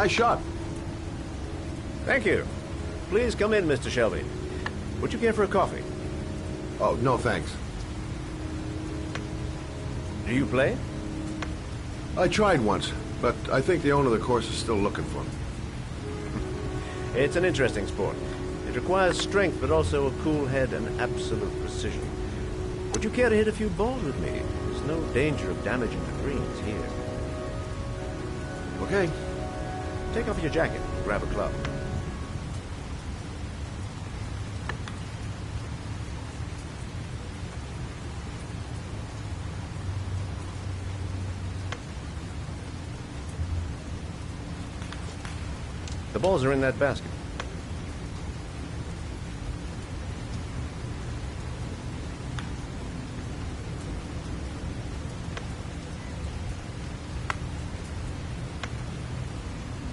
Nice shot. Thank you. Please come in, Mr. Shelby. Would you care for a coffee? Oh, no thanks. Do you play? I tried once, but I think the owner of the course is still looking for me. It's an interesting sport. It requires strength, but also a cool head and absolute precision. Would you care to hit a few balls with me? There's no danger of damaging the greens here. Okay. Take off your jacket and grab a club. The balls are in that basket.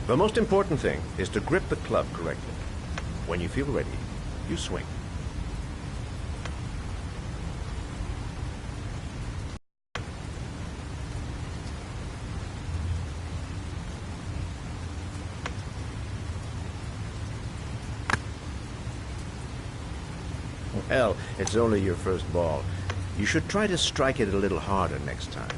The most important thing is to grip the club correctly. When you feel ready, you swing. Well, it's only your first ball. You should try to strike it a little harder next time.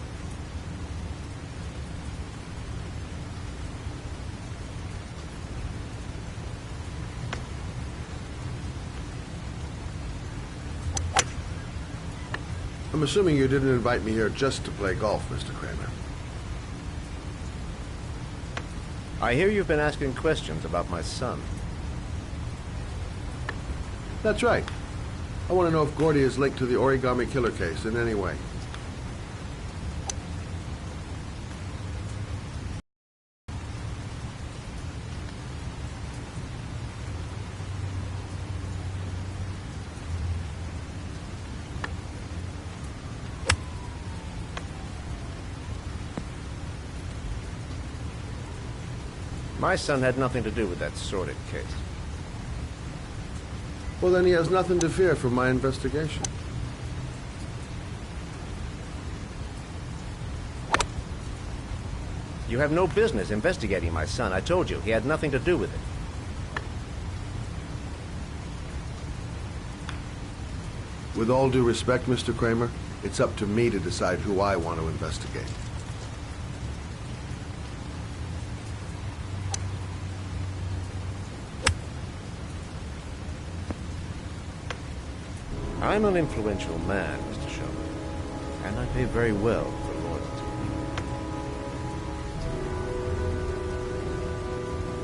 I'm assuming you didn't invite me here just to play golf, Mr. Kramer. I hear you've been asking questions about my son. That's right. I want to know if Gordy is linked to the origami killer case in any way. My son had nothing to do with that sordid case. Well, then he has nothing to fear from my investigation. You have no business investigating my son. I told you, he had nothing to do with it. With all due respect, Mr. Kramer, it's up to me to decide who I want to investigate. I'm an influential man, Mr. Shelby, and I pay very well for loyalty.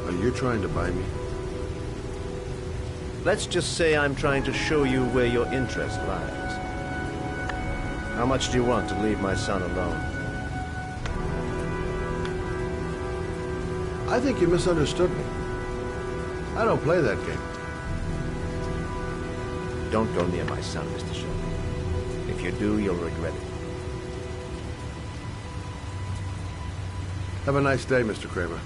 Are you trying to buy me? Let's just say I'm trying to show you where your interest lies. How much do you want to leave my son alone? I think you misunderstood me. I don't play that game. Don't go near my son, Mr. Shelby. If you do, you'll regret it. Have a nice day, Mr. Kramer.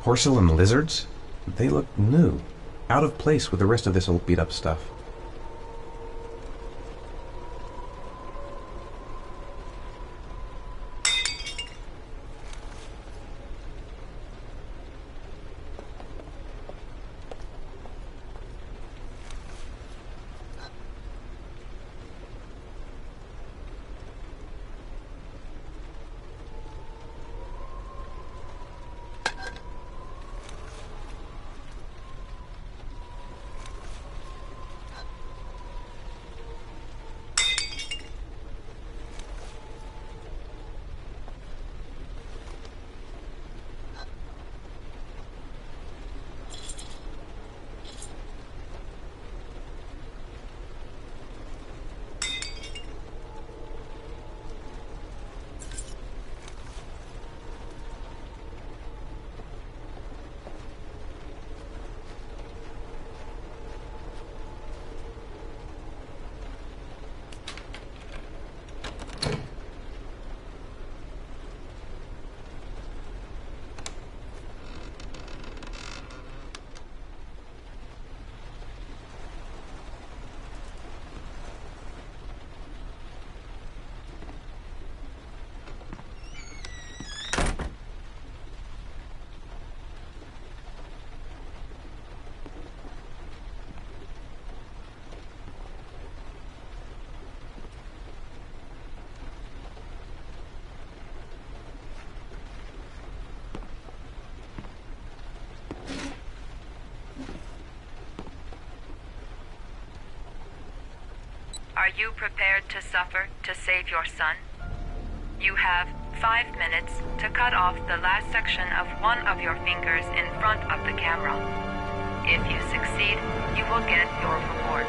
Porcelain lizards? They look new, out of place with the rest of this old beat-up stuff. you prepared to suffer to save your son? You have 5 minutes to cut off the last section of one of your fingers in front of the camera. If you succeed, you will get your reward.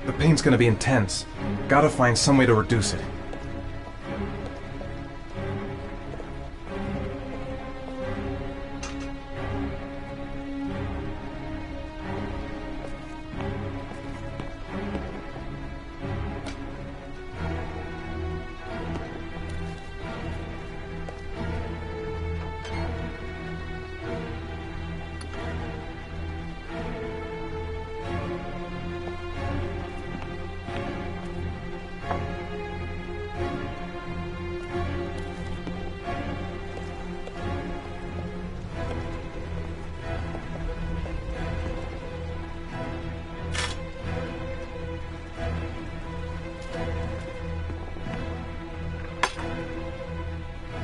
The pain's gonna be intense. Gotta find some way to reduce it.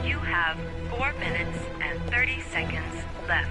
You have 4 minutes and 30 seconds left.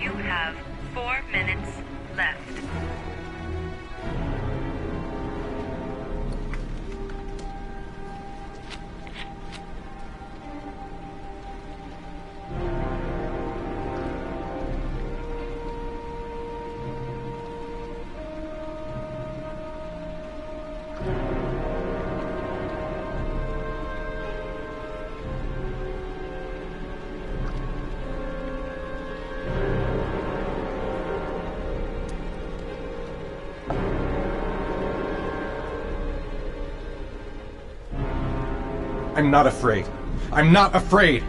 You have 4 minutes left. I'm not afraid. I'm not afraid!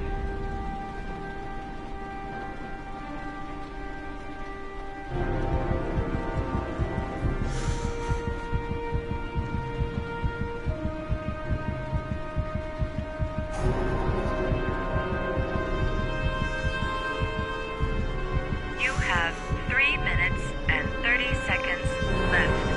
You have 3 minutes and 30 seconds left.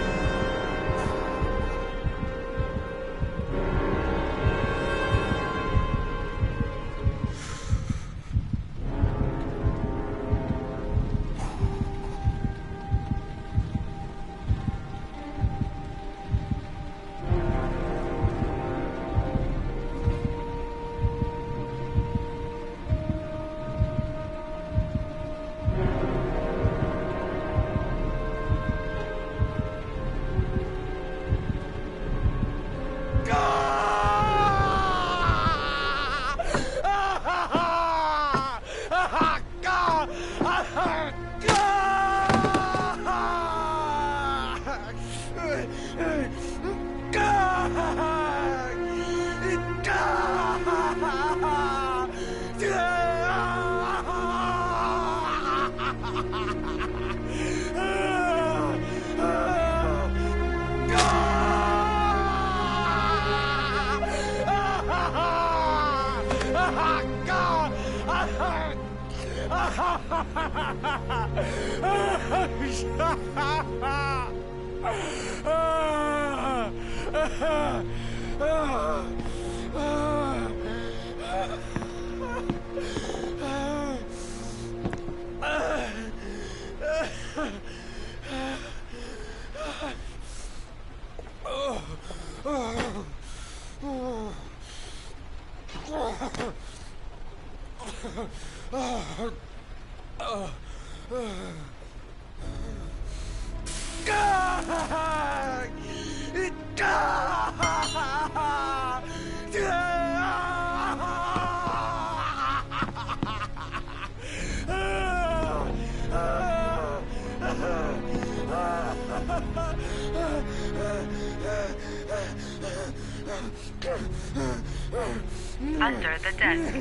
Under the desk.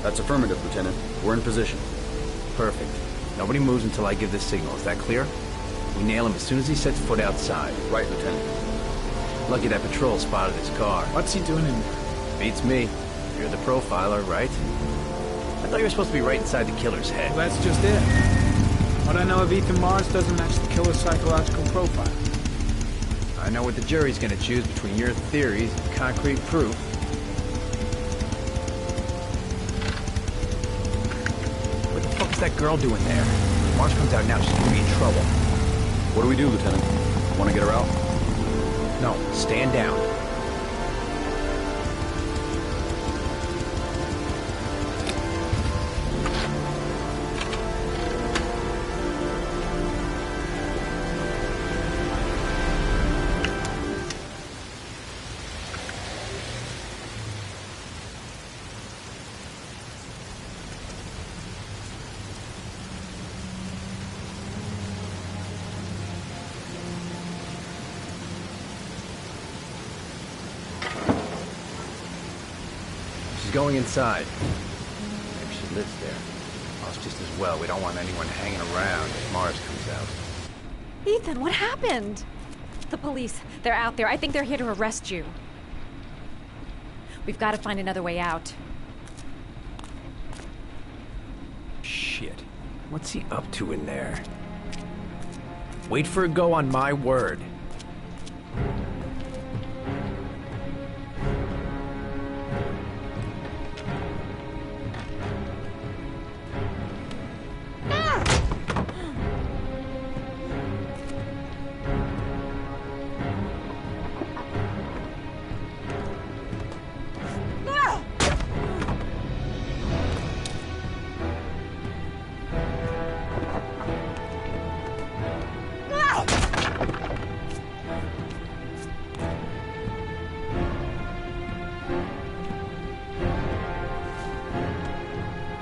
That's affirmative, Lieutenant. We're in position. Perfect. Nobody moves until I give the signal. Is that clear? We nail him as soon as he sets foot outside. Right, Lieutenant. Lucky that patrol spotted his car. What's he doing in there? Beats me. You're the profiler, right? I thought you were supposed to be right inside the killer's head. Well, that's just it. What I know of Ethan Mars doesn't match the killer's psychological profile. I know what the jury's gonna choose between your theories and concrete proof. What the fuck is that girl doing there? If Mars comes out now, she's gonna be in trouble. What do we do, Lieutenant? Want to get her out? No, stand down. Going inside. Maybe she lives there. Well, it's just as well. We don't want anyone hanging around if Mars comes out. Ethan, what happened? The police. They're out there. I think they're here to arrest you. We've got to find another way out. Shit. What's he up to in there? Wait for a go on my word.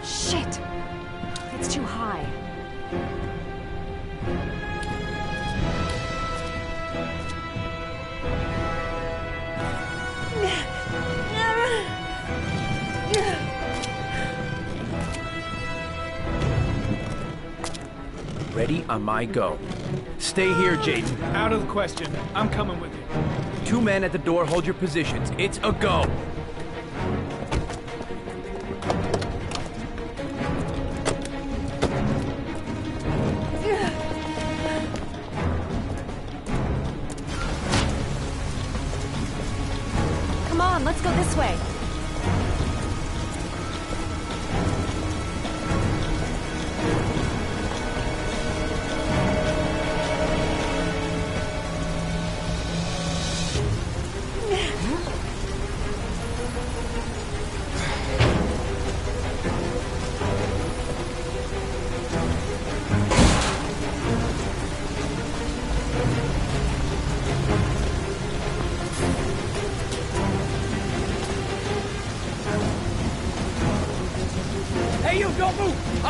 Shit! It's too high. Ready on my go. Stay here, Jaden. Out of the question. I'm coming with you. 2 men at the door, hold your positions. It's a go. Come on, let's go this way.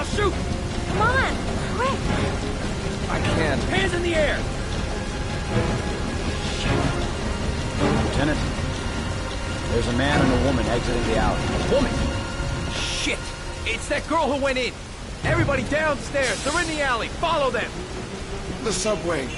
I'll shoot! Come on, quick! I can't. Hands in the air! Lieutenant, there's a man and a woman exiting the alley. Woman! Shit! It's that girl who went in! Everybody downstairs! They're in the alley! Follow them! The subway.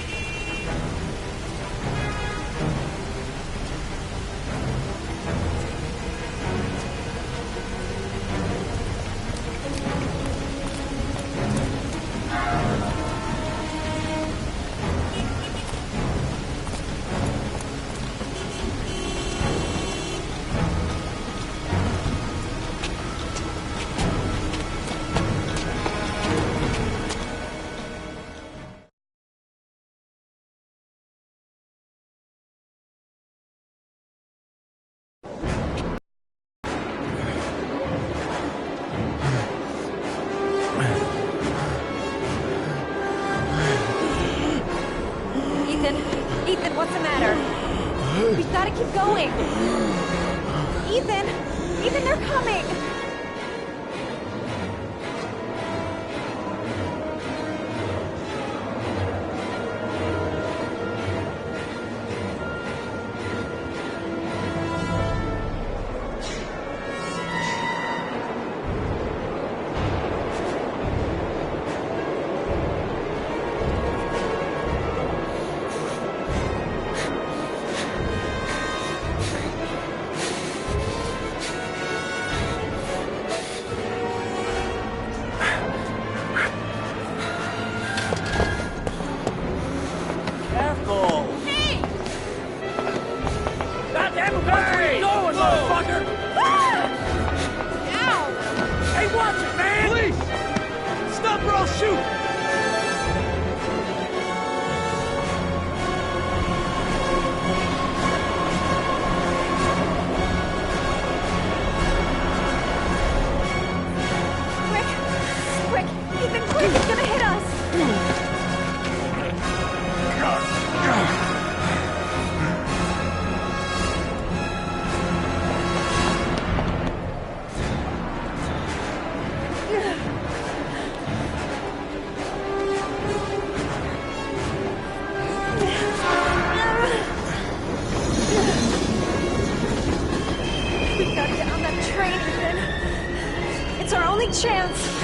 Ethan, what's the matter? We've got to keep going. Ethan, they're coming. Chance.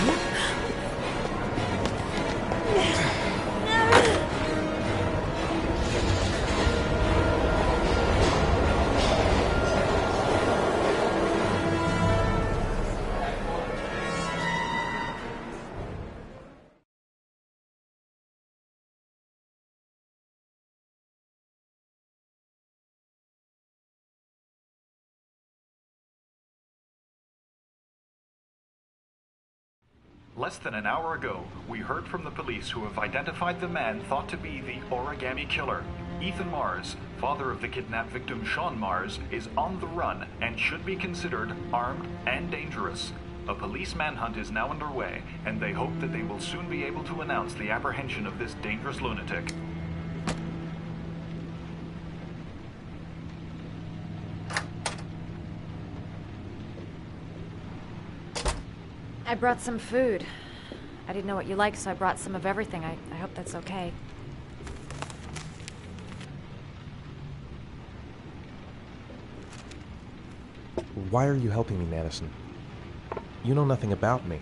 Less than an hour ago, we heard from the police who have identified the man thought to be the origami killer. Ethan Mars, father of the kidnapped victim Sean Mars, is on the run and should be considered armed and dangerous. A police manhunt is now underway, and they hope that they will soon be able to announce the apprehension of this dangerous lunatic. I brought some food. I didn't know what you liked, so I brought some of everything. I hope that's okay. Why are you helping me, Madison? You know nothing about me.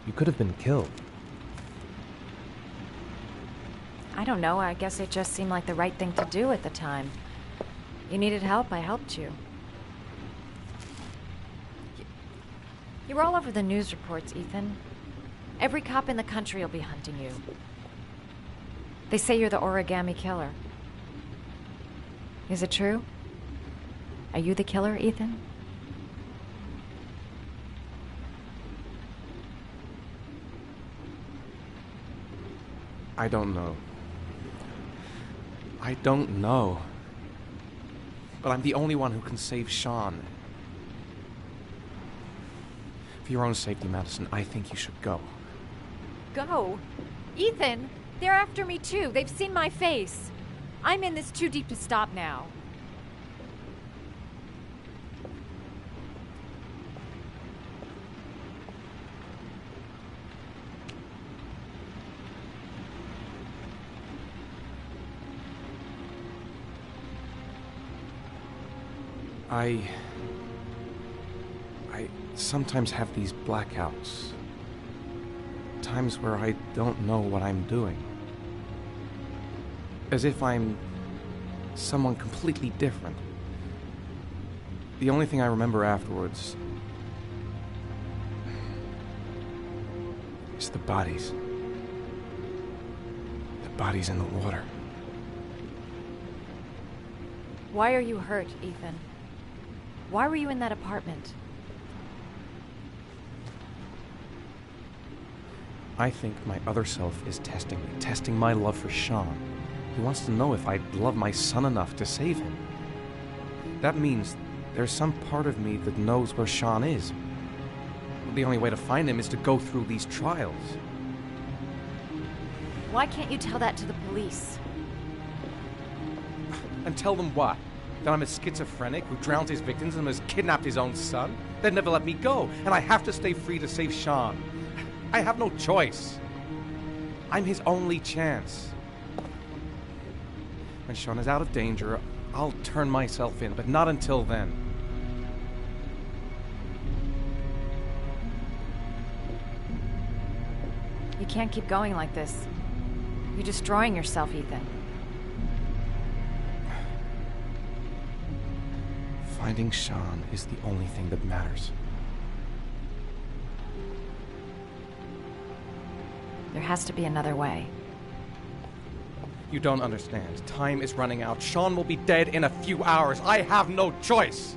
You could have been killed. I don't know. I guess it just seemed like the right thing to do at the time. You needed help, I helped you. You were all over the news reports, Ethan. Every cop in the country will be hunting you. They say you're the origami killer. Is it true? Are you the killer, Ethan? I don't know. I don't know. But I'm the only one who can save Sean. For your own safety, Madison, I think you should go. Go? Ethan, they're after me too. They've seen my face. I'm in this too deep to stop now. I sometimes have these blackouts. Times where I don't know what I'm doing. As if I'm someone completely different. The only thing I remember afterwards is the bodies. The bodies in the water. Why are you hurt, Ethan? Why were you in that apartment? I think my other self is testing me, testing my love for Sean. He wants to know if I love my son enough to save him. That means there's some part of me that knows where Sean is. The only way to find him is to go through these trials. Why can't you tell that to the police? And tell them what? That I'm a schizophrenic who drowns his victims and has kidnapped his own son? They'd never let me go, and I have to stay free to save Sean. I have no choice. I'm his only chance. When Sean is out of danger, I'll turn myself in, but not until then. You can't keep going like this. You're destroying yourself, Ethan. Finding Sean is the only thing that matters. There has to be another way. You don't understand. Time is running out. Sean will be dead in a few hours. I have no choice.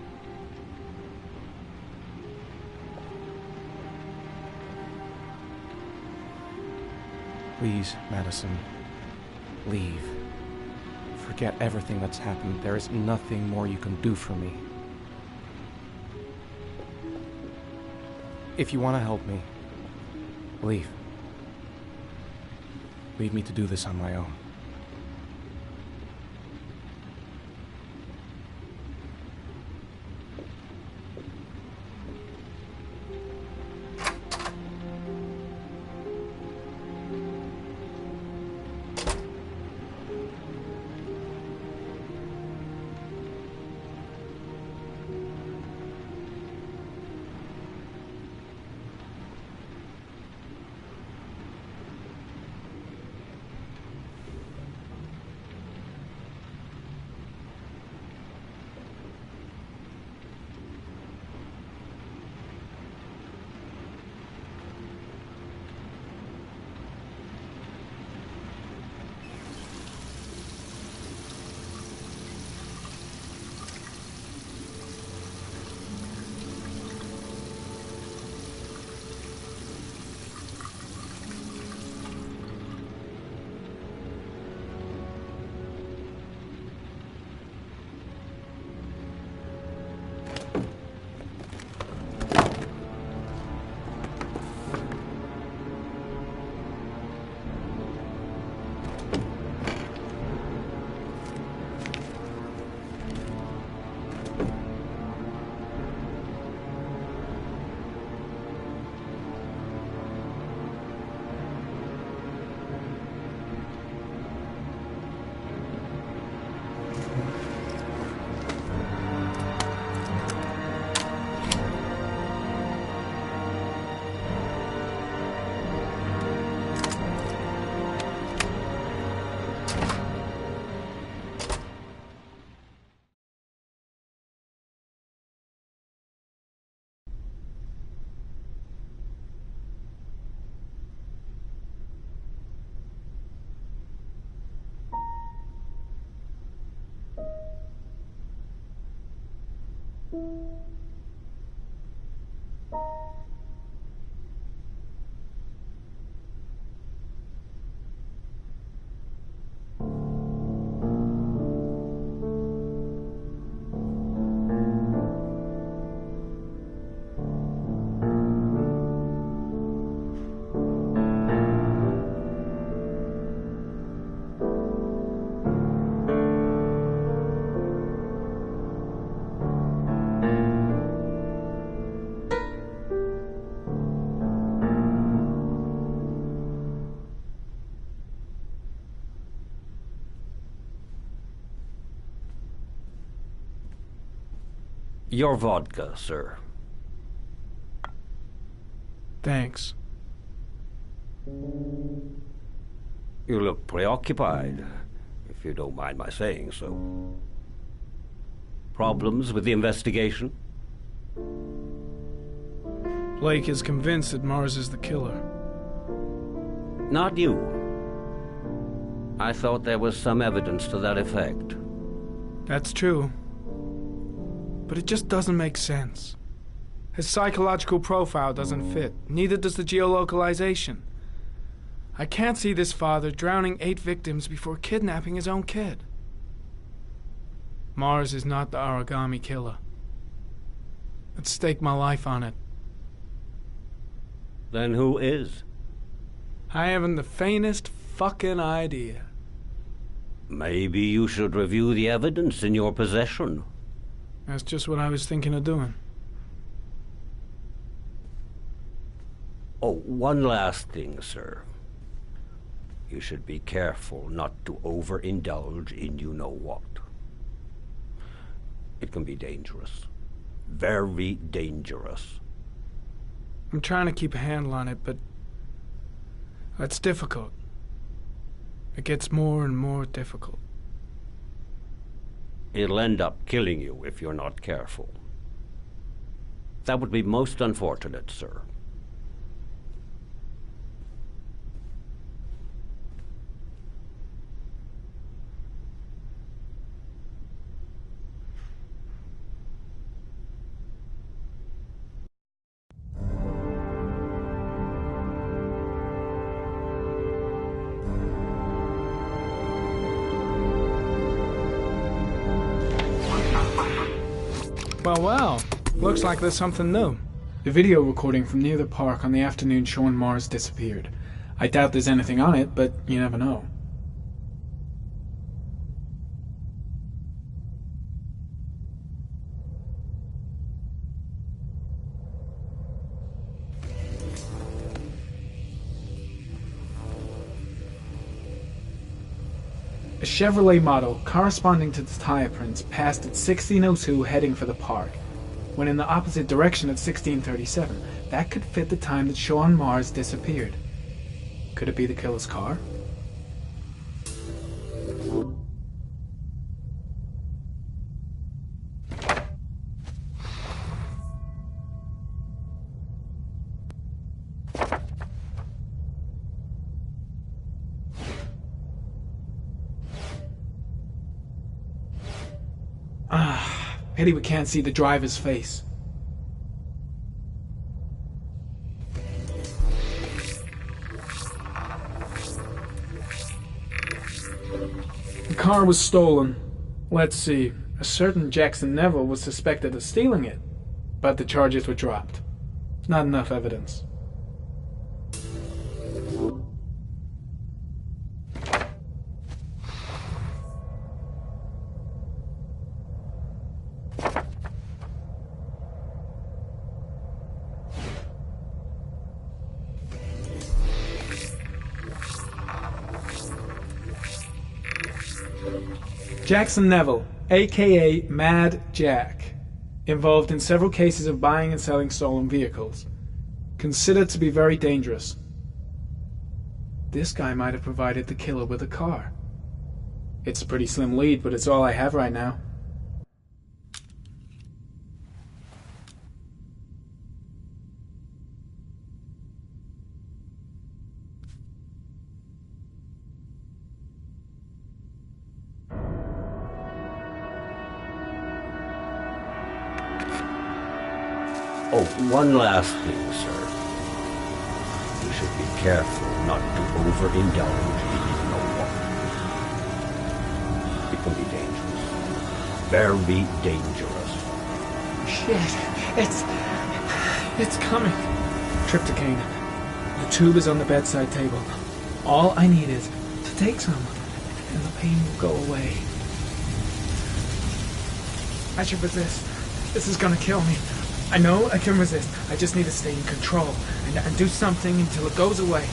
Please, Madison, leave. Forget everything that's happened. There is nothing more you can do for me. If you want to help me, leave. Leave me to do this on my own. Your vodka, sir. Thanks. You look preoccupied, if you don't mind my saying so. Problems with the investigation? Blake is convinced that Mars is the killer. Not you. I thought there was some evidence to that effect. That's true. But it just doesn't make sense. His psychological profile doesn't fit. Neither does the geolocalization. I can't see this father drowning 8 victims before kidnapping his own kid. Mars is not the origami killer. I'd stake my life on it. Then who is? I haven't the faintest fucking idea. Maybe you should review the evidence in your possession. That's just what I was thinking of doing. Oh, one last thing, sir. You should be careful not to overindulge in you-know-what. It can be dangerous. Very dangerous. I'm trying to keep a handle on it, but it's difficult. It gets more and more difficult. It'll end up killing you if you're not careful. That would be most unfortunate, sir. Well, looks like there's something new. The video recording from near the park on the afternoon Sean Mars disappeared. I doubt there's anything on it, but you never know. A Chevrolet model corresponding to the tire prints passed at 16:02 heading for the park, when in the opposite direction at 16:37. That could fit the time that Sean Mars disappeared. Could it be the killer's car? Pity we can't see the driver's face. The car was stolen. Let's see. A certain Jackson Neville was suspected of stealing it, but the charges were dropped. Not enough evidence. Jackson Neville, aka Mad Jack, involved in several cases of buying and selling stolen vehicles. Considered to be very dangerous. This guy might have provided the killer with a car. It's a pretty slim lead, but it's all I have right now. Oh, one last thing, sir. You should be careful not to overindulge in you-know-what. It can be dangerous. Very dangerous. Shit, it's coming. Trypticane. The tube is on the bedside table. All I need is to take some, and the pain will go away. I should resist. This is gonna kill me. I know I can resist. I just need to stay in control and do something until it goes away.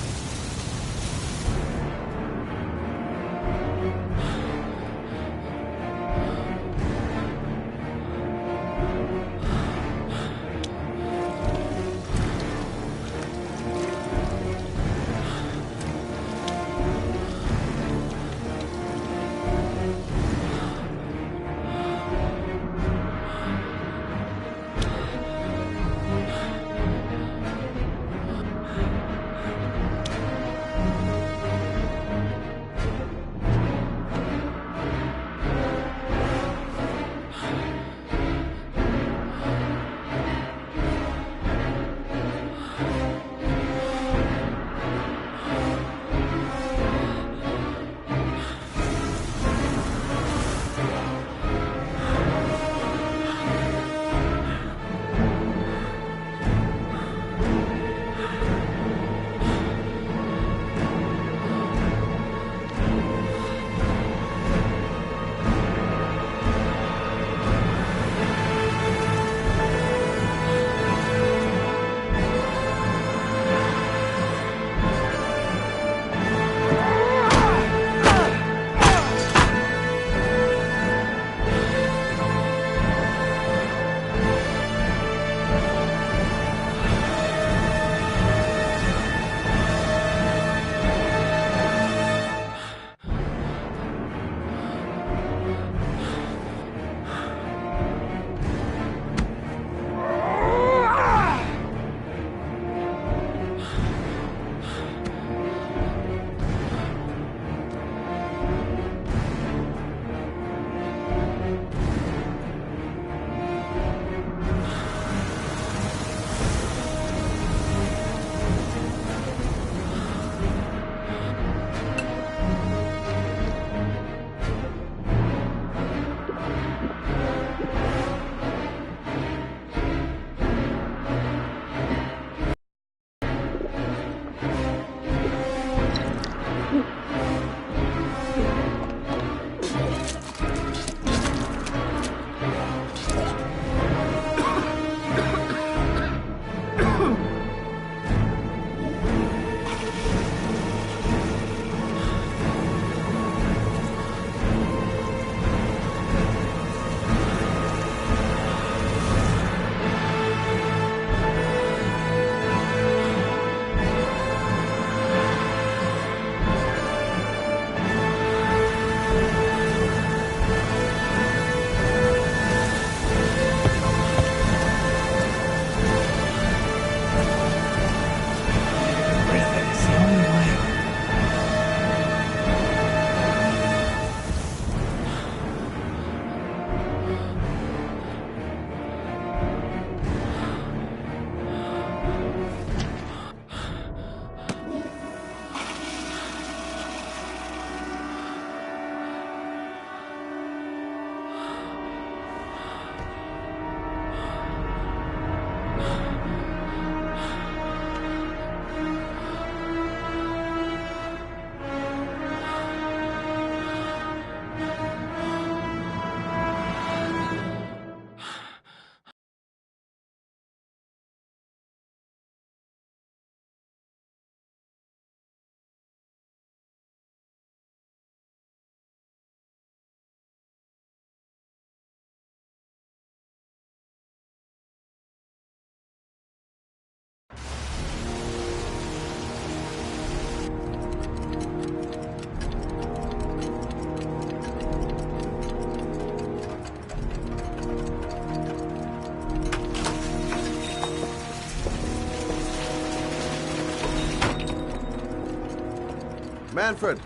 Manfred!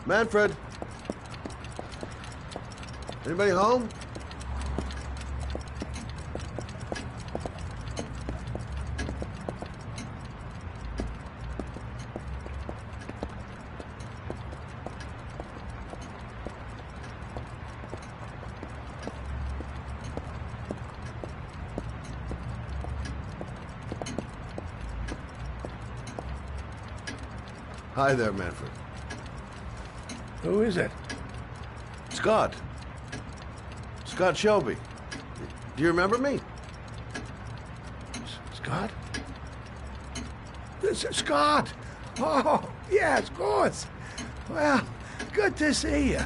Manfred! Anybody home? Hi there, Manfred. Who is it? Scott. Scott Shelby. Do you remember me? Scott? This is Scott! Oh, yes, of course. Well, good to see you.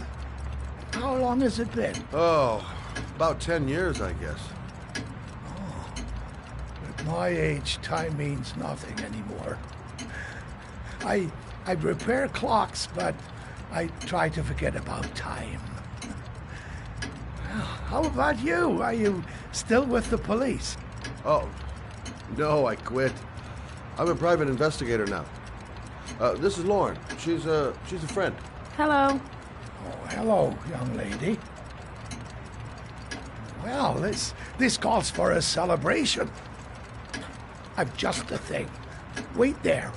How long has it been? Oh, about 10 years, I guess. Oh, at my age, time means nothing anymore. I repair clocks, but I try to forget about time. Well, how about you? Are you still with the police? Oh, no, I quit. I'm a private investigator now. This is Lauren. She's a friend. Hello. Oh, hello, young lady. Well, this calls for a celebration. I've just the thing. Wait there.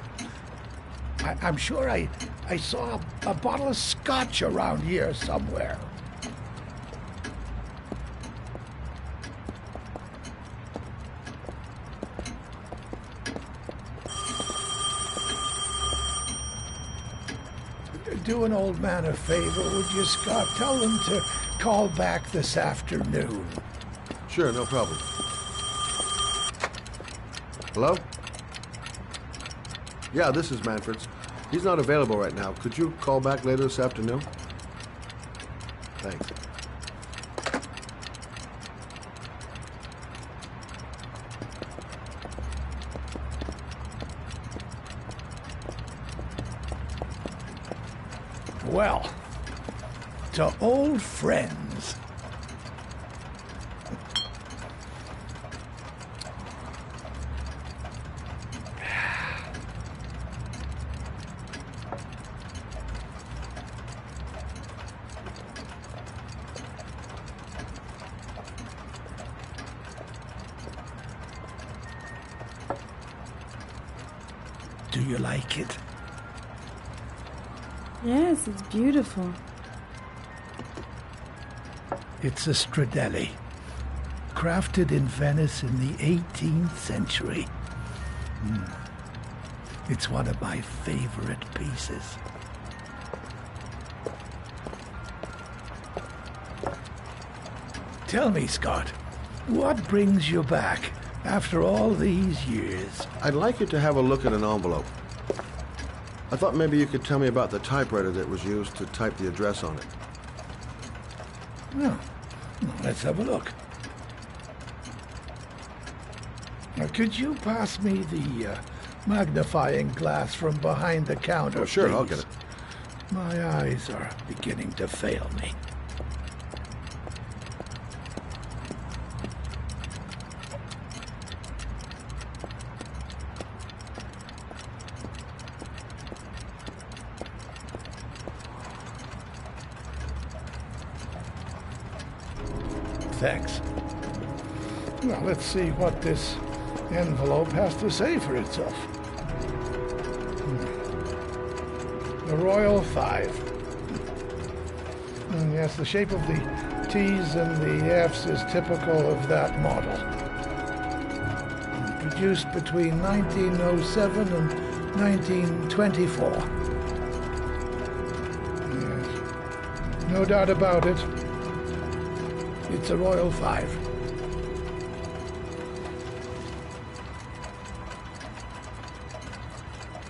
I'm sure I saw a bottle of scotch around here somewhere. Do an old man a favor, would you, Scott? Tell them to call back this afternoon. Sure, no problem. Hello? Yeah, this is Manfred's. He's not available right now. Could you call back later this afternoon? Thanks. Well, to old friends. Do you like it? Yes, it's beautiful. It's a Stradelli, crafted in Venice in the 18th century. It's one of my favorite pieces. Tell me, Scott, what brings you back after all these years? I'd like you to have a look at an envelope. I thought maybe you could tell me about the typewriter that was used to type the address on it. Well, let's have a look. Now, could you pass me the magnifying glass from behind the counter, Oh, sure, please? I'll get it. My eyes are beginning to fail me. Thanks. Well, let's see what this envelope has to say for itself. The Royal 5. Yes, the shape of the T's and the F's is typical of that model. Produced between 1907 and 1924. Yes. No doubt about it. It's a Royal 5.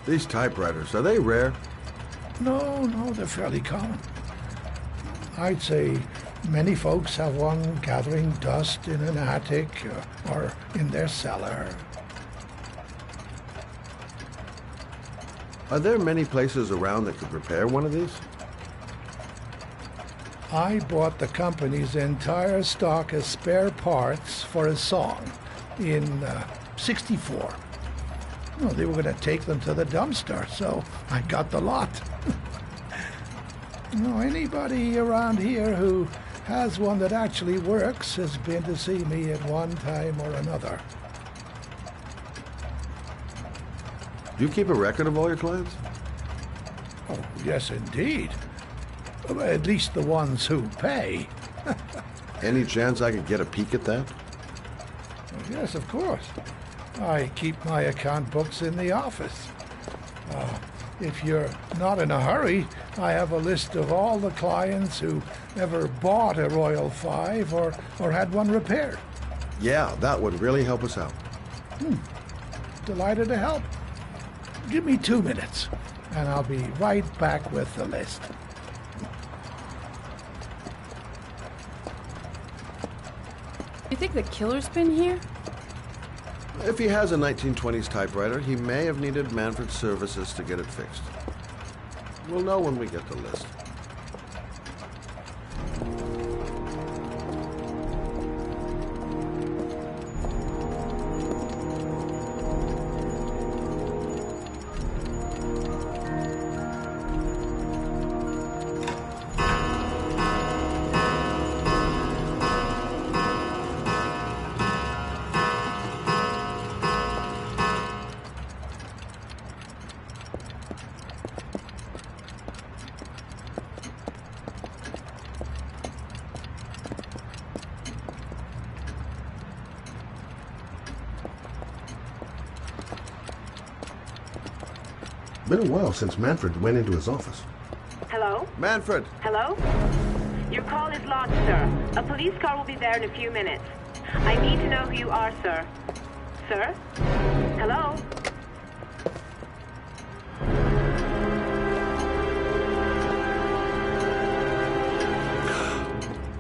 These typewriters, are they rare? No, they're fairly common. I'd say many folks have one gathering dust in an attic or in their cellar. Are there many places around that could repair one of these? I bought the company's entire stock of spare parts for a song in '64. Well, they were going to take them to the dumpster, so I got the lot. Anybody around here who has one that actually works has been to see me at one time or another. Do you keep a record of all your clients? Oh, yes, indeed. At least the ones who pay. Any chance I could get a peek at that? Yes, of course. I keep my account books in the office. If you're not in a hurry, I have a list of all the clients who ever bought a Royal 5 or had one repaired. Yeah, that would really help us out. Delighted to help. Give me 2 minutes, and I'll be right back with the list. You think the killer's been here? If he has a 1920s typewriter, he may have needed Manfred's services to get it fixed. We'll know when we get the list. Been a while since Manfred went into his office. Hello? Manfred! Hello? Your call is lodged, sir. A police car will be there in a few minutes. I need to know who you are, sir. Sir? Hello?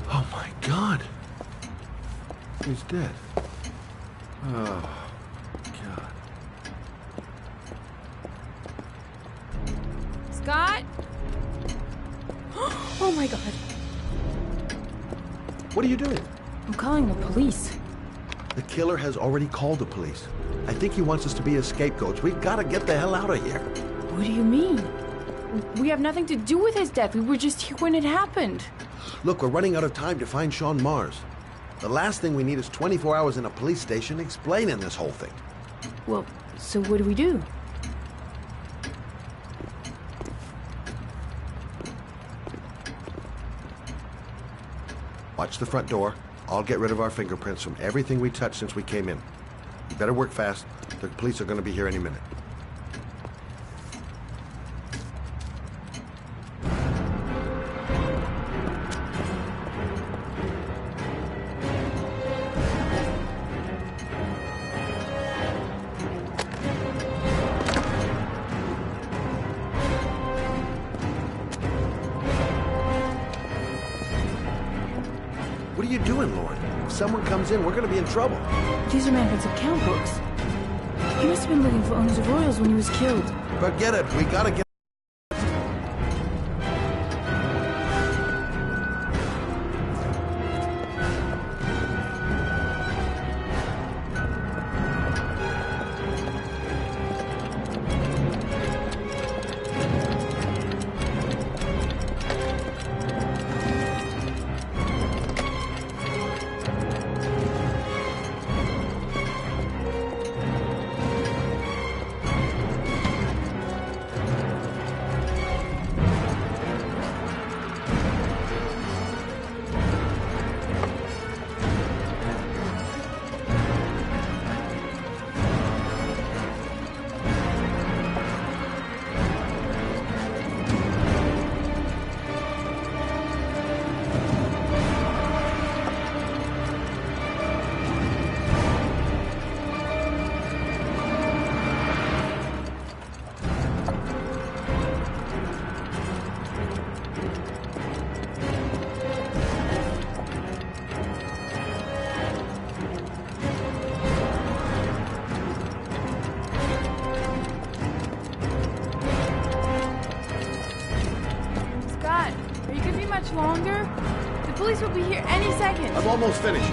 Oh my God! He's dead. Oh, God. Scott? Oh my God. What are you doing? I'm calling the police. The killer has already called the police. I think he wants us to be his scapegoats. We gotta get the hell out of here. What do you mean? We have nothing to do with his death. We were just here when it happened. Look, we're running out of time to find Sean Mars. The last thing we need is 24 hours in a police station explaining this whole thing. Well, so what do we do? Watch the front door. I'll get rid of our fingerprints from everything we touched since we came in. You better work fast. The police are going to be here any minute. What are you doing, Lauren? If someone comes in, we're going to be in trouble. These are Manfred's account books. He must have been looking for owners of Royals when he was killed. Forget it. We got to get... Longer? The police will be here any second. I'm almost finished.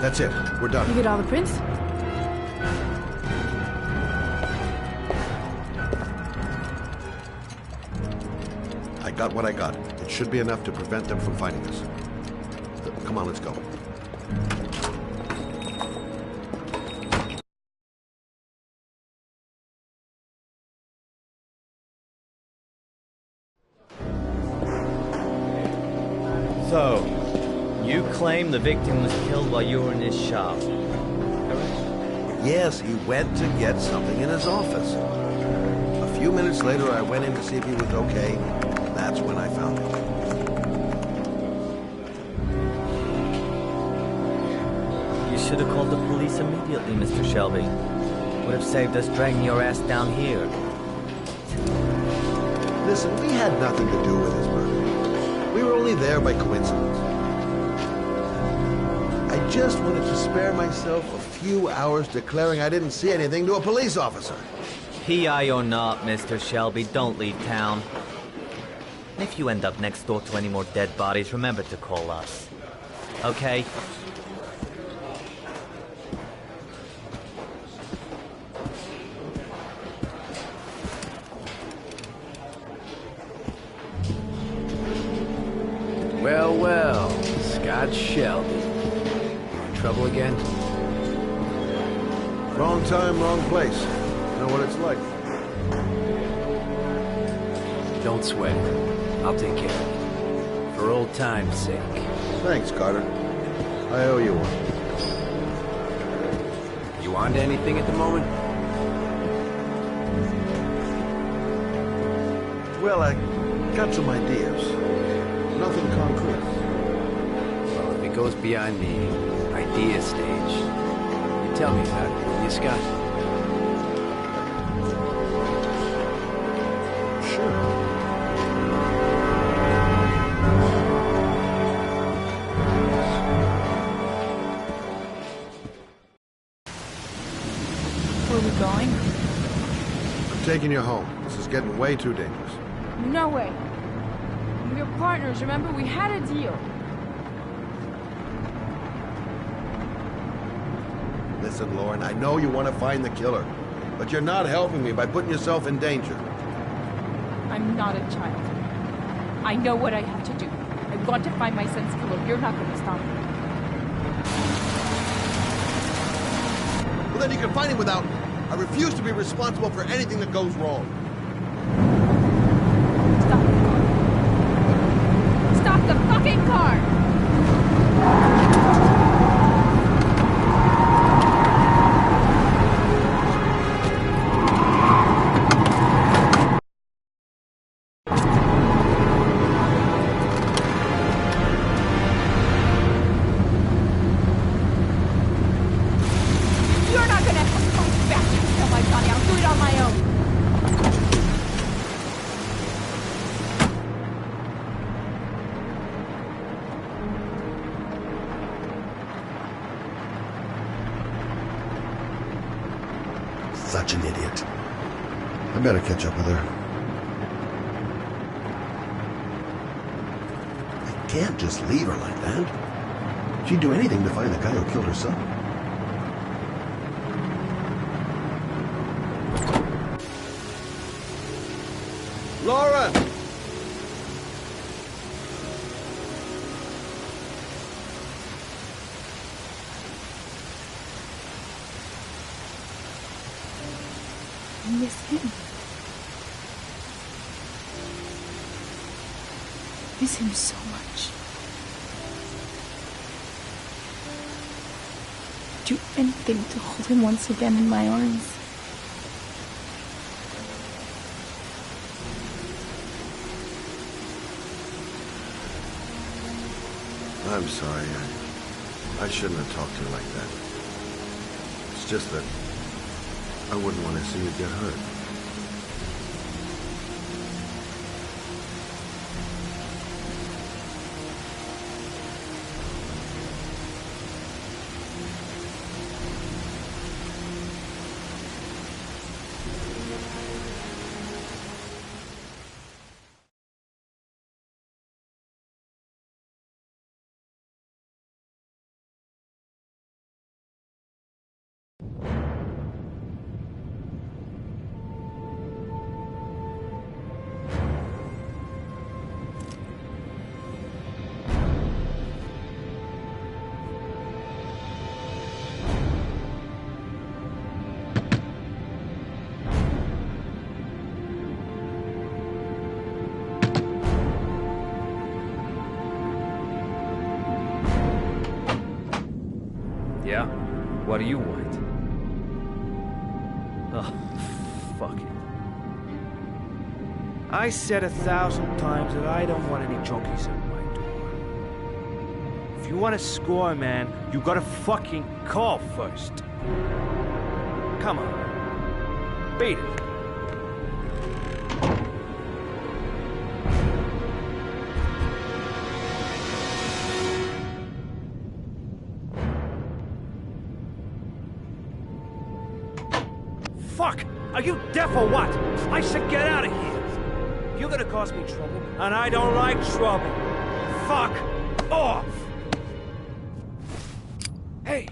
That's it. We're done. You get all the prints? I got what I got. It should be enough to prevent them from finding us. Come on, let's go. So, you claim the victim was killed while you were in his shop. Yes, he went to get something in his office. A few minutes later, I went in to see if he was okay. That's when I found him. You should have called the police immediately, Mr. Shelby. Would have saved us dragging your ass down here. Listen, we had nothing to do with his murder. We were only there by coincidence. I just wanted to spare myself a few hours declaring I didn't see anything to a police officer. PI or not, Mr. Shelby, don't leave town. And if you end up next door to any more dead bodies, remember to call us. Okay? Well, well, Scott Shelby. In trouble again? Wrong time, wrong place. You know what it's like. Don't sweat. I'll take care of it. For old time's sake. Thanks, Carter. I owe you one. You on to anything at the moment? Well, I got some ideas. Nothing concrete. Well, if it goes beyond the idea stage, you tell me about it, will you, Scott? Sure. Where are we going? I'm taking you home. This is getting way too dangerous. No way. We're partners, remember? We had a deal. Listen, Lauren, I know you want to find the killer, but you're not helping me by putting yourself in danger. I'm not a child. I know what I have to do. I want to find my son's killer. You're not going to stop me. Well, then you can find him without me. I refuse to be responsible for anything that goes wrong. Stop the fucking car! You're not gonna have to fight back to kill my Johnny. I'll do it on my own. Such an idiot. I better catch up with her. I can't just leave her like that. She'd do anything to find the guy who killed her son. Laura! I miss him. Miss him so much. Do anything to hold him once again in my arms. I'm sorry. I shouldn't have talked to you like that. It's just that I wouldn't want to see you get hurt. What do you want? Oh, fuck it. I said 1,000 times that I don't want any junkies at my door. If you want to score, man, you gotta fucking call first. Come on. Beat it. Fuck! Are you deaf or what? I said get out of here! You're gonna cause me trouble, and I don't like trouble. Fuck off! Hey!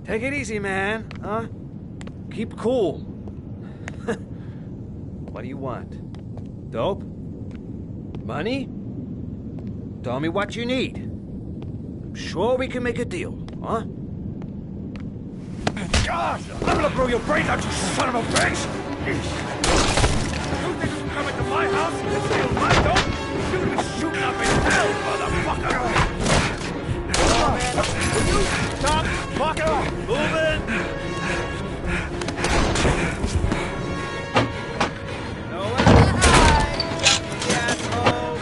Take it easy, man, huh? Keep cool. What do you want? Dope? Money? Tell me what you need. I'm sure we can make a deal, huh? God, I'm gonna blow your brains out, you son of a bitch! You think you can come into my house and steal my dope? You're gonna be shooting up in hell, motherfucker! Come on, man. Will you stop fucking moving? No way! You asshole!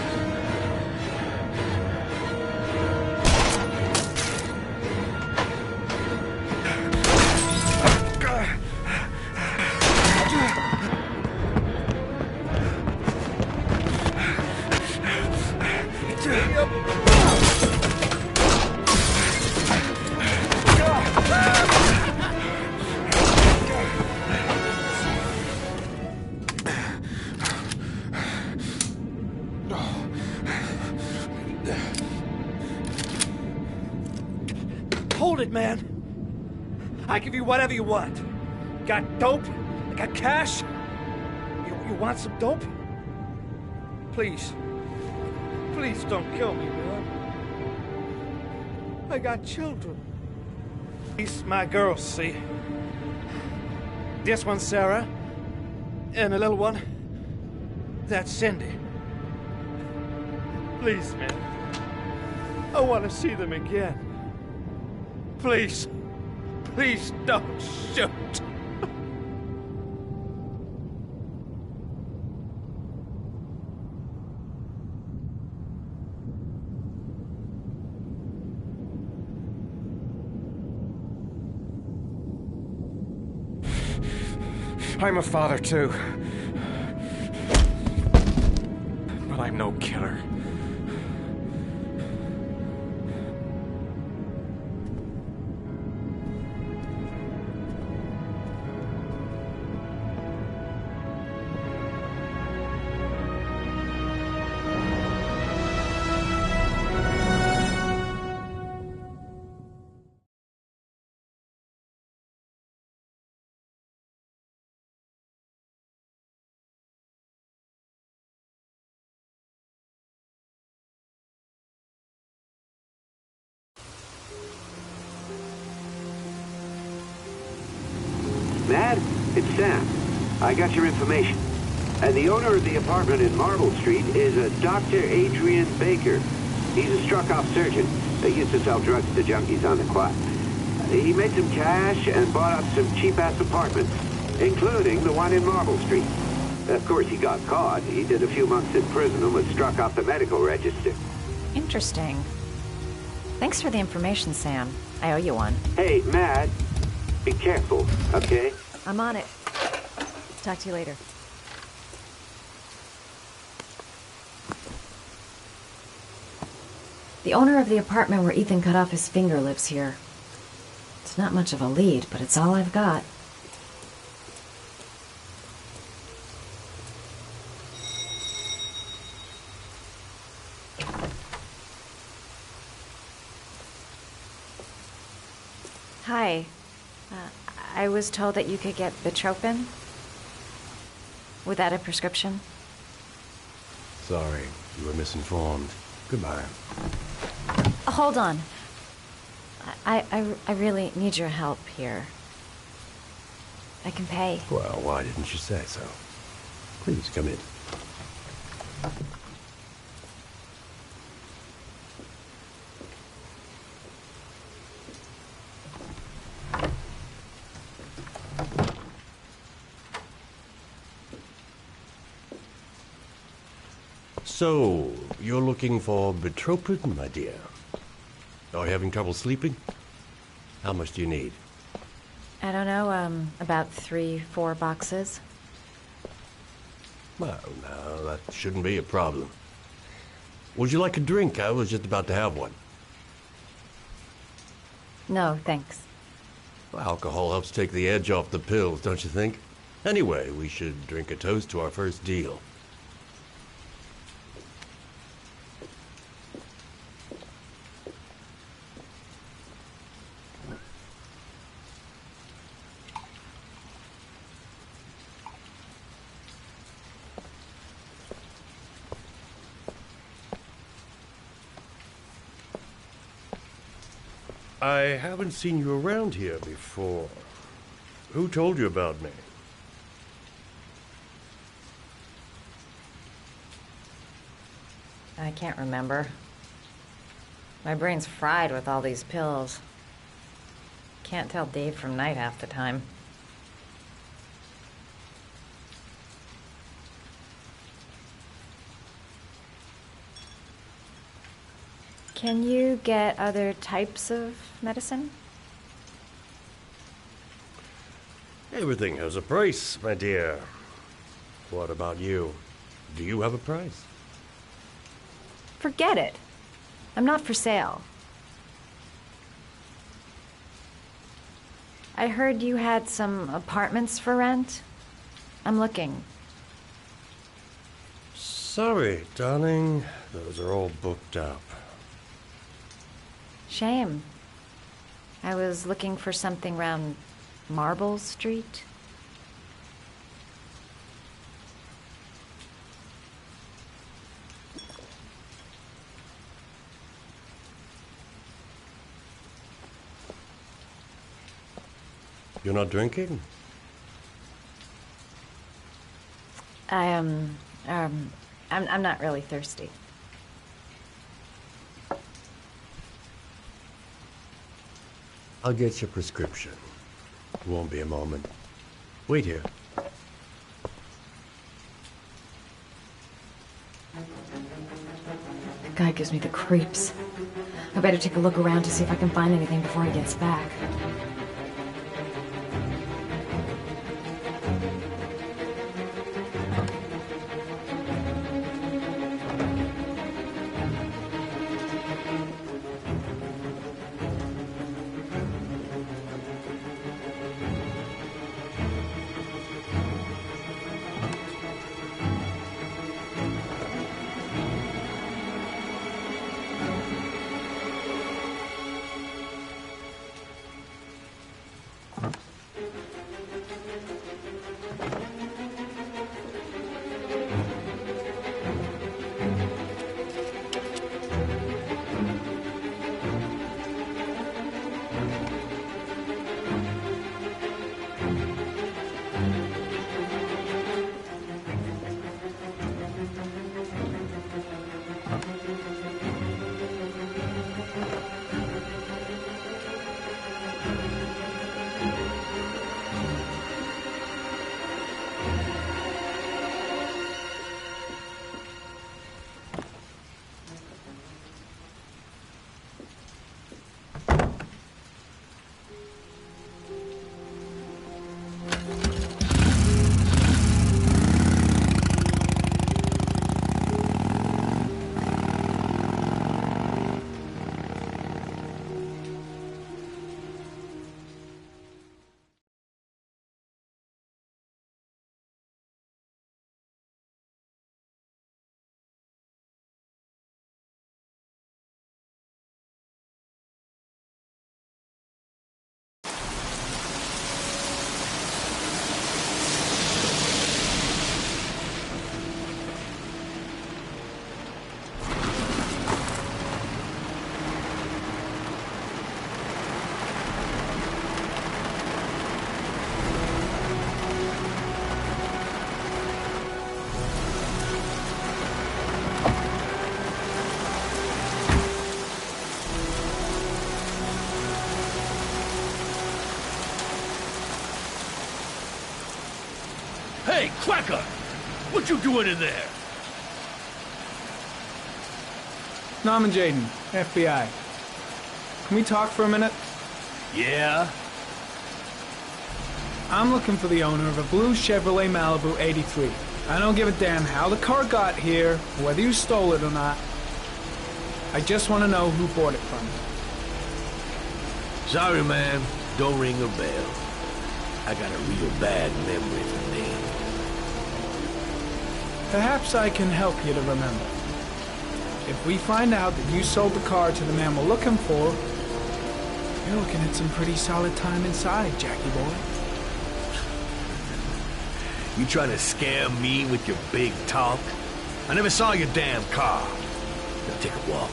Hold it, man. I give you whatever you want. Got dope? I got cash? You want some dope? Please. Please don't kill me, man. I got children. These my girls, see? This one's Sarah. And the little one, that's Cindy. Please, man. I want to see them again. Please. Please don't shoot. I'm a father, too. But I'm no killer. Matt, it's Sam. I got your information. And the owner of the apartment in Marble Street is a Dr. Adrian Baker. He's a struck-off surgeon. They used to sell drugs to junkies on the quad. He made some cash and bought up some cheap-ass apartments, including the one in Marble Street. Of course, he got caught. He did a few months in prison and was struck off the medical register. Interesting. Thanks for the information, Sam. I owe you one. Hey, Matt, be careful, okay? I'm on it. Talk to you later. The owner of the apartment where Ethan cut off his finger lives here. It's not much of a lead, but it's all I've got. Hi. I was told that you could get Bitropin without a prescription. Sorry, you were misinformed. Goodbye. Hold on. I really need your help here. I can pay. Well, why didn't you say so? Please, come in. So, you're looking for betropid, my dear? Are you having trouble sleeping? How much do you need? I don't know, about 3-4 boxes. Well, no, that shouldn't be a problem. Would you like a drink? I was just about to have one. No, thanks. Well, alcohol helps take the edge off the pills, don't you think? Anyway, we should drink a toast to our first deal. I haven't seen you around here before. Who told you about me? I can't remember. My brain's fried with all these pills. Can't tell day from night half the time. Can you get other types of medicine? Everything has a price, my dear. What about you? Do you have a price? Forget it. I'm not for sale. I heard you had some apartments for rent. I'm looking. Sorry, darling. Those are all booked up. Shame. I was looking for something around Marble Street. You're not drinking? I'm not really thirsty. I'll get your prescription. Won't be a moment. Wait here. That guy gives me the creeps. I better take a look around to see if I can find anything before he gets back. Hey, Cracker! What you doing in there? Norman Jaden, FBI. Can we talk for a minute? Yeah? I'm looking for the owner of a blue Chevrolet Malibu 83. I don't give a damn how the car got here, or whether you stole it or not. I just want to know who bought it from you. Sorry, man. Don't ring a bell. I got a real bad memory for names. Perhaps I can help you to remember. If we find out that you sold the car to the man we're looking for, you're looking at some pretty solid time inside, Jackie boy. You trying to scare me with your big talk? I never saw your damn car. Now take a walk.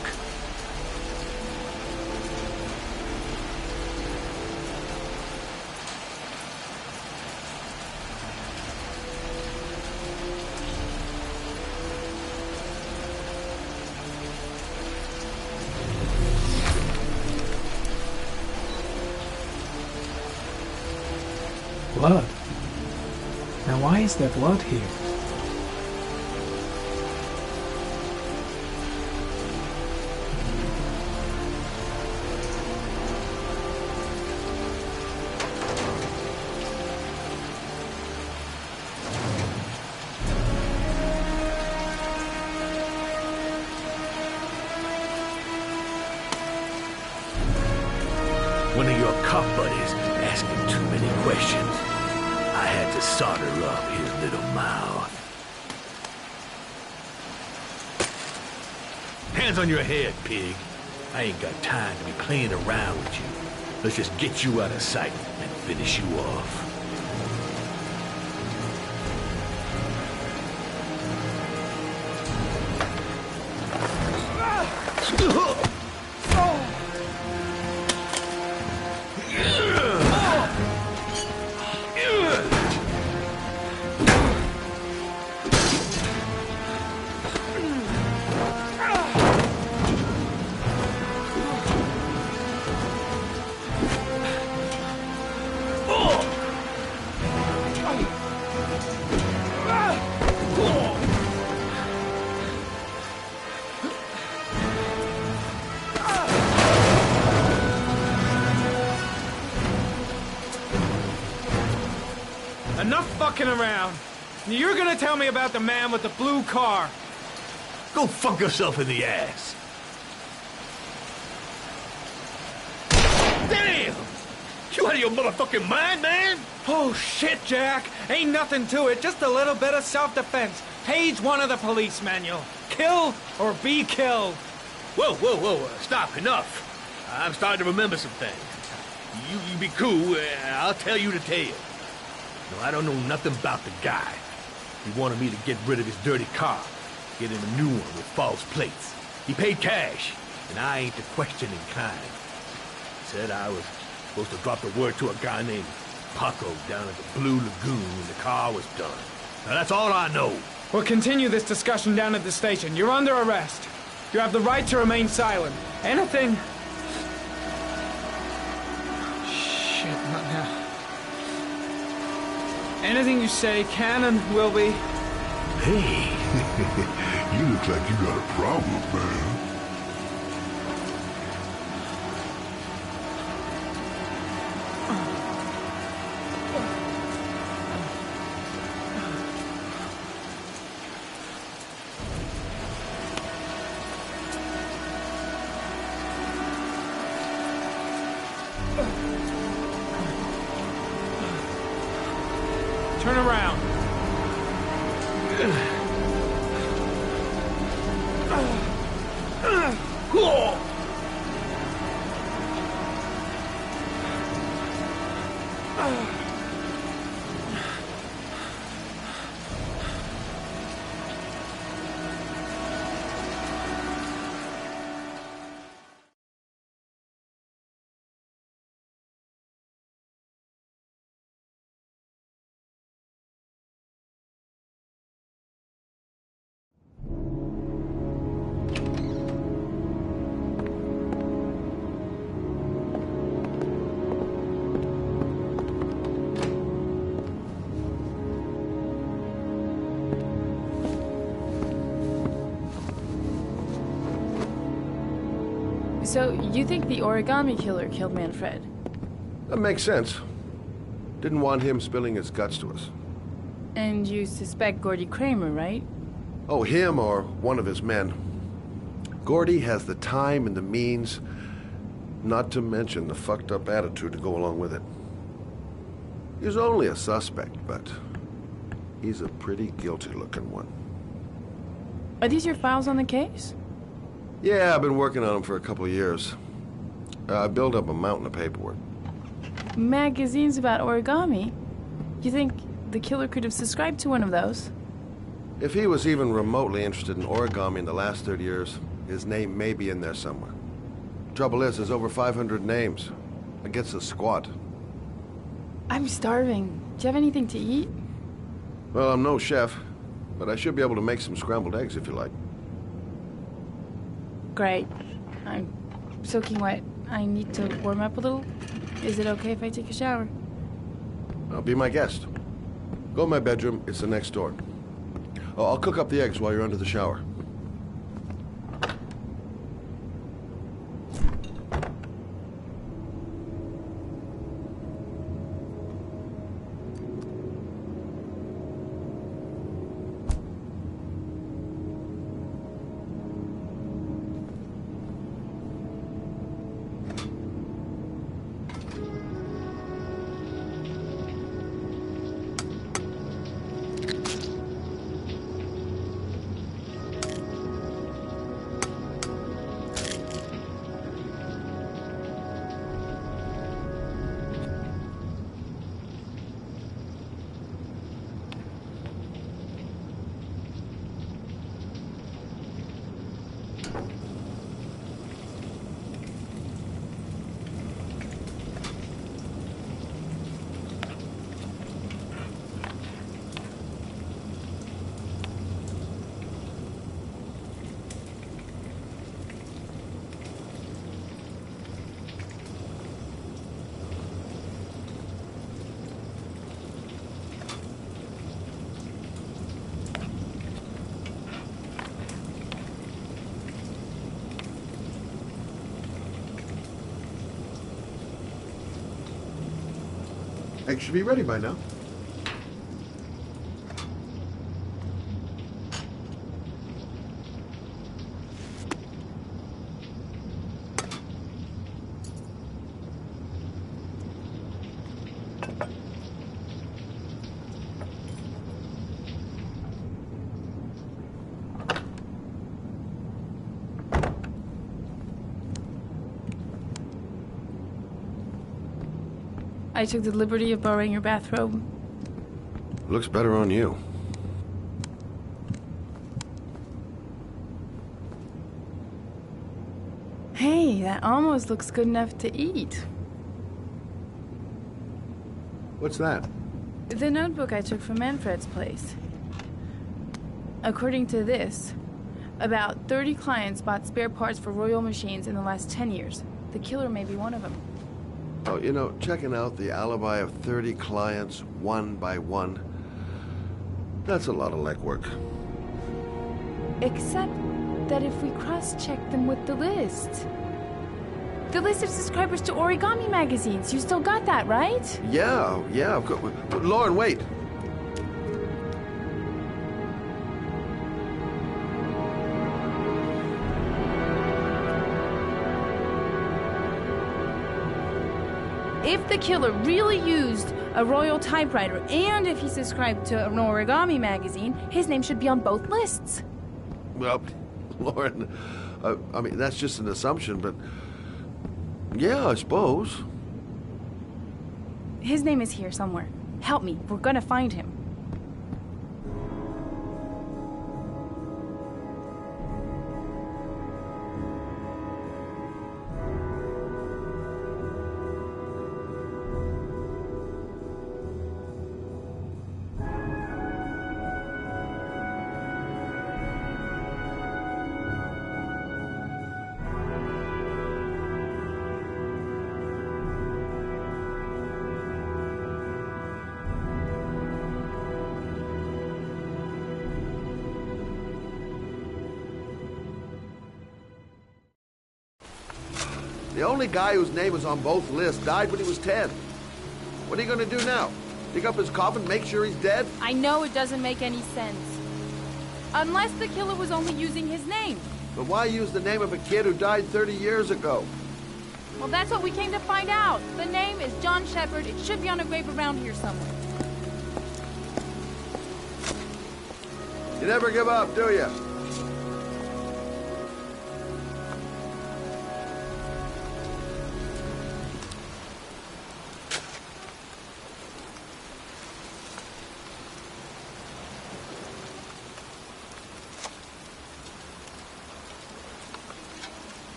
Blood. Now why is there blood here? One of your cop buddies asking too many questions. I had to solder up his little mouth. Hands on your head, pig. I ain't got time to be playing around with you. Let's just get you out of sight and finish you off. Enough fucking around. You're gonna tell me about the man with the blue car. Go fuck yourself in the ass. Damn! You out of your motherfucking mind, man? Oh, shit, Jack. Ain't nothing to it. Just a little bit of self-defense. Page 1 of the police manual. Kill or be killed. Whoa, whoa, whoa. Stop. Enough. I'm starting to remember some things. You be cool. I'll tell you the tale. No, I don't know nothing about the guy. He wanted me to get rid of his dirty car. Get him a new one with false plates. He paid cash, and I ain't the questioning kind. Said I was supposed to drop the word to a guy named Paco down at the Blue Lagoon when the car was done. Now that's all I know. We'll continue this discussion down at the station. You're under arrest. You have the right to remain silent. Anything... Shit, not now. Anything you say can and will be... Hey, you look like you got a problem, man. Turn around. So, you think the origami killer killed Manfred? That makes sense. Didn't want him spilling his guts to us. And you suspect Gordy Kramer, right? Oh, him or one of his men. Gordy has the time and the means, not to mention the fucked up attitude to go along with it. He's only a suspect, but he's a pretty guilty-looking one. Are these your files on the case? Yeah, I've been working on him for a couple of years. I built up a mountain of paperwork. Magazines about origami? You think the killer could have subscribed to one of those? If he was even remotely interested in origami in the last 30 years, his name may be in there somewhere. Trouble is, there's over 500 names. It gets us squat. I'm starving. Do you have anything to eat? Well, I'm no chef, but I should be able to make some scrambled eggs if you like. Great. I'm soaking wet. I need to warm up a little. Is it okay if I take a shower? Be my guest. Go in my bedroom. It's the next door. Oh, I'll cook up the eggs while you're under the shower. Eggs should be ready by now. I took the liberty of borrowing your bathrobe. Looks better on you. Hey, that almost looks good enough to eat. What's that? The notebook I took from Manfred's place. According to this, about 30 clients bought spare parts for Royal machines in the last 10 years. The killer may be one of them. Oh, you know, checking out the alibi of 30 clients one by one, that's a lot of legwork. Except that if we cross-check them with the list of subscribers to origami magazines, you still got that, right? Yeah, of course. Lauren, wait. If the killer really used a Royal typewriter, and if he subscribed to an origami magazine, his name should be on both lists. Well, Lauren, I mean, that's just an assumption, but yeah, I suppose. His name is here somewhere. Help me. We're gonna find him. The only guy whose name was on both lists died when he was 10. What are you gonna do now? Dig up his coffin, make sure he's dead? I know it doesn't make any sense. Unless the killer was only using his name. But why use the name of a kid who died 30 years ago? Well, that's what we came to find out. The name is John Shepard. It should be on a grave around here somewhere. You never give up, do you?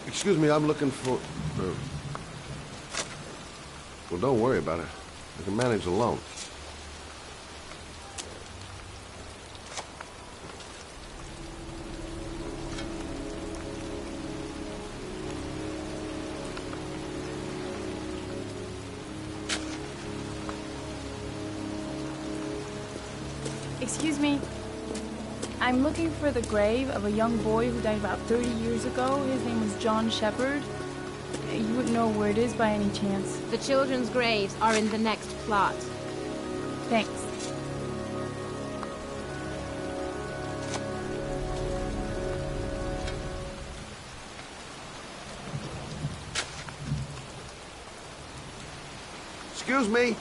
Excuse me, I'm looking for... Well, don't worry about it. I can manage alone. Excuse me. I'm looking for the grave of a young boy who died about 30 years ago. His name was John Shepard. You wouldn't know where it is by any chance. The children's graves are in the next plot. Thanks. Excuse me.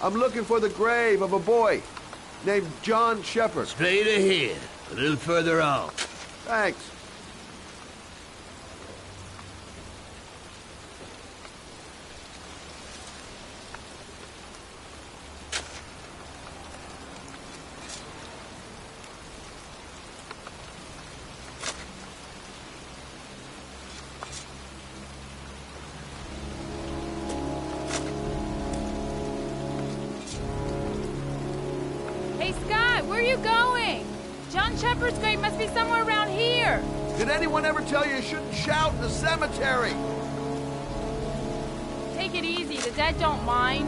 I'm looking for the grave of a boy named John Shepard. Straight ahead. A little further on. Thanks. Hey, Scott, where are you going? John Shepard's grave must be somewhere around here. Did anyone ever tell you shouldn't shout in the cemetery? Take it easy. The dead don't mind.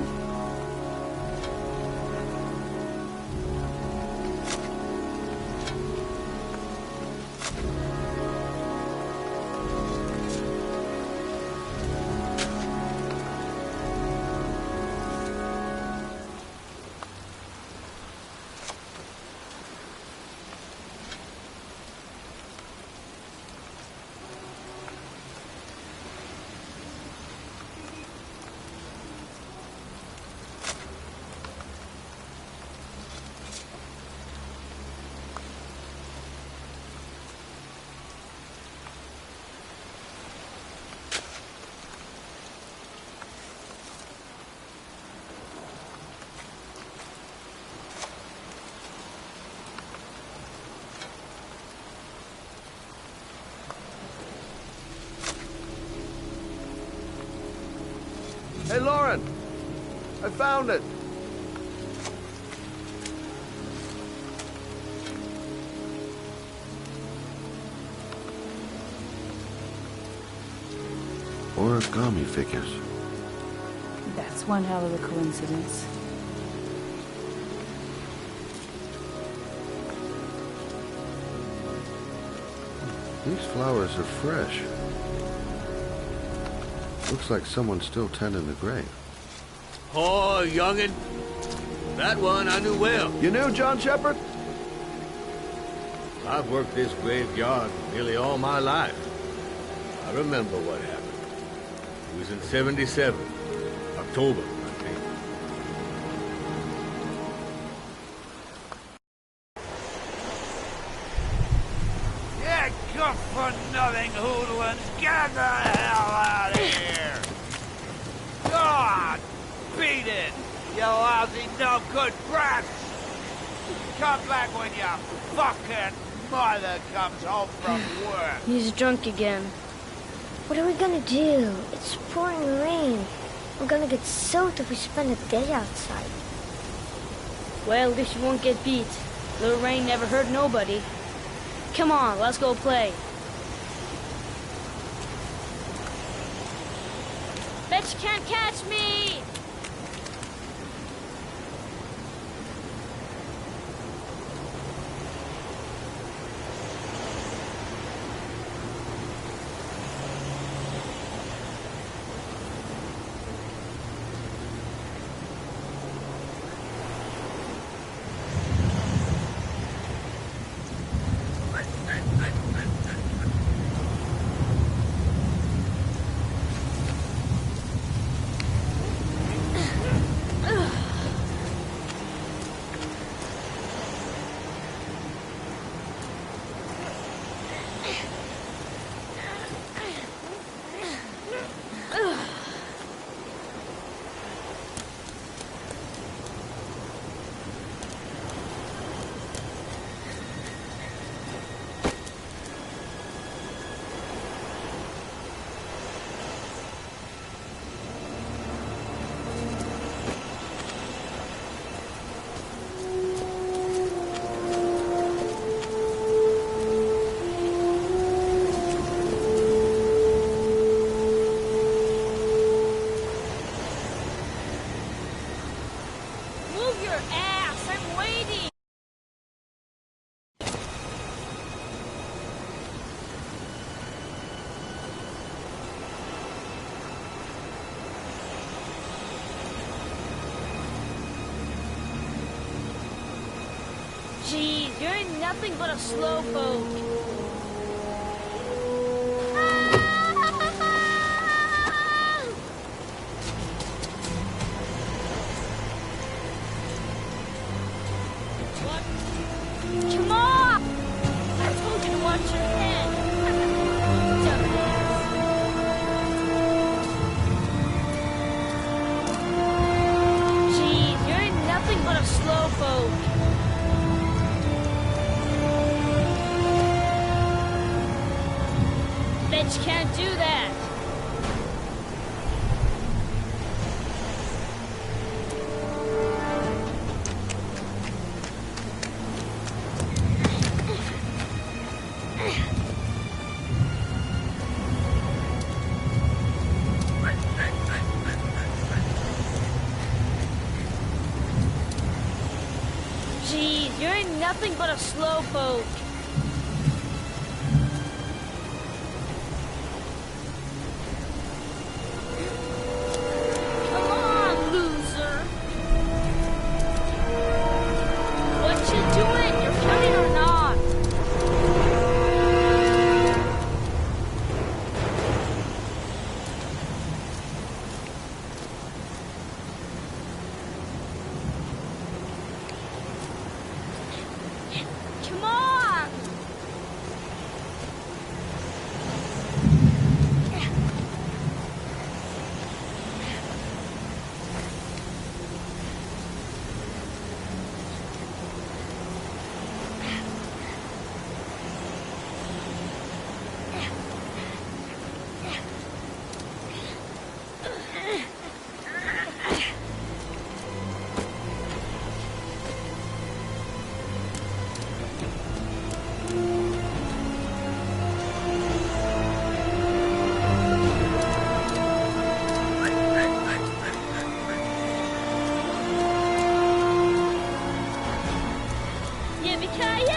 Hey, Lauren! I found it! Origami figures. That's one hell of a coincidence. These flowers are fresh. Looks like someone's still tending the grave. Oh, youngin'. That one I knew well. You knew John Shepard? I've worked this graveyard nearly all my life. I remember what happened. It was in 77. October, I think. You good-for-nothing hoodlums, get the hell out of here! God, beat it, you lousy, no-good brats! Come back when your fucking mother comes home from work. He's drunk again. What are we gonna do? It's pouring rain. We're gonna get soaked if we spend a day outside. Well, at least you won't get beat. Little rain never hurt nobody. Come on, let's go play. Bet you can't catch me! your ass! I'm waiting! Jeez, you're nothing but a slowpoke. Come on! I told you to watch your head. Dumbass. Jeez, you're nothing but a slowpoke. Bet you can't do that. Jeez, you're nothing but a slowpoke. Come on, loser. What you doing? You're coming or not? Come on! Yippee-ki-yay!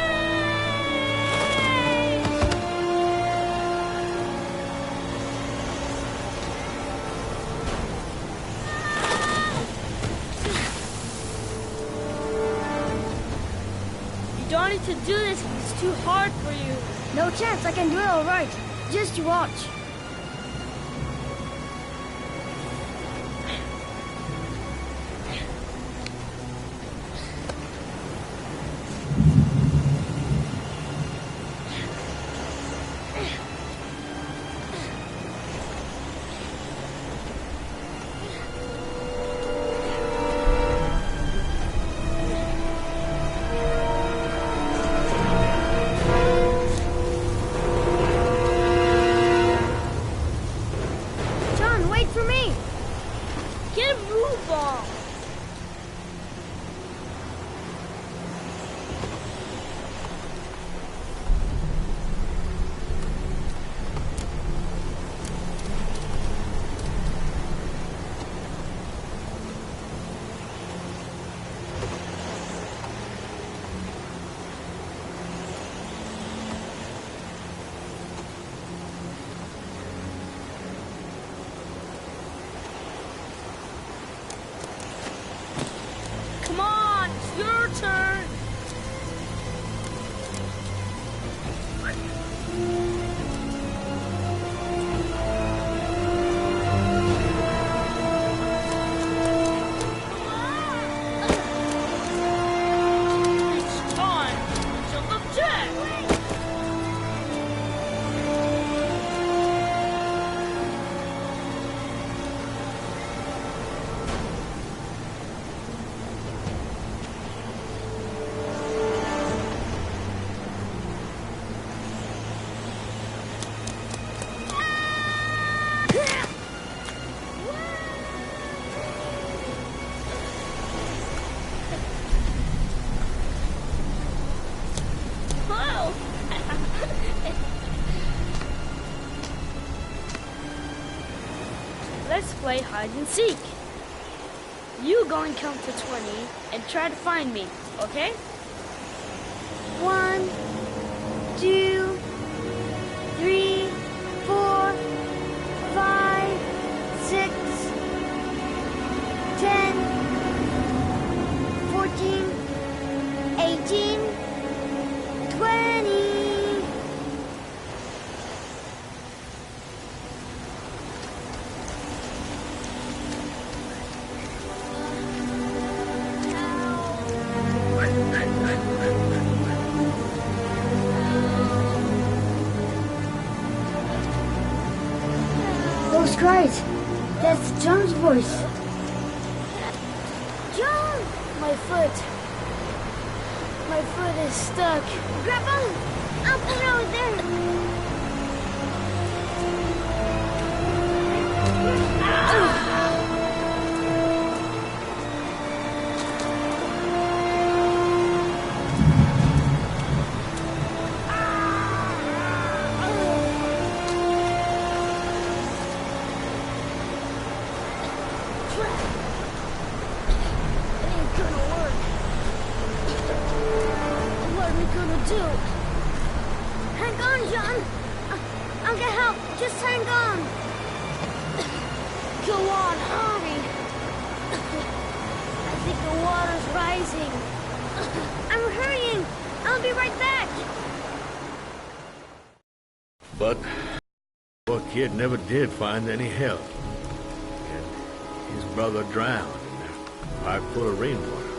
You don't need to do this. It's too hard for you. No chance, I can do it all right. Just you watch. John, wait for me. Get a move on. Come on, it's your turn. It's time to the jet. Whoa! Let's play hide and seek. You go and count to 20 and try to find me, okay? 1, 2, 3, 4, 5, 6, 10, 14, 18, 20. Those cries. That's John's voice. John! My foot. My foot is stuck. Grab on! I'll put it over there. But poor kid never did find any help. And his brother drowned in a pipe full of rainwater.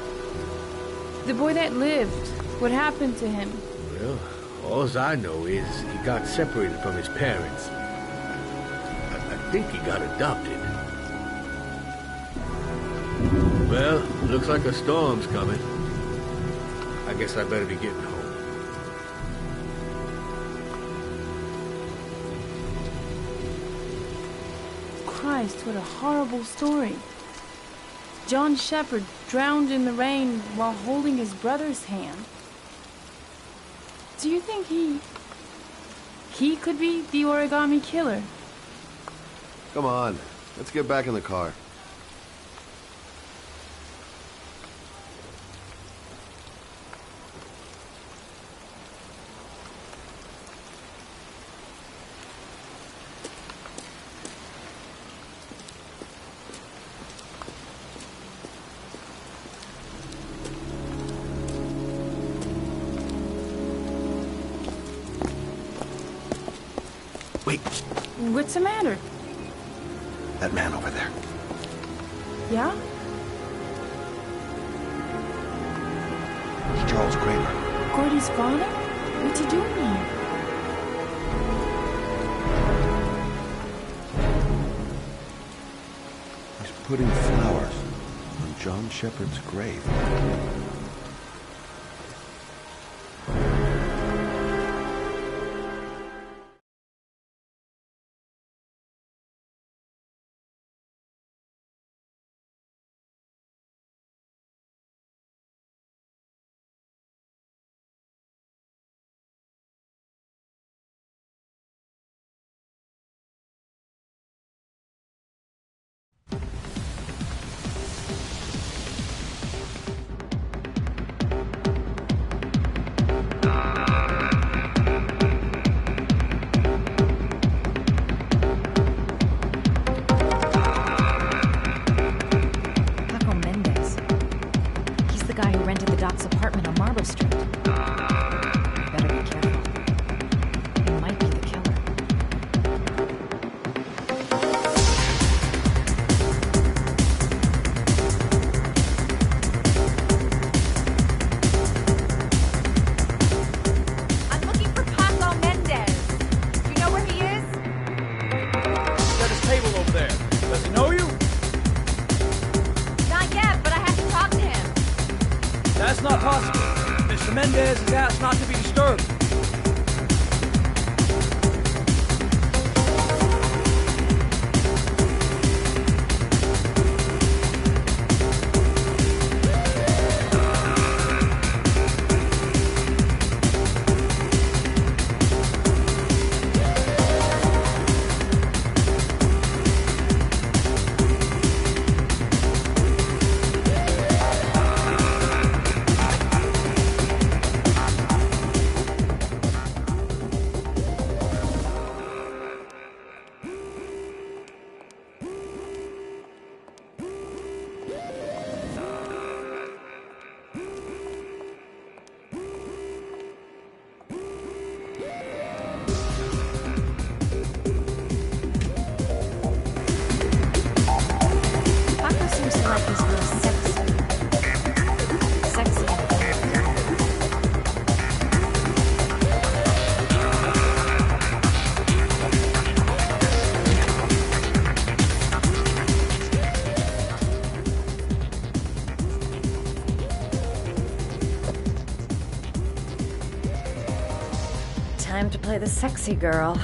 The boy that lived, what happened to him? Well, all I know is he got separated from his parents. I think he got adopted. Well, looks like a storm's coming. I guess I better be getting home. Christ, what a horrible story. John Shepard drowned in the rain while holding his brother's hand. Do you think he could be the origami killer? Come on, let's get back in the car. Wait. What's the matter? That man over there. Yeah? It's Charles Kramer. Gordy's father? What's he doing here? He's putting flowers on John Shepard's grave. That's not possible. Mr. Mendez is asked not to be disturbed. time to play the sexy girl.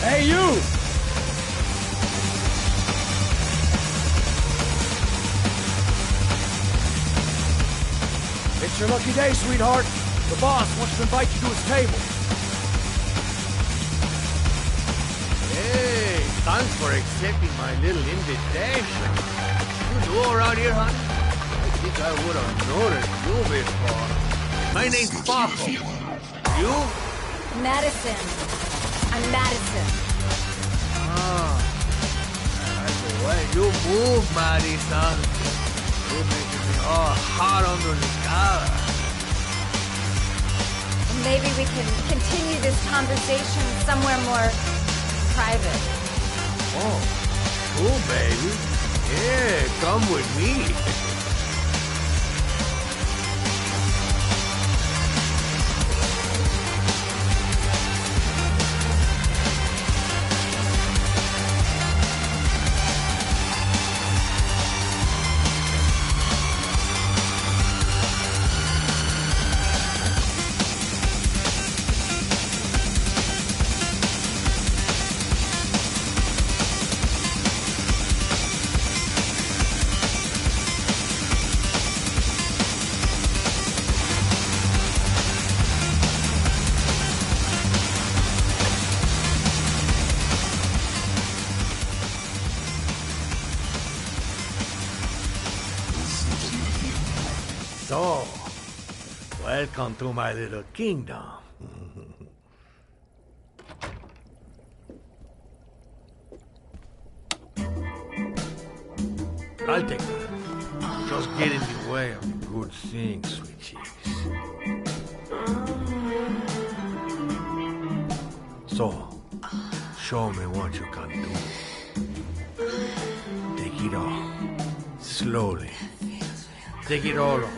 Hey, you! It's your lucky day, sweetheart. The boss wants to invite you to his table. Hey, thanks for accepting my little invitation. You new around here, honey? I think I would have noticed you before. My name's Paco. You? Madison. I'm Madison. Ah, that's the way you move, Madison. You're making me all hot under the collar. Maybe we can continue this conversation somewhere more private. Oh, cool, baby. Yeah, come with me. So, welcome to my little kingdom. I'll take that. Just get in the way of good things, sweet cheeks. So, Show me what you can do. Take it all. Slowly. Take it all on me.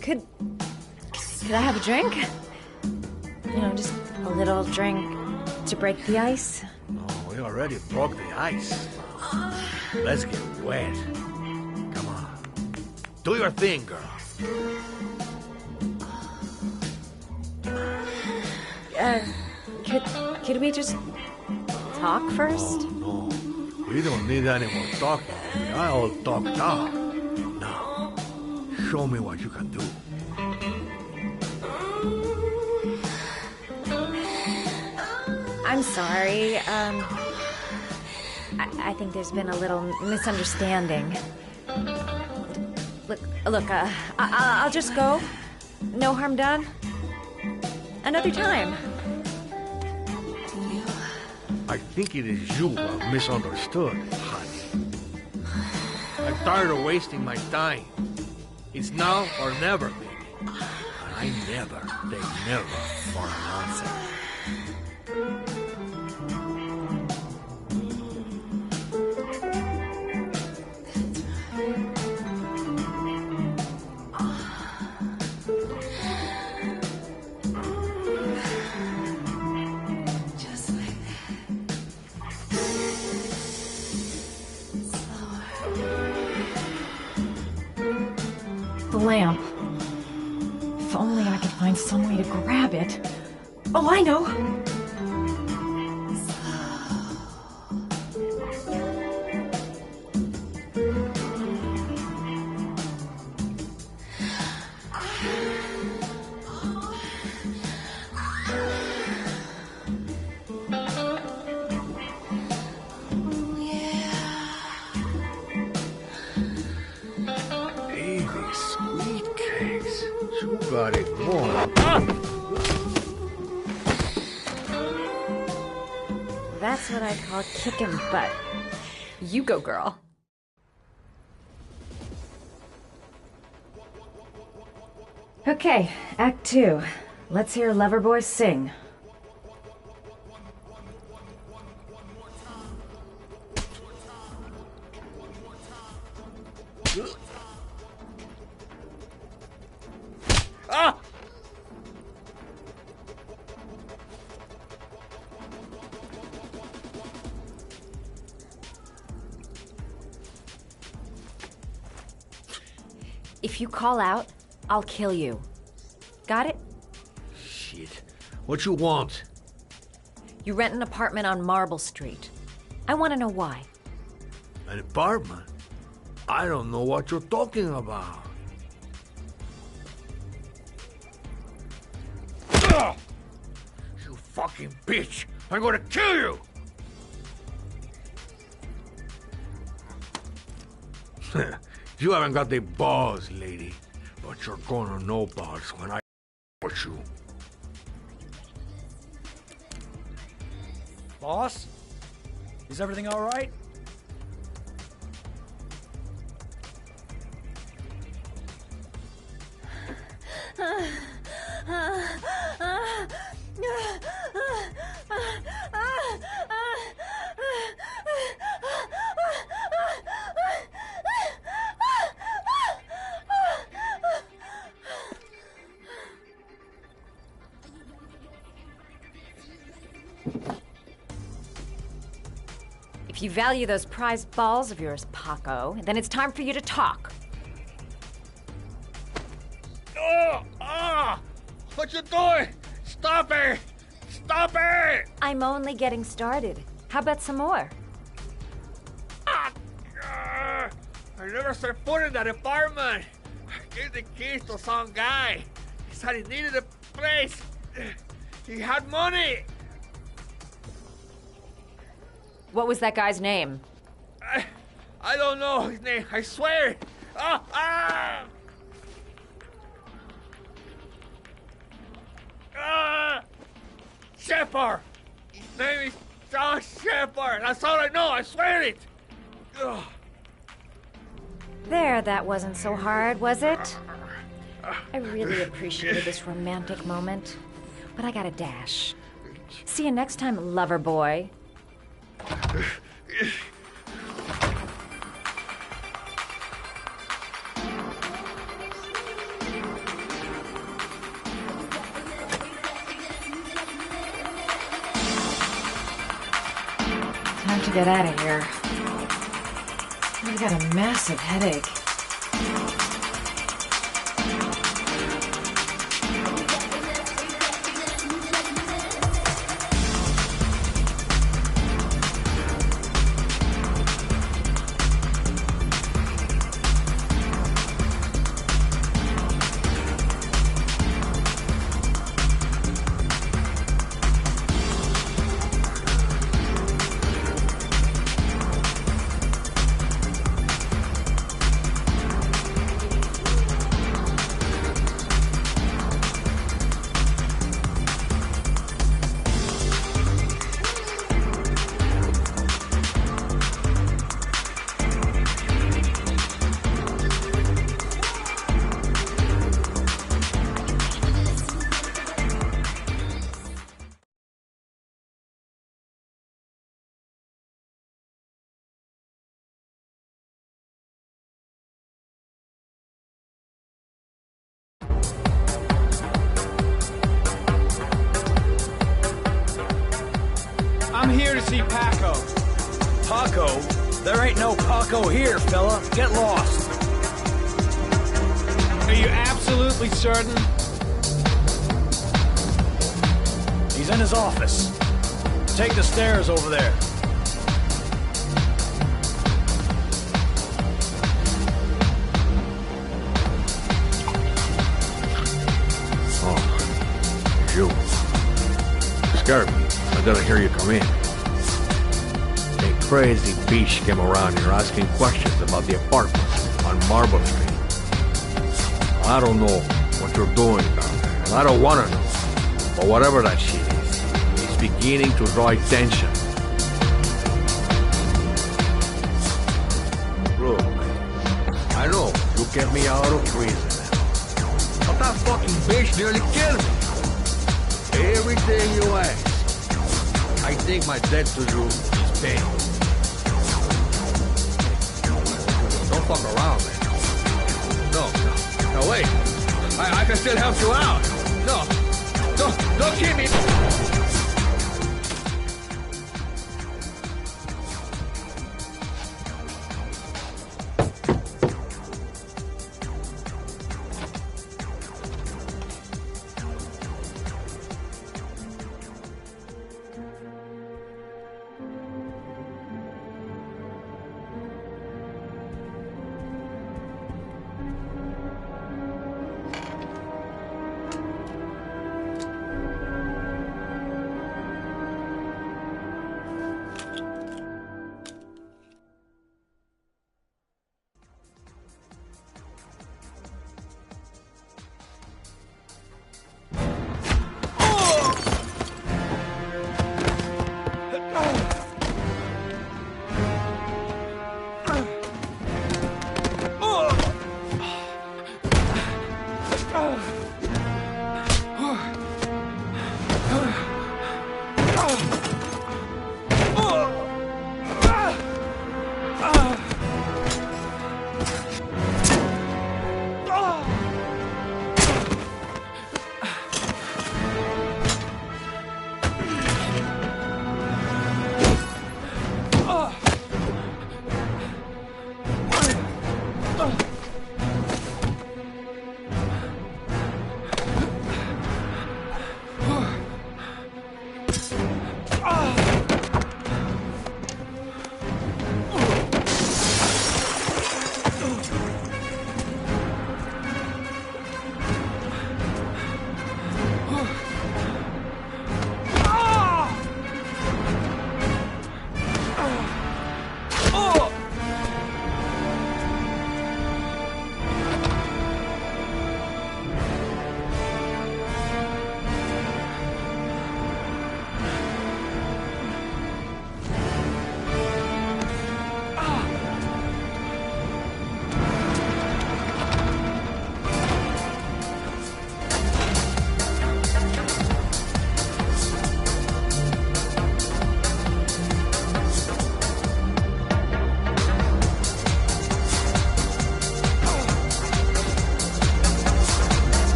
Could I have a drink? You know, just a little drink to break the ice. Oh, we already broke the ice. Let's get wet. Come on. Do your thing, girl. Could we just talk first? Oh, no. We don't need any more talking. I'll talk now. Now, show me what you can do. I'm sorry. I think there's been a little misunderstanding. Look, I'll just go. No harm done. Another time. I think it is you who have misunderstood, honey. I'm tired of wasting my time. It's now or never, baby. And I never take never for an answer. The lamp. If only I could find some way to grab it. Oh, I know! Got it more. That's what I call kicking butt. You go, girl. Okay, Act 2. Let's hear Loverboy sing. Ah! If you call out, I'll kill you. Got it? Shit. What you want? You rent an apartment on Marble Street. I want to know why. An apartment? I don't know what you're talking about. Ugh! You fucking bitch! I'm gonna kill you! You haven't got the balls, lady. But you're gonna know balls when I push you. Boss? Is everything all right? If you value those prized balls of yours, Paco, then it's time for you to talk. Oh! Ah! What you doing? Stop it! Stop it! I'm only getting started. How about some more? I never set foot in that apartment. I gave the keys to some guy. He said he needed a place. He had money. What was that guy's name? I don't know his name. I swear. Ah! Ah! Ah! Shepard! His name is John Shepard. That's all I know. I swear it. Ugh. There, that wasn't so hard, was it? I really appreciated this romantic moment, but I gotta dash. See you next time, lover boy. Time to get out of here. I've got a massive headache. I'm here to see Paco. Paco? There ain't no Paco here, fella. Get lost. Are you absolutely certain? He's in his office. Take the stairs over there. Oh, it's you. Scared me. I didn't hear you come in. A crazy bitch came around here asking questions about the apartment on Marble Street. I don't know what you're doing down there, and I don't want to know. But whatever that shit is, it's beginning to draw attention. Look, I know you kept me out of prison, but that fucking bitch nearly killed me. Everything you ask. I think my debt to you is paid. Don't fuck around, man. No, wait. I can still help you out. No, don't keep me.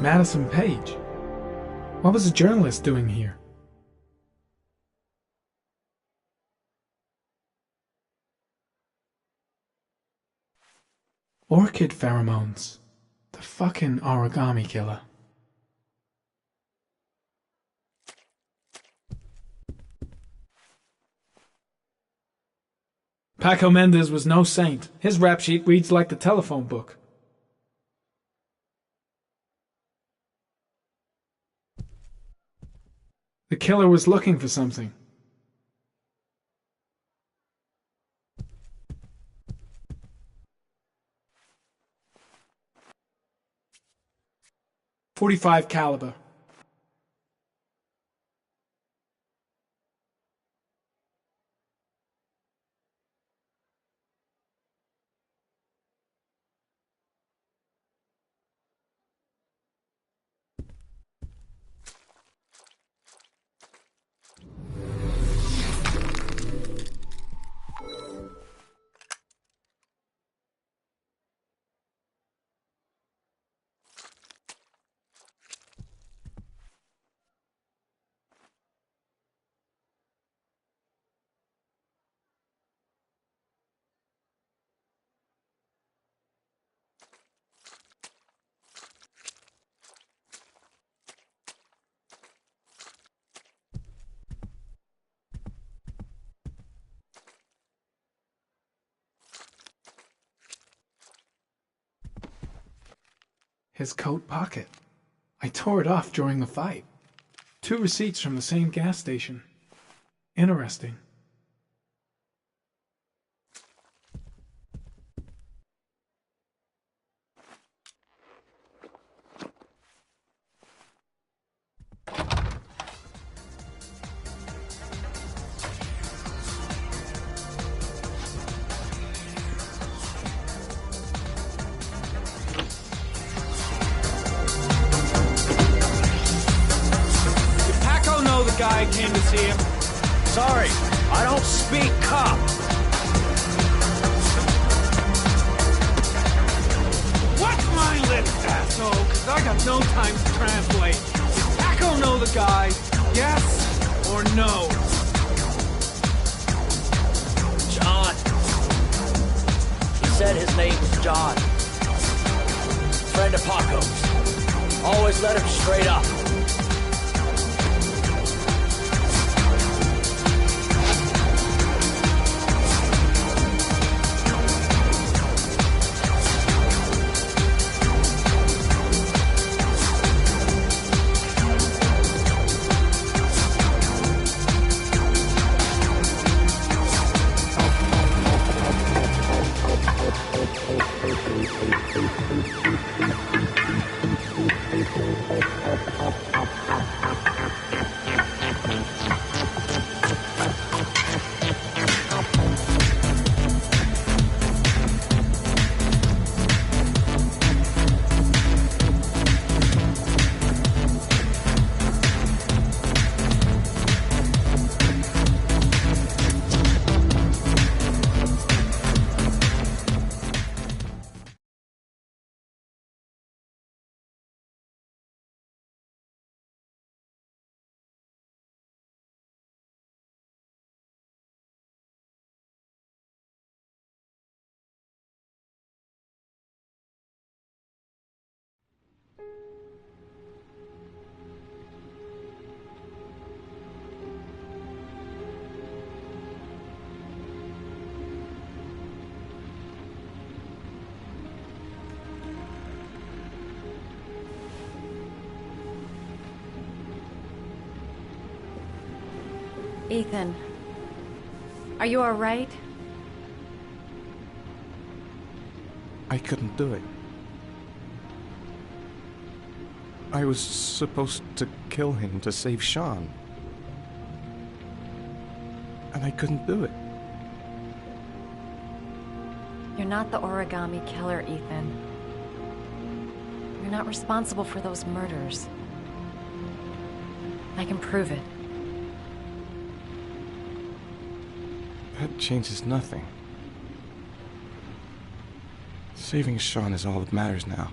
Madison Page. What was a journalist doing here? Orchid pheromones. The fucking origami killer. Paco Mendez was no saint. His rap sheet reads like the telephone book. The killer was looking for something. .45 caliber. His coat pocket. I tore it off during the fight. 2 receipts from the same gas station. Interesting. Guy came to see him. Sorry, I don't speak cop. Watch my lips, asshole, because I got no time to translate. Does Paco know the guy? Yes or no? John. He said his name was John. Friend of Paco's. Always let him straight up. Ethan, are you all right? I couldn't do it. I was supposed to kill him to save Sean. And I couldn't do it. You're not the origami killer, Ethan. You're not responsible for those murders. I can prove it. That changes nothing. Saving Sean is all that matters now.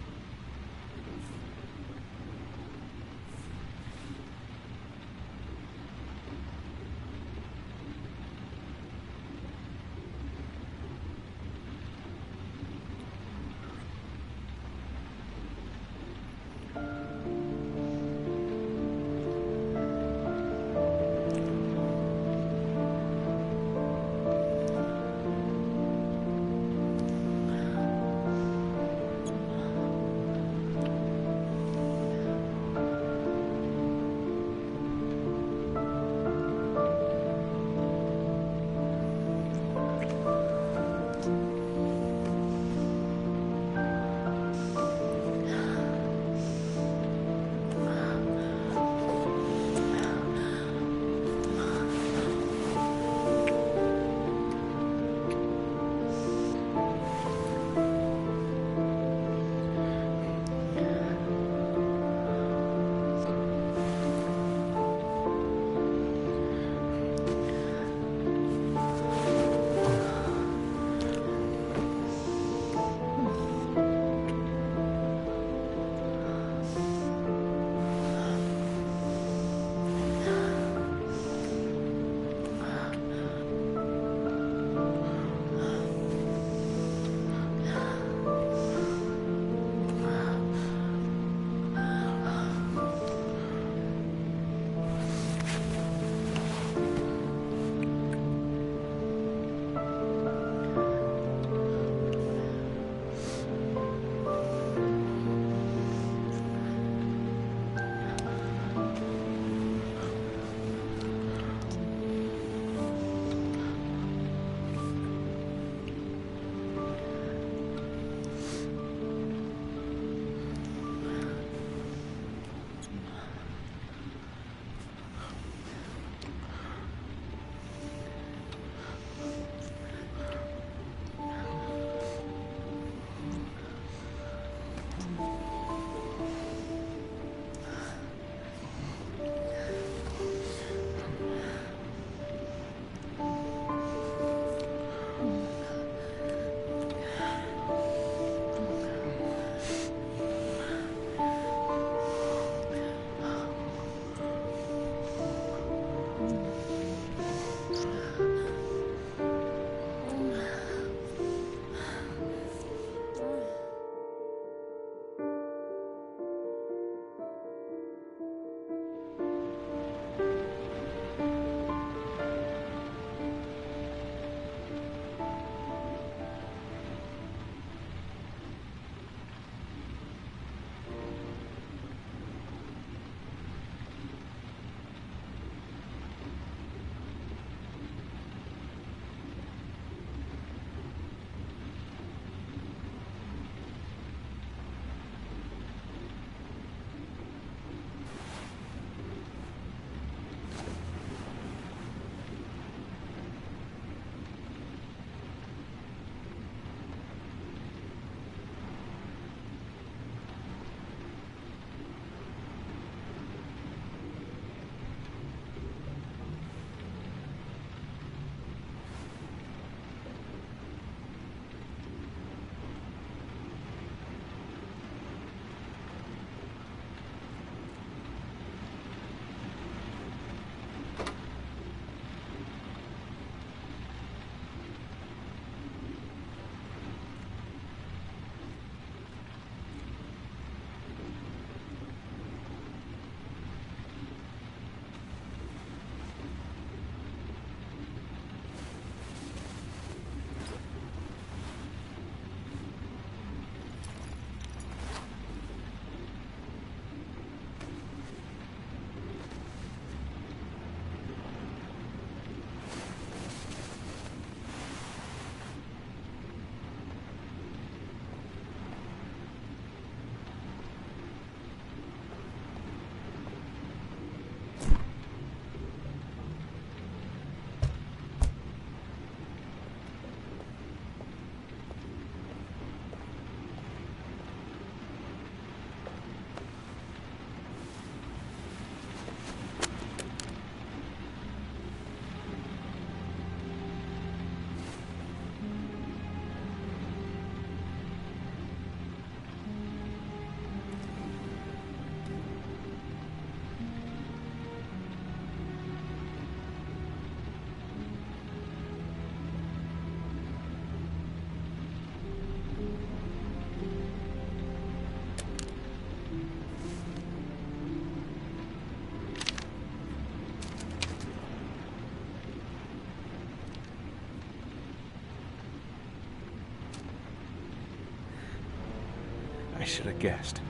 I should have guessed.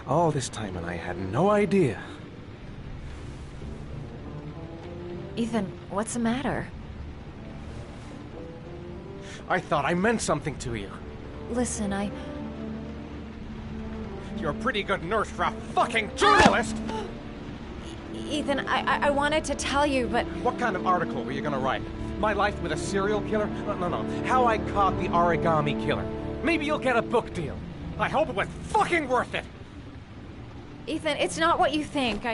All this time and I had no idea. Ethan, what's the matter? I thought I meant something to you. Listen, You're a pretty good nurse for a fucking journalist! Ethan, I wanted to tell you, but... What kind of article were you gonna write? My life with a serial killer? No. How I caught the origami killer. Maybe you'll get a book deal. I hope it was fucking worth it! Ethan, it's not what you think.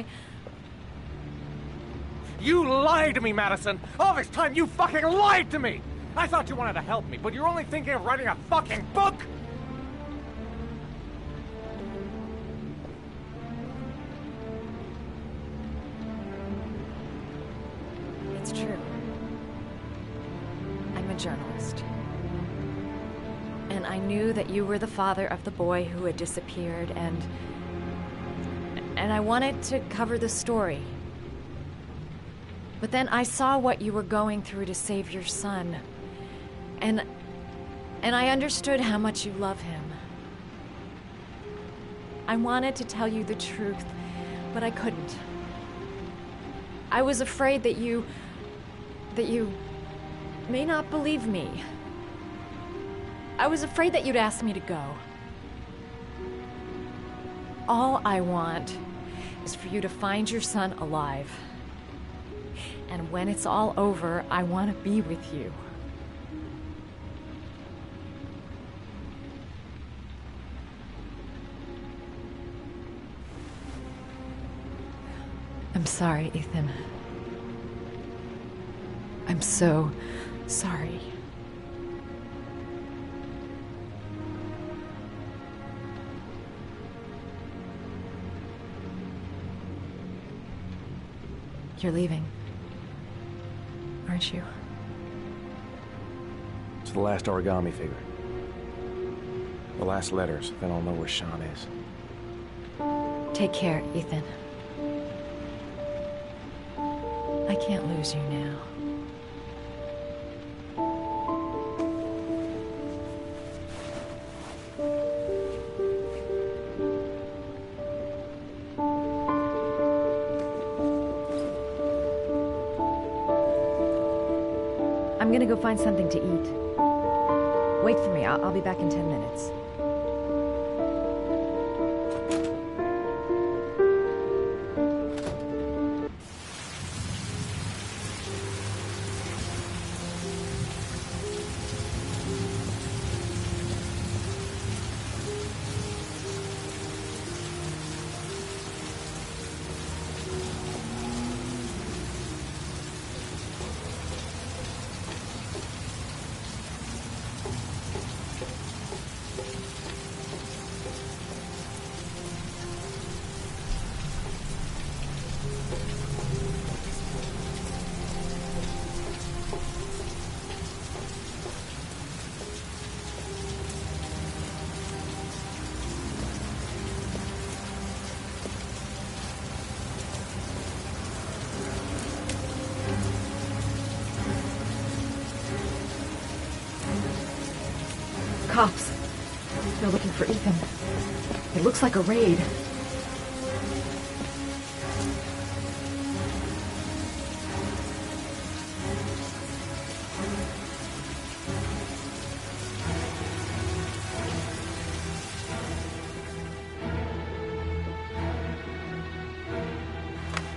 You lied to me, Madison! All this time you fucking lied to me! I thought you wanted to help me, but you're only thinking of writing a fucking book! It's true. I'm a journalist. And I knew that you were the father of the boy who had disappeared, and I wanted to cover the story. But then I saw what you were going through to save your son. And I understood how much you love him. I wanted to tell you the truth, but I couldn't. I was afraid that you may not believe me. I was afraid that you'd ask me to go. All I want is for you to find your son alive. And when it's all over, I want to be with you. I'm sorry, Ethan. I'm so sorry. You're leaving, aren't you? It's the last origami figure. The last letters, then I'll know where Sean is. Take care, Ethan. I can't lose you now. I'm gonna go find something to eat. Wait for me. I'll be back in 10 minutes. Cops. They're looking for Ethan. It looks like a raid.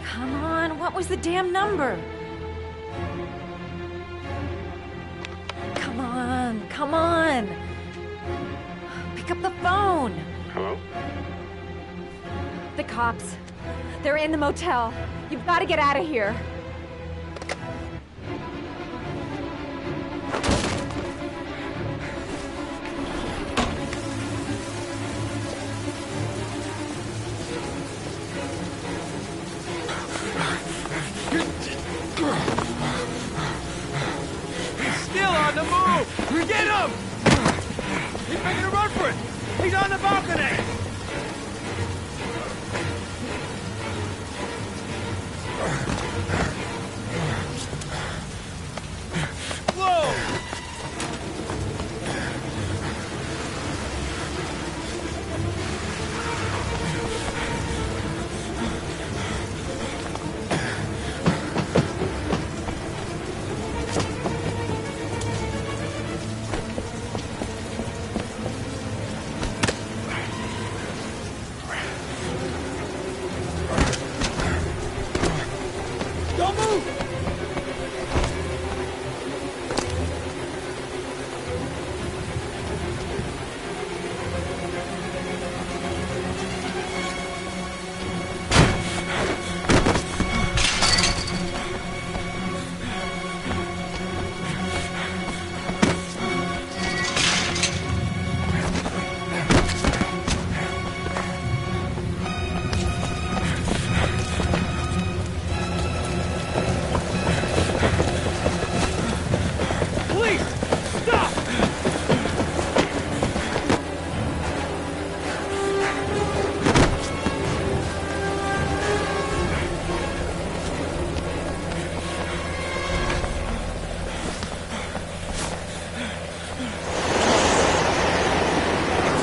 Come on, what was the damn number? Come on, come on. Pick up the phone. Hello? The cops. They're in the motel. You've got to get out of here. He's still on the move! Get him! He's making a run for it! He's on the balcony! Whoa!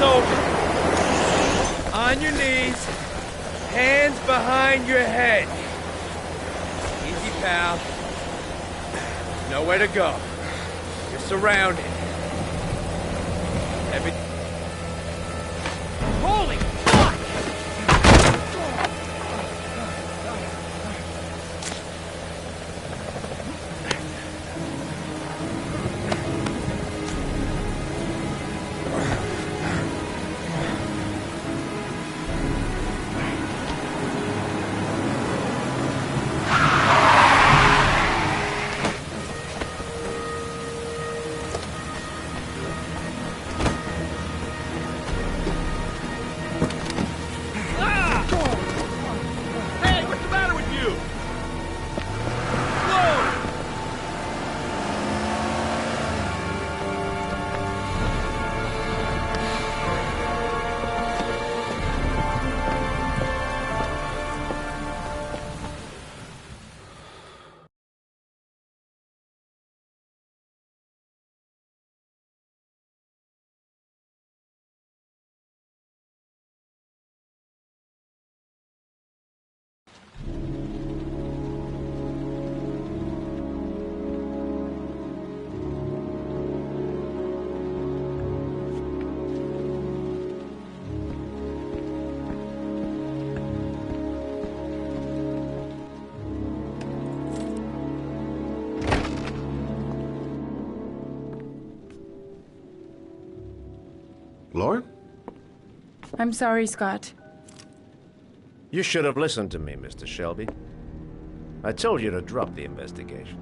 over. On your knees, hands behind your head. Easy, pal. Nowhere to go. You're surrounded. Holy fuck! Lauren? I'm sorry, Scott. You should have listened to me, Mr. Shelby. I told you to drop the investigation.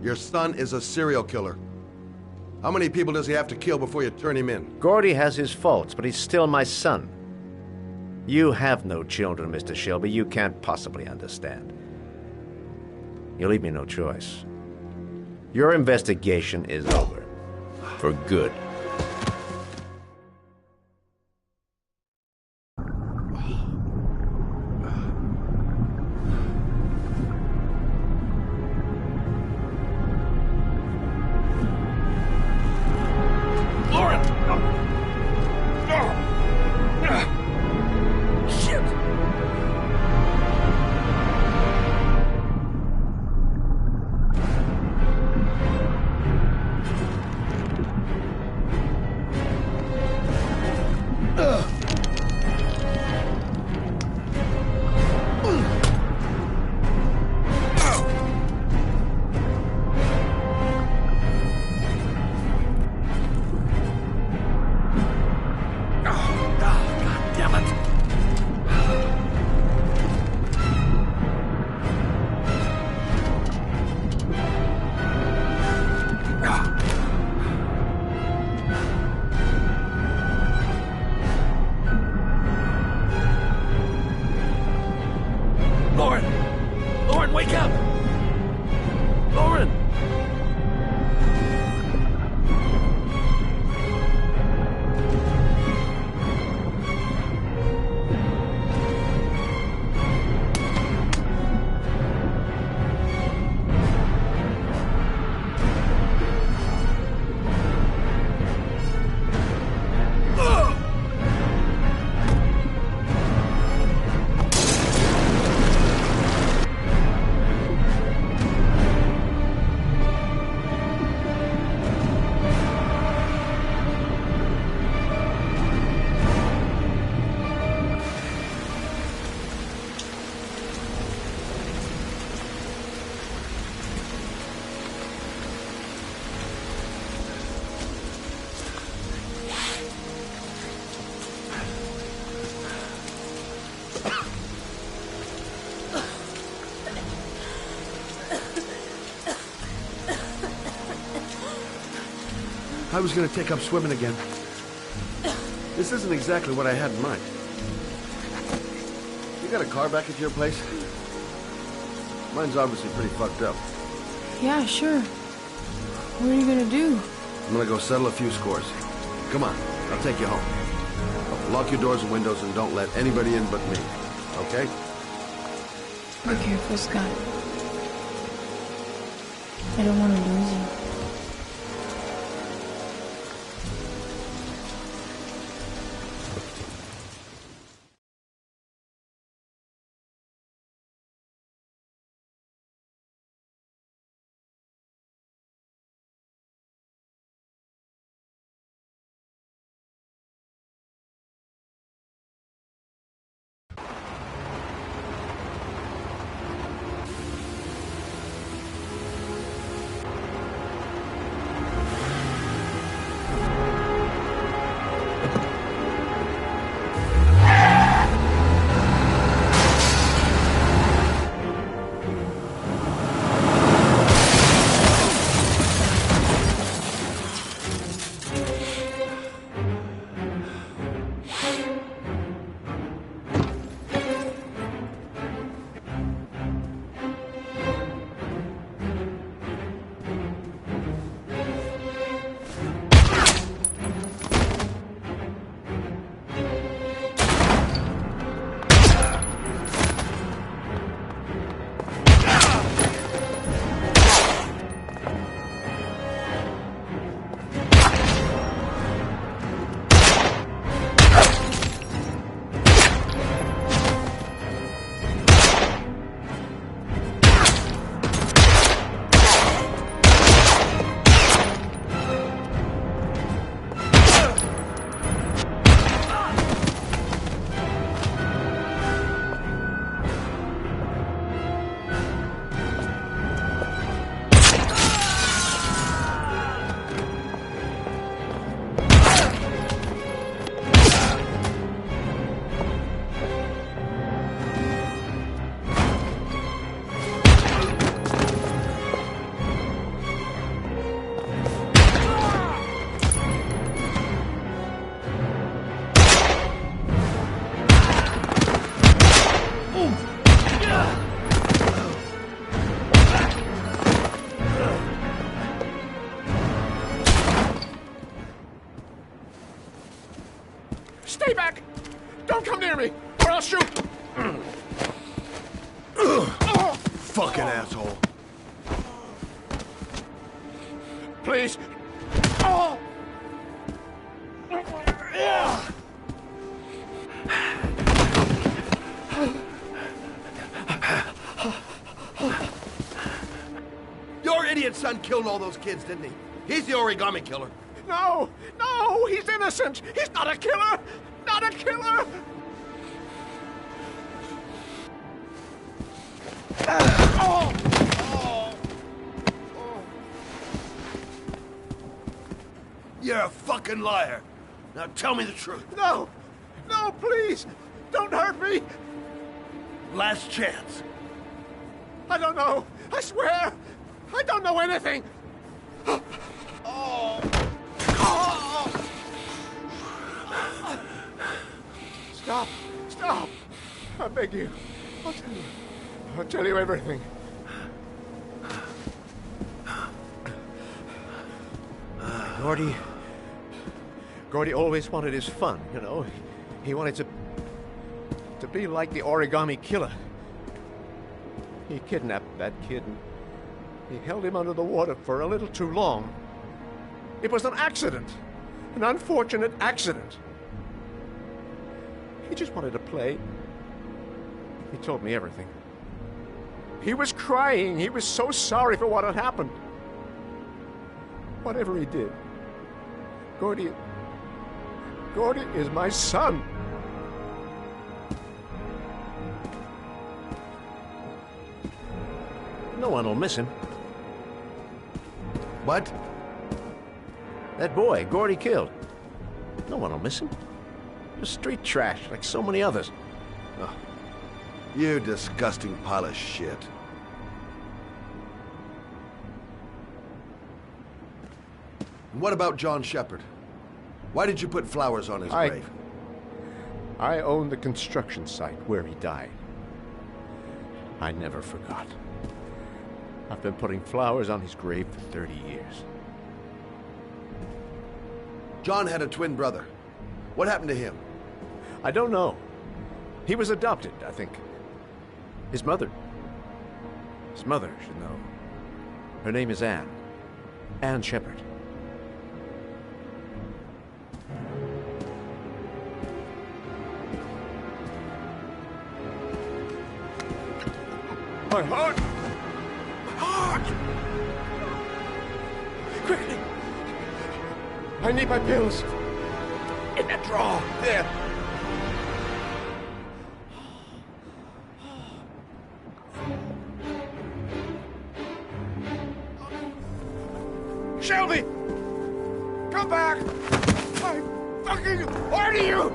Your son is a serial killer. How many people does he have to kill before you turn him in? Gordy has his faults, but he's still my son. You have no children, Mr. Shelby. You can't possibly understand. You leave me no choice. Your investigation is over. For good. I was gonna take up swimming again. This isn't exactly what I had in mind. You got a car back at your place? Mine's obviously pretty fucked up. Yeah, sure. What are you gonna do? I'm gonna go settle a few scores. Come on, I'll take you home. Lock your doors and windows and don't let anybody in but me, okay? Be careful, Scott. I don't want to lose you. Stay back! Don't come near me, or I'll shoot! Fucking asshole. Please. Oh! Your idiot son killed all those kids, didn't he? He's the origami killer. No! No! He's innocent! He's not a killer! Not a killer! Oh! Oh! You're a fucking liar. Now tell me the truth. No! No, please! Don't hurt me! Last chance. I don't know! I swear! I don't know anything! Oh! Oh! Stop! Stop! I beg you. I'll tell you. I'll tell you everything. Gordy always wanted his fun, you know. He wanted to be like the origami killer. He kidnapped that kid and he held him under the water for a little too long. It was an accident. An unfortunate accident. He just wanted to play. He told me everything. He was crying. He was so sorry for what had happened. Whatever he did, Gordy is my son. No one will miss him. What? That boy, Gordy killed. No one will miss him. Just street trash, like so many others. Oh, you disgusting pile of shit. And what about John Shepard? Why did you put flowers on his grave? I own the construction site where he died. I never forgot. I've been putting flowers on his grave for 30 years. John had a twin brother. What happened to him? I don't know. He was adopted, I think. His mother should know. Her name is Anne. Anne Shepard. My heart! My heart! Quickly! I need my pills. In that drawer. There. Shelby! Come back! I fucking order you!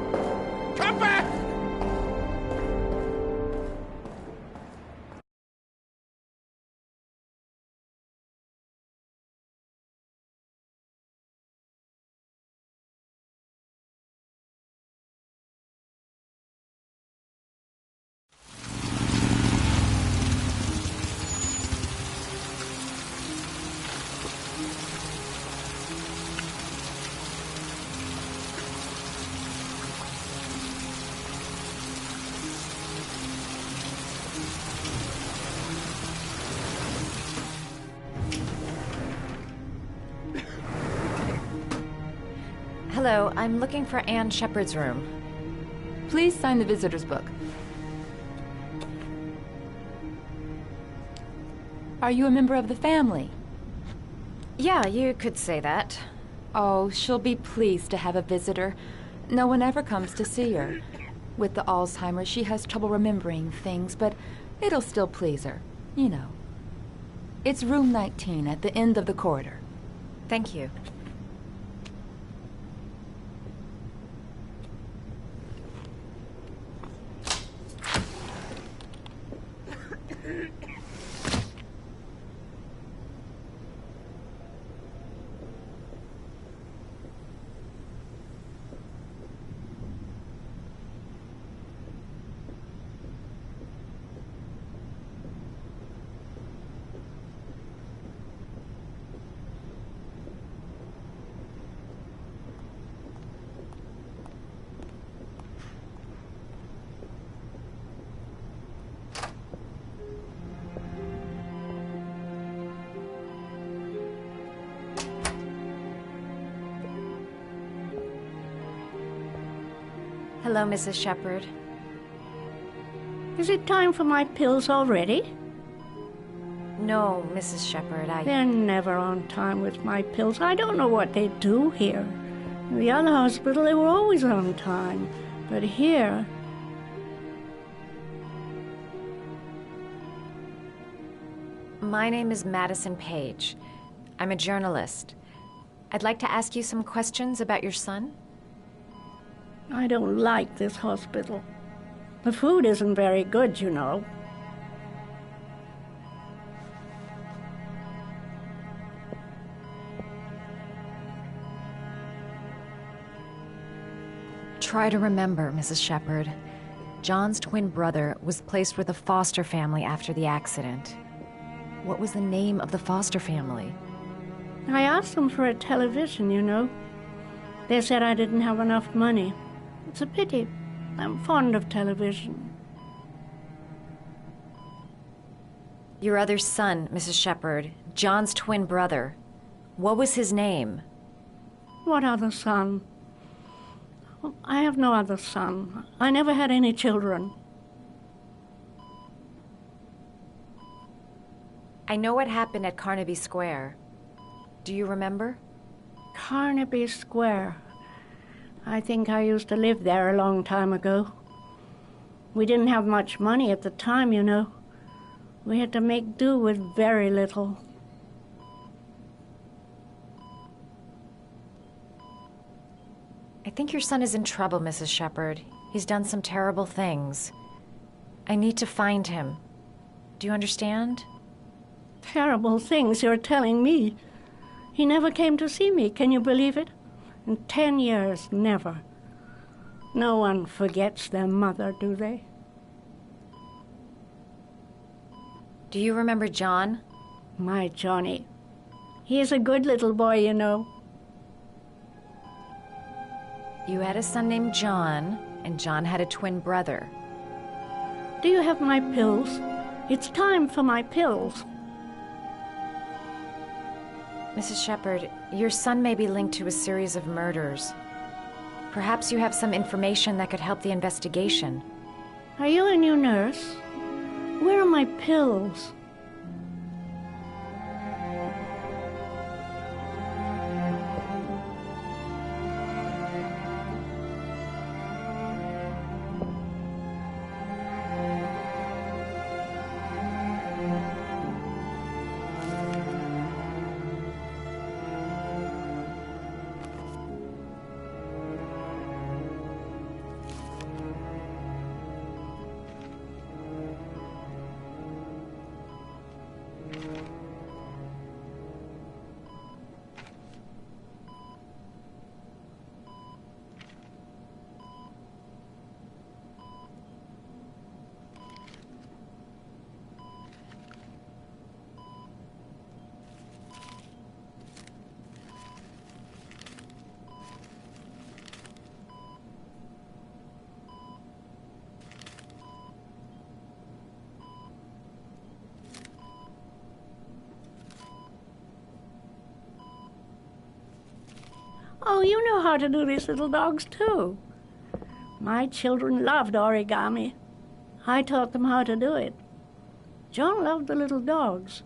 Come back! Hello, I'm looking for Anne Shepard's room. Please sign the visitor's book. Are you a member of the family? Yeah, you could say that. Oh, she'll be pleased to have a visitor. No one ever comes to see her. With the Alzheimer's, she has trouble remembering things, but it'll still please her, you know. It's room 19 at the end of the corridor. Thank you. Hello, Mrs. Shepherd. Is it time for my pills already? No, Mrs. Shepherd, They're never on time with my pills. I don't know what they do here. In the other hospital, they were always on time. But here... My name is Madison Page. I'm a journalist. I'd like to ask you some questions about your son. I don't like this hospital. The food isn't very good, you know. Try to remember, Mrs. Shepherd. John's twin brother was placed with a foster family after the accident. What was the name of the foster family? I asked them for a television, you know. They said I didn't have enough money. It's a pity. I'm fond of television. Your other son, Mrs. Shepherd, John's twin brother. What was his name? What other son? I have no other son. I never had any children. I know what happened at Carnaby Square. Do you remember? Carnaby Square. I think I used to live there a long time ago. We didn't have much money at the time, you know. We had to make do with very little. I think your son is in trouble, Mrs. Shepherd. He's done some terrible things. I need to find him. Do you understand? Terrible things you're telling me. He never came to see me, can you believe it? In 10 years, never. No one forgets their mother, do they? Do you remember John? My Johnny. He is a good little boy, you know. You had a son named John, and John had a twin brother. Do you have my pills? It's time for my pills. Mrs. Shepherd, your son may be linked to a series of murders. Perhaps you have some information that could help the investigation. Are you a new nurse? Where are my pills? Oh, you know how to do these little dogs, too. My children loved origami. I taught them how to do it. John loved the little dogs.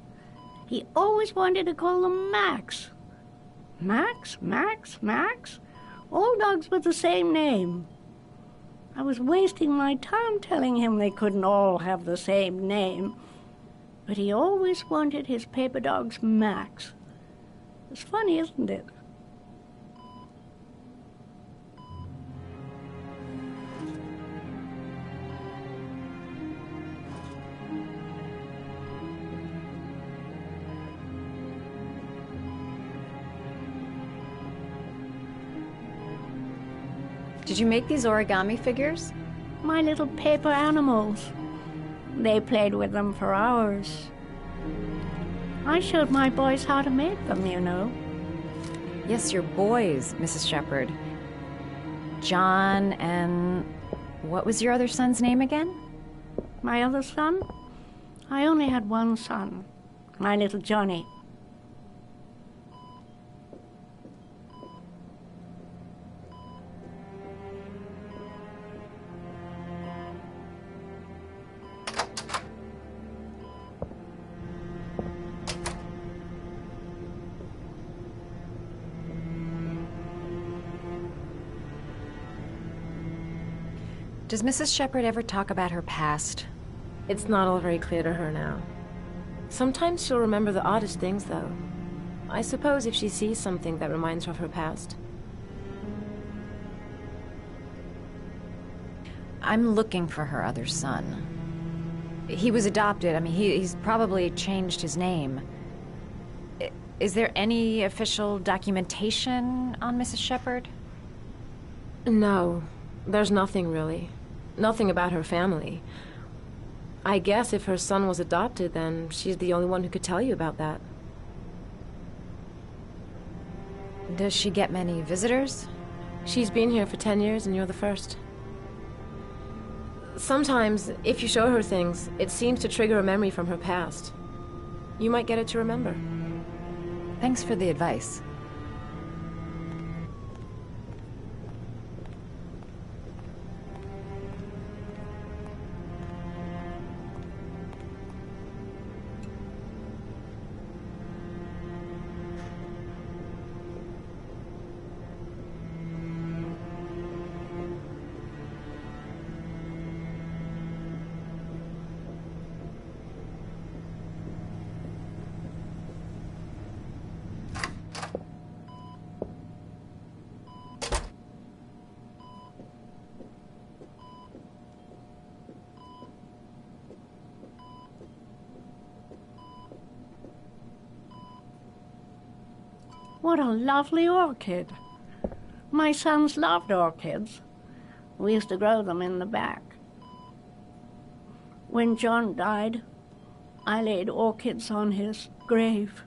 He always wanted to call them Max. Max, Max, Max? All dogs with the same name. I was wasting my time telling him they couldn't all have the same name. But he always wanted his paper dogs Max. It's funny, isn't it? Did you make these origami figures? My little paper animals. They played with them for hours. I showed my boys how to make them, you know. Yes, your boys, Mrs. Shepherd. John and... what was your other son's name again? My other son? I only had one son. My little Johnny. Does Mrs. Shepherd ever talk about her past? It's not all very clear to her now. Sometimes she'll remember the oddest things, though. I suppose if she sees something that reminds her of her past. I'm looking for her other son. He was adopted. I mean, he's probably changed his name. Is there any official documentation on Mrs. Shepherd? No, there's nothing really. Nothing about her family. I guess if her son was adopted, then she's the only one who could tell you about that. Does she get many visitors? She's been here for 10 years and you're the first. Sometimes, if you show her things, it seems to trigger a memory from her past. You might get her to remember. Thanks for the advice. What a lovely orchid. My sons loved orchids. We used to grow them in the back. When John died, I laid orchids on his grave.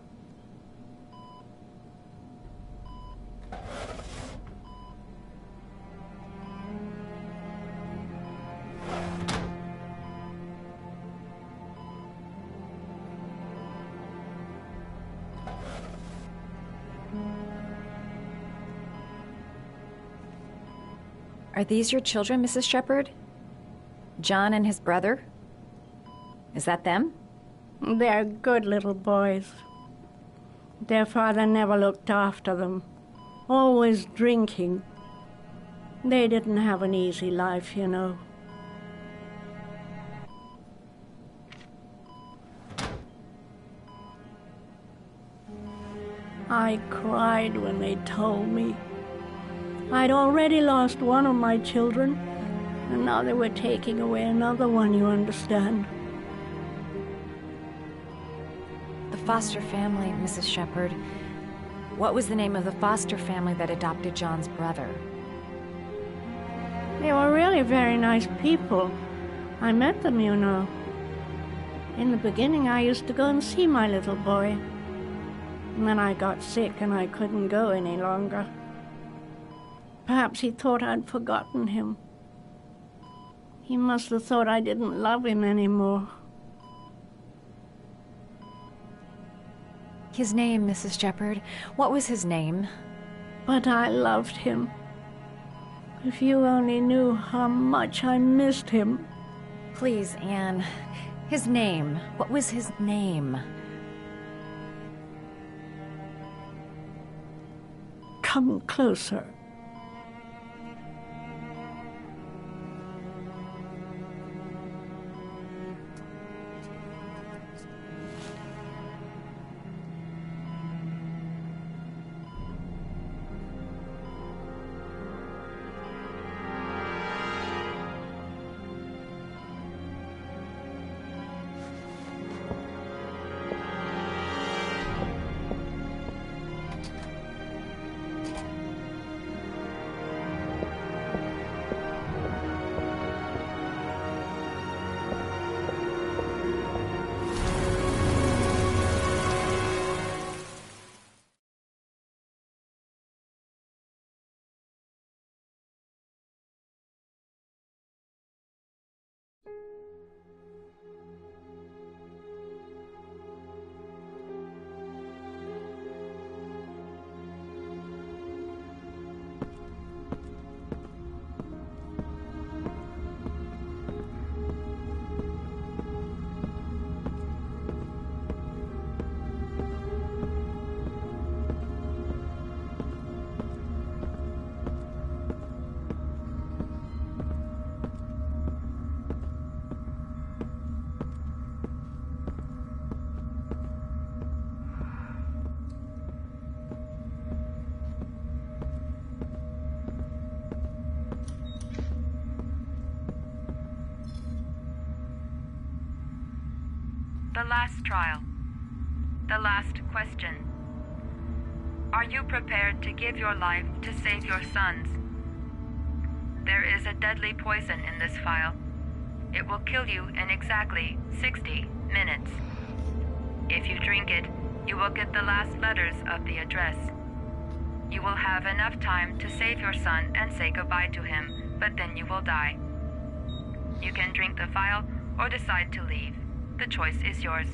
Are these your children, Mrs. Shepherd? John and his brother? Is that them? They're good little boys. Their father never looked after them, always drinking. They didn't have an easy life, you know. I cried when they told me. I'd already lost one of my children, and now they were taking away another one, you understand. The foster family, Mrs. Shepherd. What was the name of the foster family that adopted John's brother? They were really very nice people. I met them, you know. In the beginning, I used to go and see my little boy. And then I got sick and I couldn't go any longer. Perhaps he thought I'd forgotten him. He must have thought I didn't love him anymore. His name, Mrs. Shepherd. What was his name? But I loved him. If you only knew how much I missed him. Please, Anne. His name. What was his name? Come closer. The last trial. The last question. Are you prepared to give your life to save your sons? There is a deadly poison in this file. It will kill you in exactly 60 minutes. If you drink it, you will get the last letters of the address. You will have enough time to save your son and say goodbye to him, but then you will die. You can drink the file or decide to leave. The choice is yours.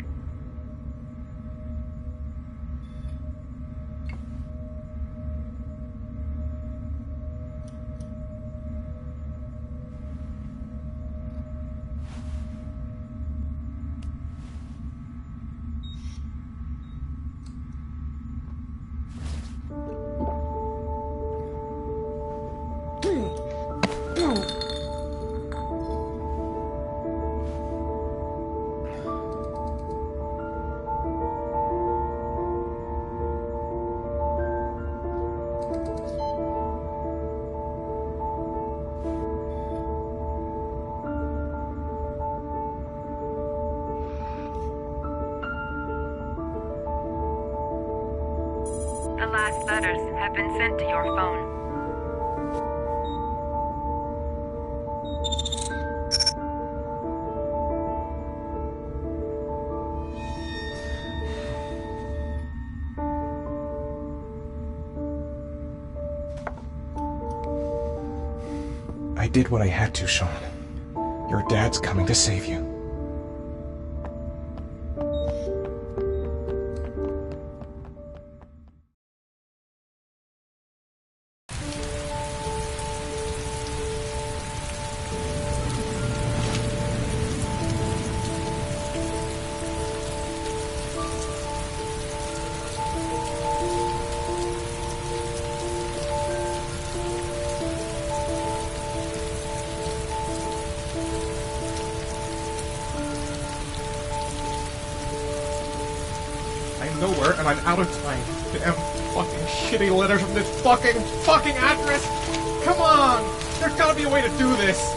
The last letters have been sent to your phone. I did what I had to, Sean. Your dad's coming to save you. I'm nowhere and I'm out of time. Damn fucking shitty letters from this fucking address! Come on! There's gotta be a way to do this!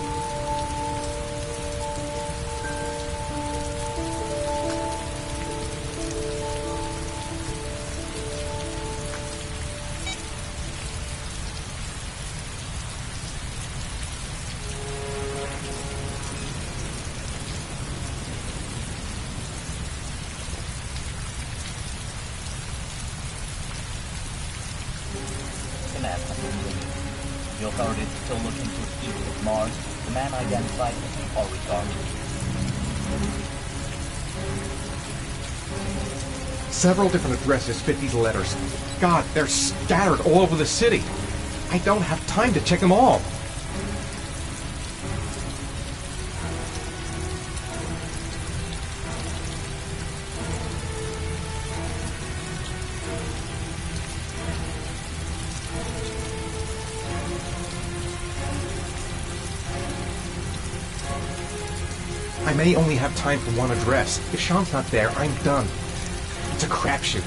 The authorities still looking to east of Mars. The man identified as already gone. Several different addresses fit these letters. God, they're scattered all over the city. I don't have time to check them all. I may only have time for one address. If Sean's not there, I'm done. It's a crapshoot.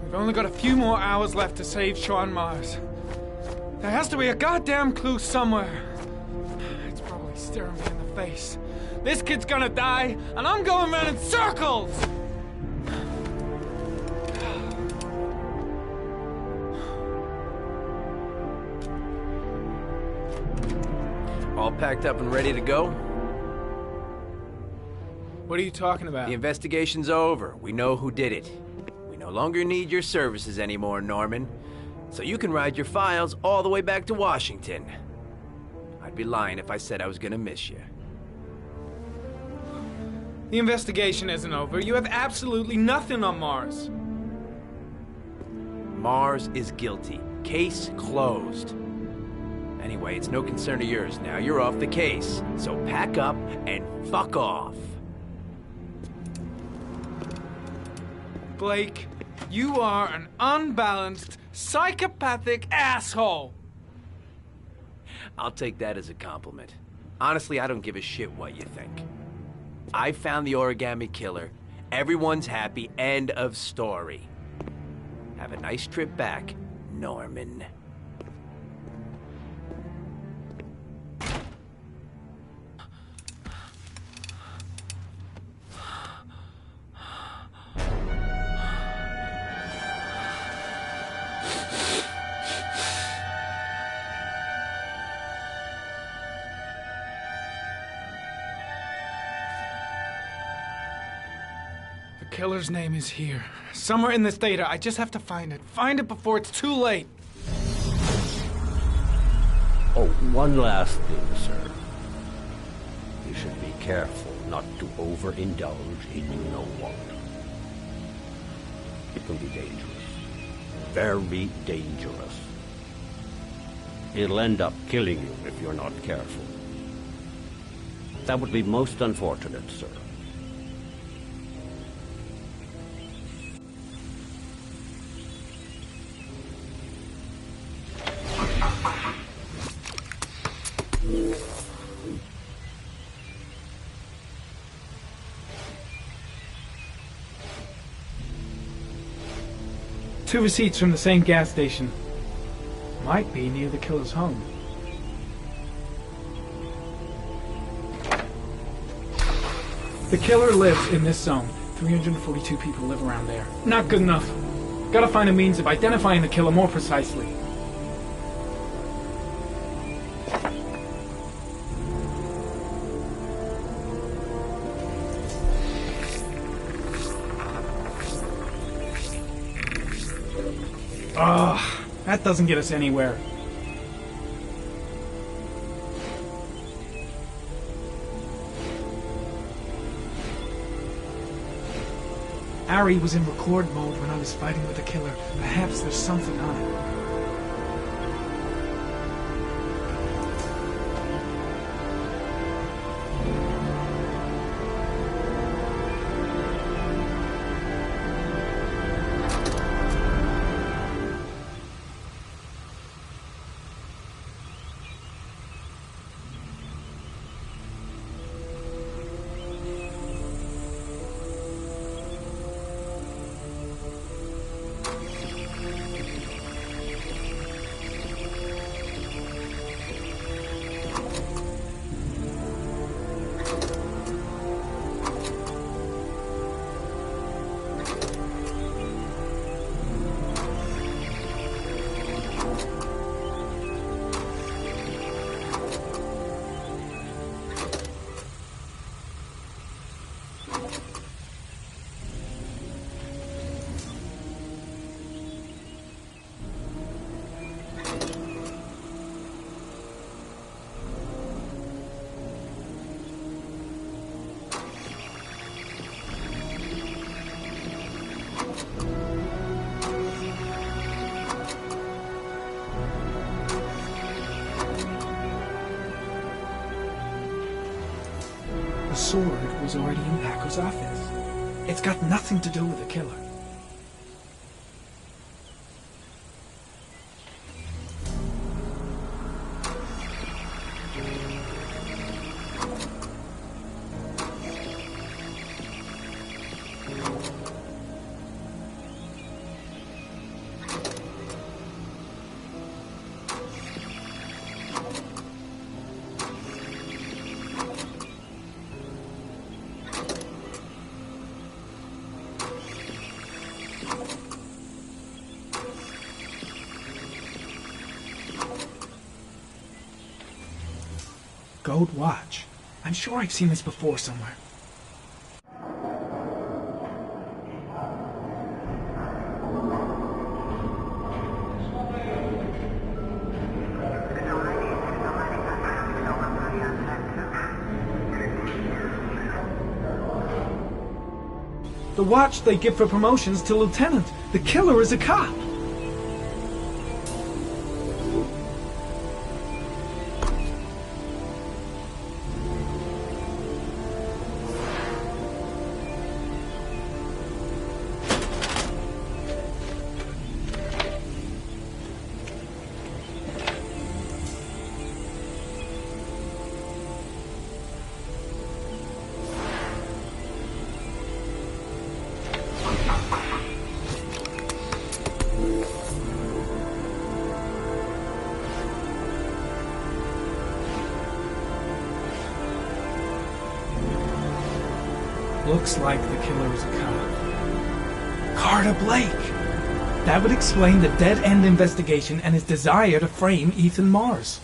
We've only got a few more hours left to save Sean Mars. There has to be a goddamn clue somewhere. It's probably staring me in the face. This kid's gonna die, and I'm going around in circles! All packed up and ready to go? What are you talking about? The investigation's over. We know who did it. We no longer need your services anymore, Norman. So you can ride your files all the way back to Washington. I'd be lying if I said I was gonna miss you. The investigation isn't over. You have absolutely nothing on Mars. Mars is guilty. Case closed. Anyway, it's no concern of yours now. You're off the case. So pack up and fuck off. Blake, you are an unbalanced, psychopathic asshole. I'll take that as a compliment. Honestly, I don't give a shit what you think. I found the origami killer. Everyone's happy. End of story. Have a nice trip back, Norman. The killer's name is here. Somewhere in this data. I just have to find it. Find it before it's too late. Oh, one last thing, sir. You should be careful not to overindulge in you-know-what. It can be dangerous. Very dangerous. It'll end up killing you if you're not careful. That would be most unfortunate, sir. Two receipts from the same gas station. Might be near the killer's home. The killer lives in this zone. 342 people live around there. Not good enough. Gotta find a means of identifying the killer more precisely. Ugh, that doesn't get us anywhere. Ari was in record mode when I was fighting with the killer. Perhaps there's something on it. The sword was already in Paco's office. It's got nothing to do with the killer. Gold watch. I'm sure I've seen this before somewhere. The watch they give for promotions to lieutenant. The killer is a cop. Looks like the killer is a cop. Carter Blake! That would explain the dead-end investigation and his desire to frame Ethan Mars.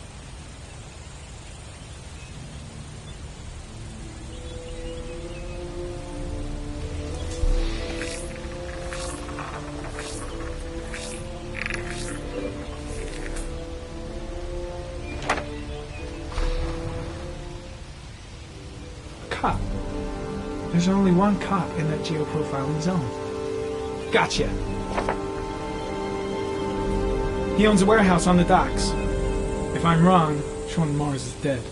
Cop. There's only one cop in that geoprofiling zone. Gotcha. He owns a warehouse on the docks. If I'm wrong, Sean Mars is dead.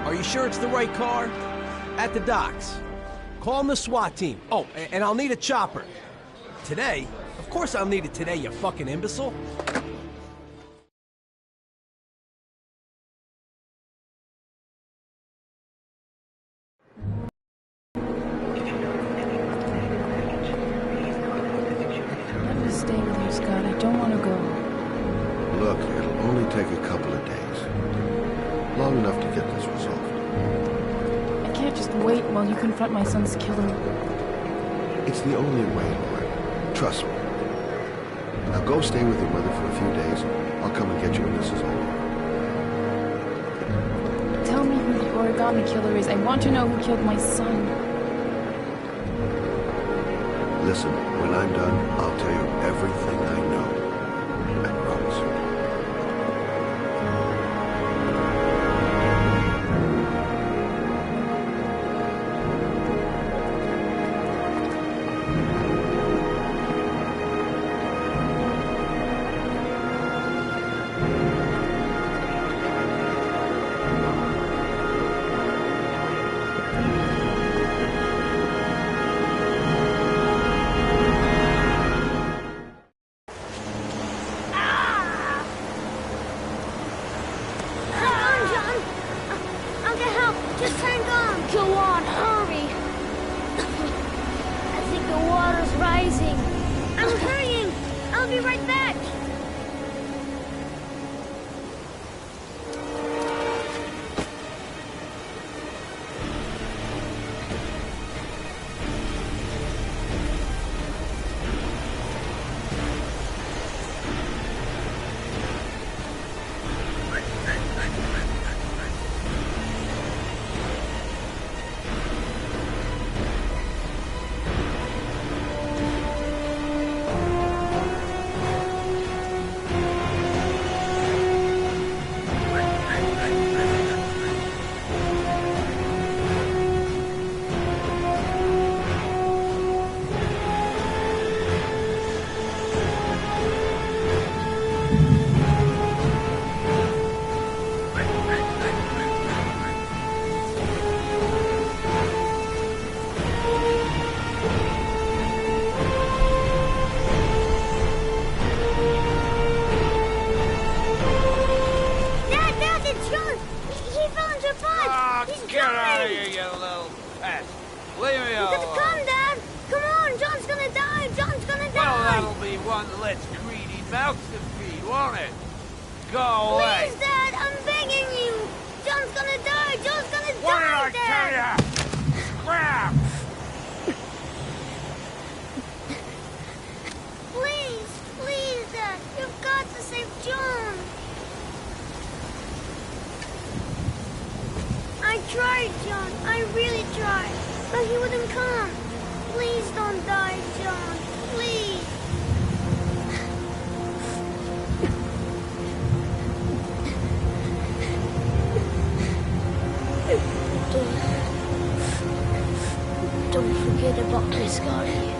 Are you sure it's the right car? At the docks. Call the SWAT team. Oh, and I'll need a chopper. Today? Of course I'll need it today, you fucking imbecile. I'm gonna stay with you, Scott. I don't want to go. Look, it'll only take a couple of days. Long enough to get this resolved. I can't just wait while you confront my son's killer. It's the only way, Lauren. Trust me. Now go stay with your mother for a few days. I'll come and get you when this is over. Tell me who the origami killer is. I want to know who killed my son. Listen, when I'm done, I'll tell you everything I know. I promise you. Please, Dad, I'm begging you. John's gonna die. John's gonna die, Dad. What did I tell ya? Scrap! Please. tried, John. I really tried. But he wouldn't come. Please don't die, John. Please. Don't forget about my Scotty.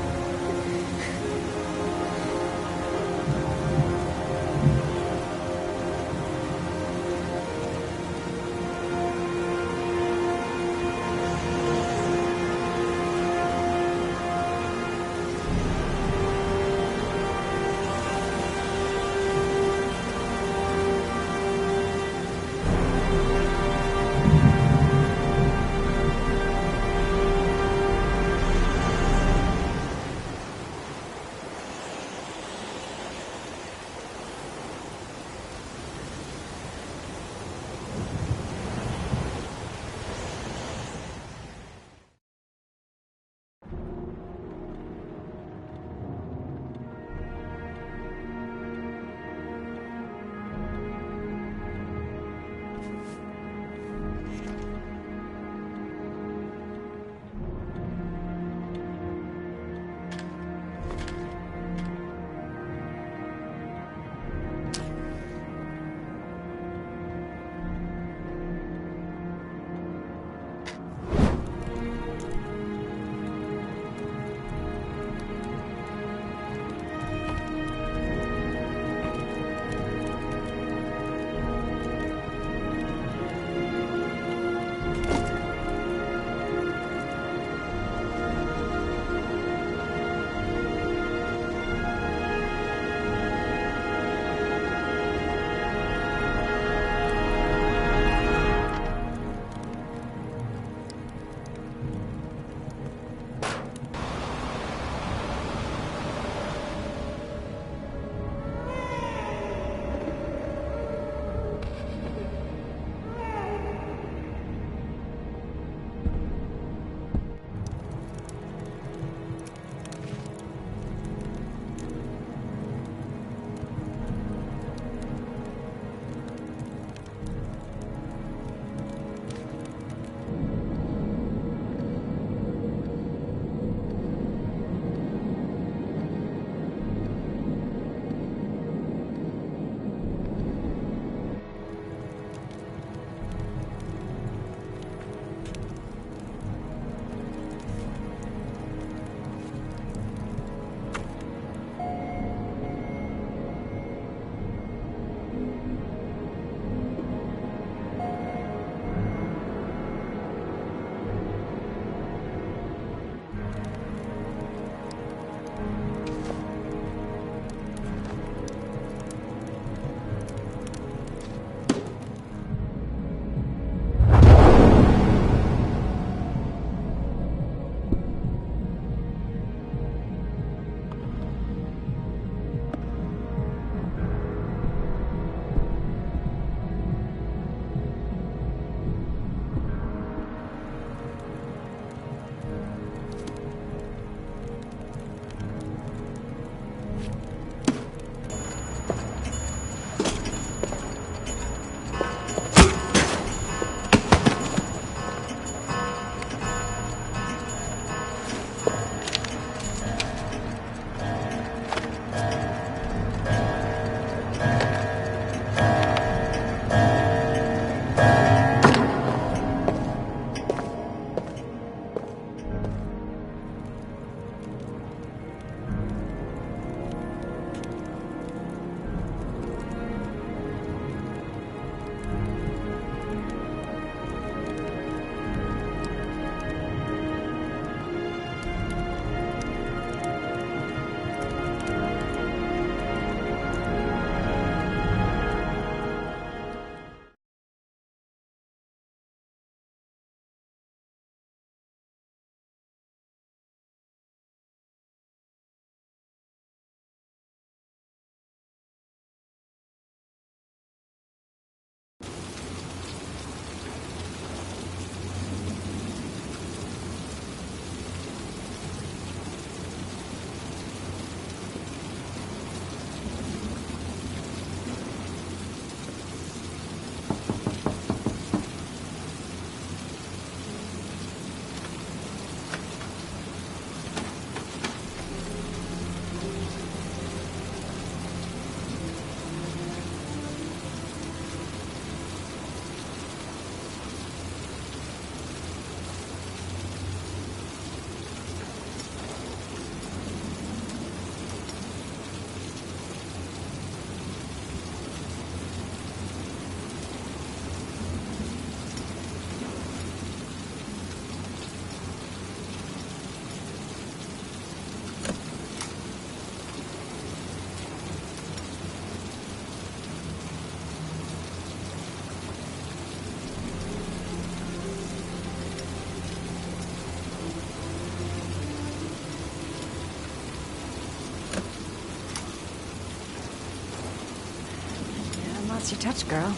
Lost your touch, girl.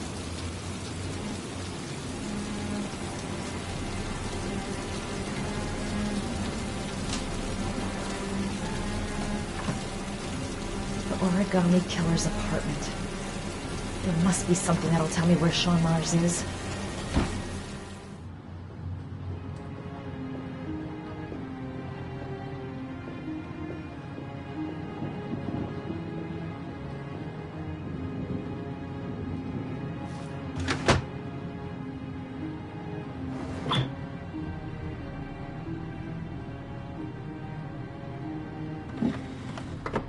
The origami killer's apartment. There must be something that'll tell me where Sean Mars is.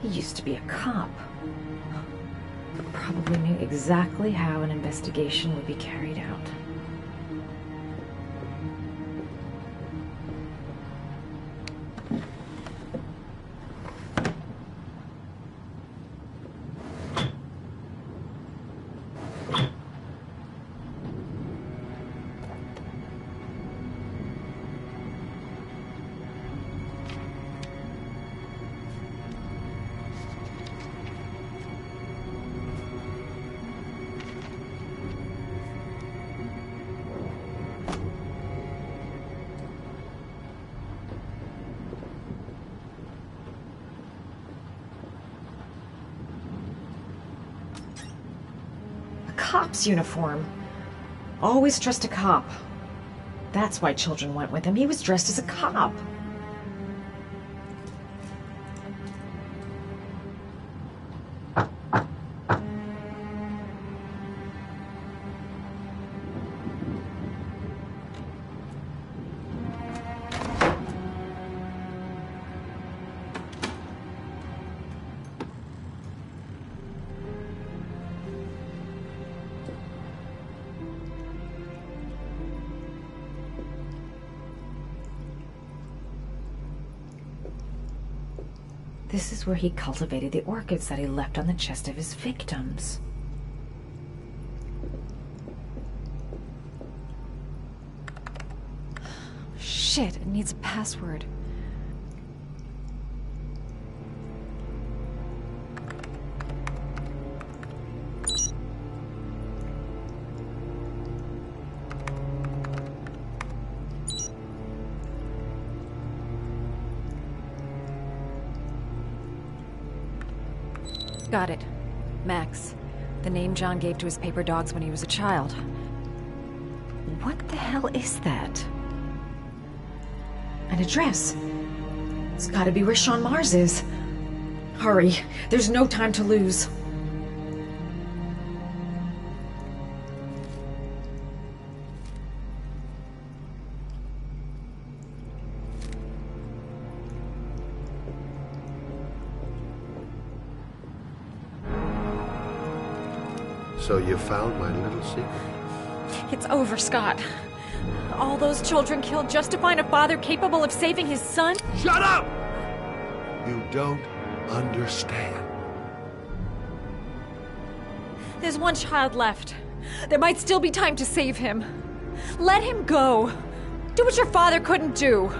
He used to be a cop. Probably knew exactly how an investigation would be carried out. Cop's uniform. Always trust a cop. That's why children went with him. He was dressed as a cop. This is where he cultivated the orchids that he left on the chest of his victims. Shit, it needs a password. Got it. Max. The name John gave to his paper dogs when he was a child. What the hell is that? An address. It's gotta be where Sean Mars is. Hurry. There's no time to lose. So you found my little secret? It's over, Scott. All those children killed just to find a father capable of saving his son? Shut up! You don't understand. There's one child left. There might still be time to save him. Let him go. Do what your father couldn't do.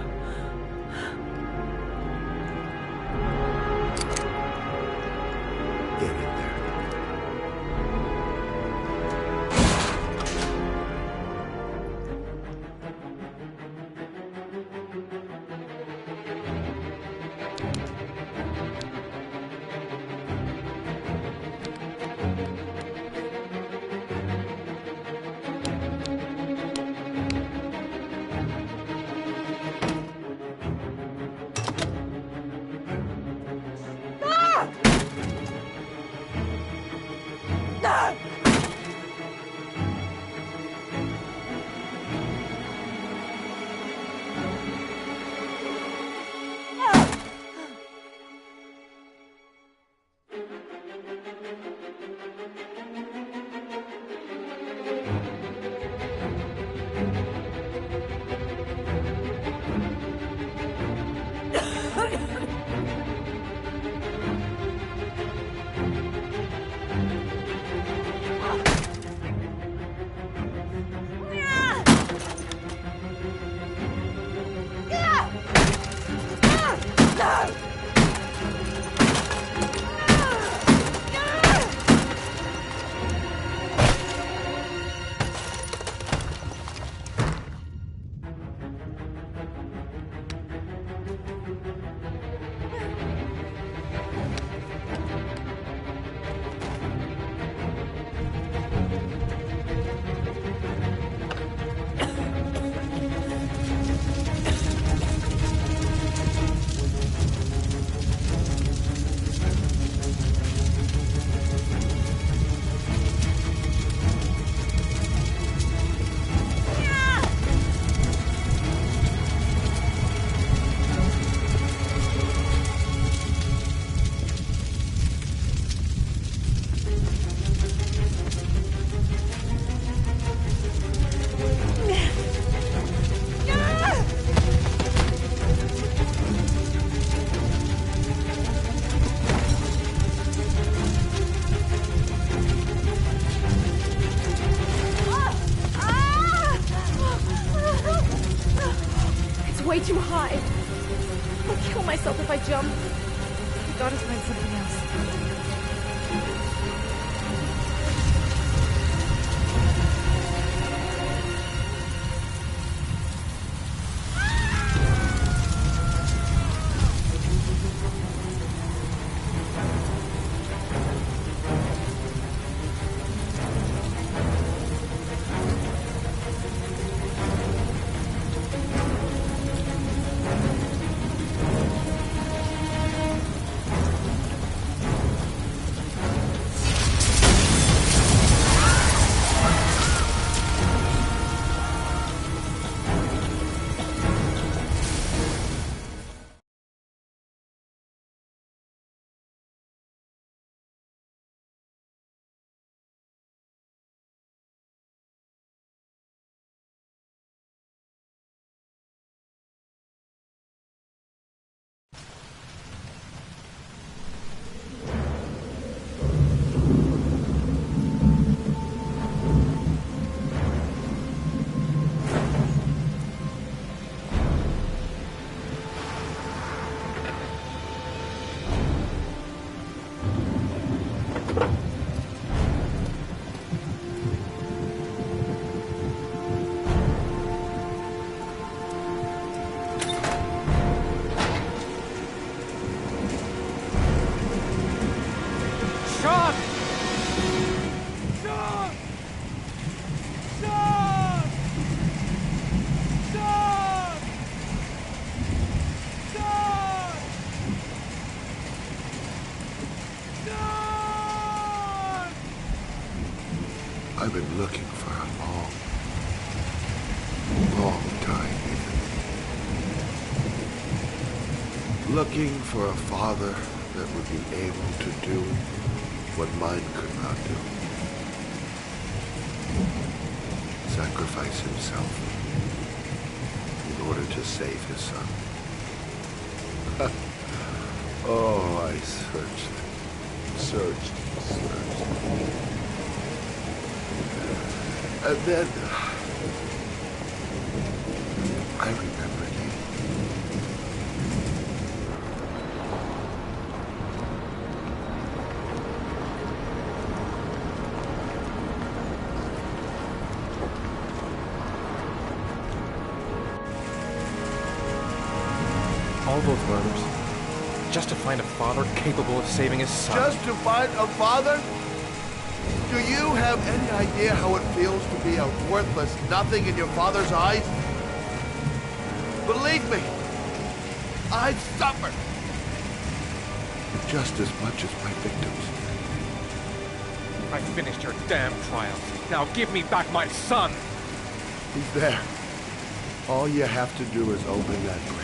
too high. I'll kill myself if I jump. I gotta find something else. I've been looking for a long, long time, Ethan. Looking for a father that would be able to do what mine could not do. Sacrifice himself in order to save his son. Oh, I searched. And then I remembered you. All those murders, just to find a father capable of saving his son. Just to find a father? Do you have any idea how it feels to be a worthless nothing in your father's eyes? Believe me, I've suffered just as much as my victims. I finished your damn trials. Now give me back my son! He's there. All you have to do is open that grate.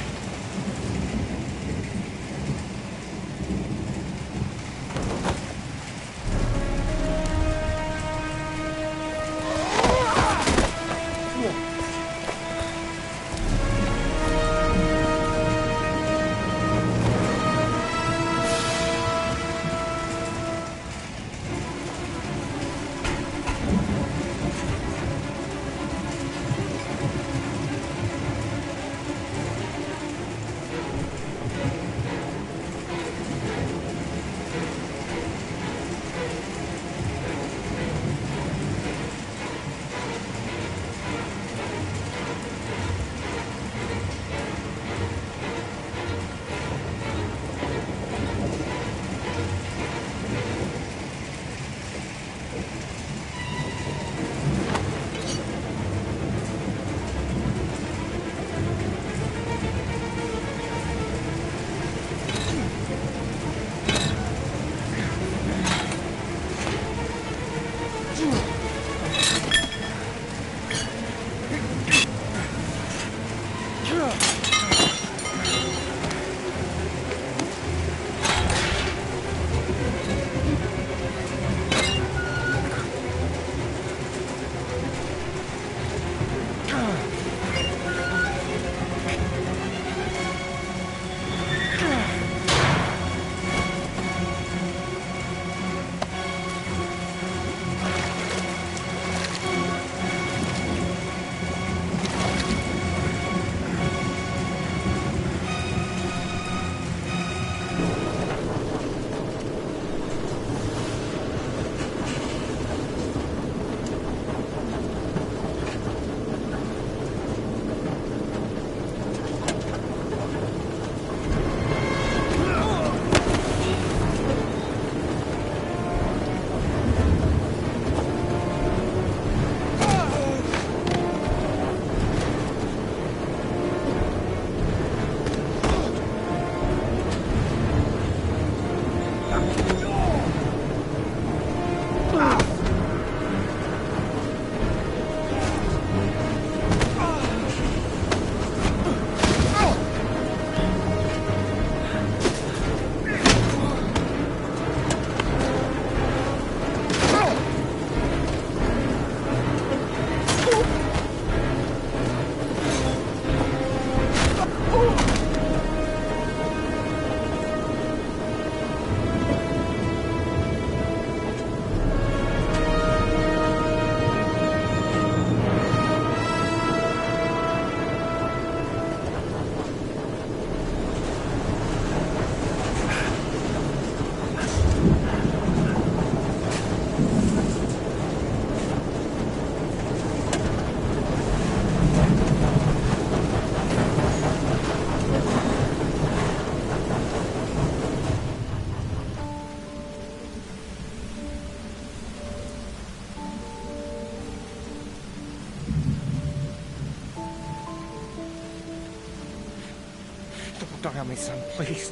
Don't help me, son, please.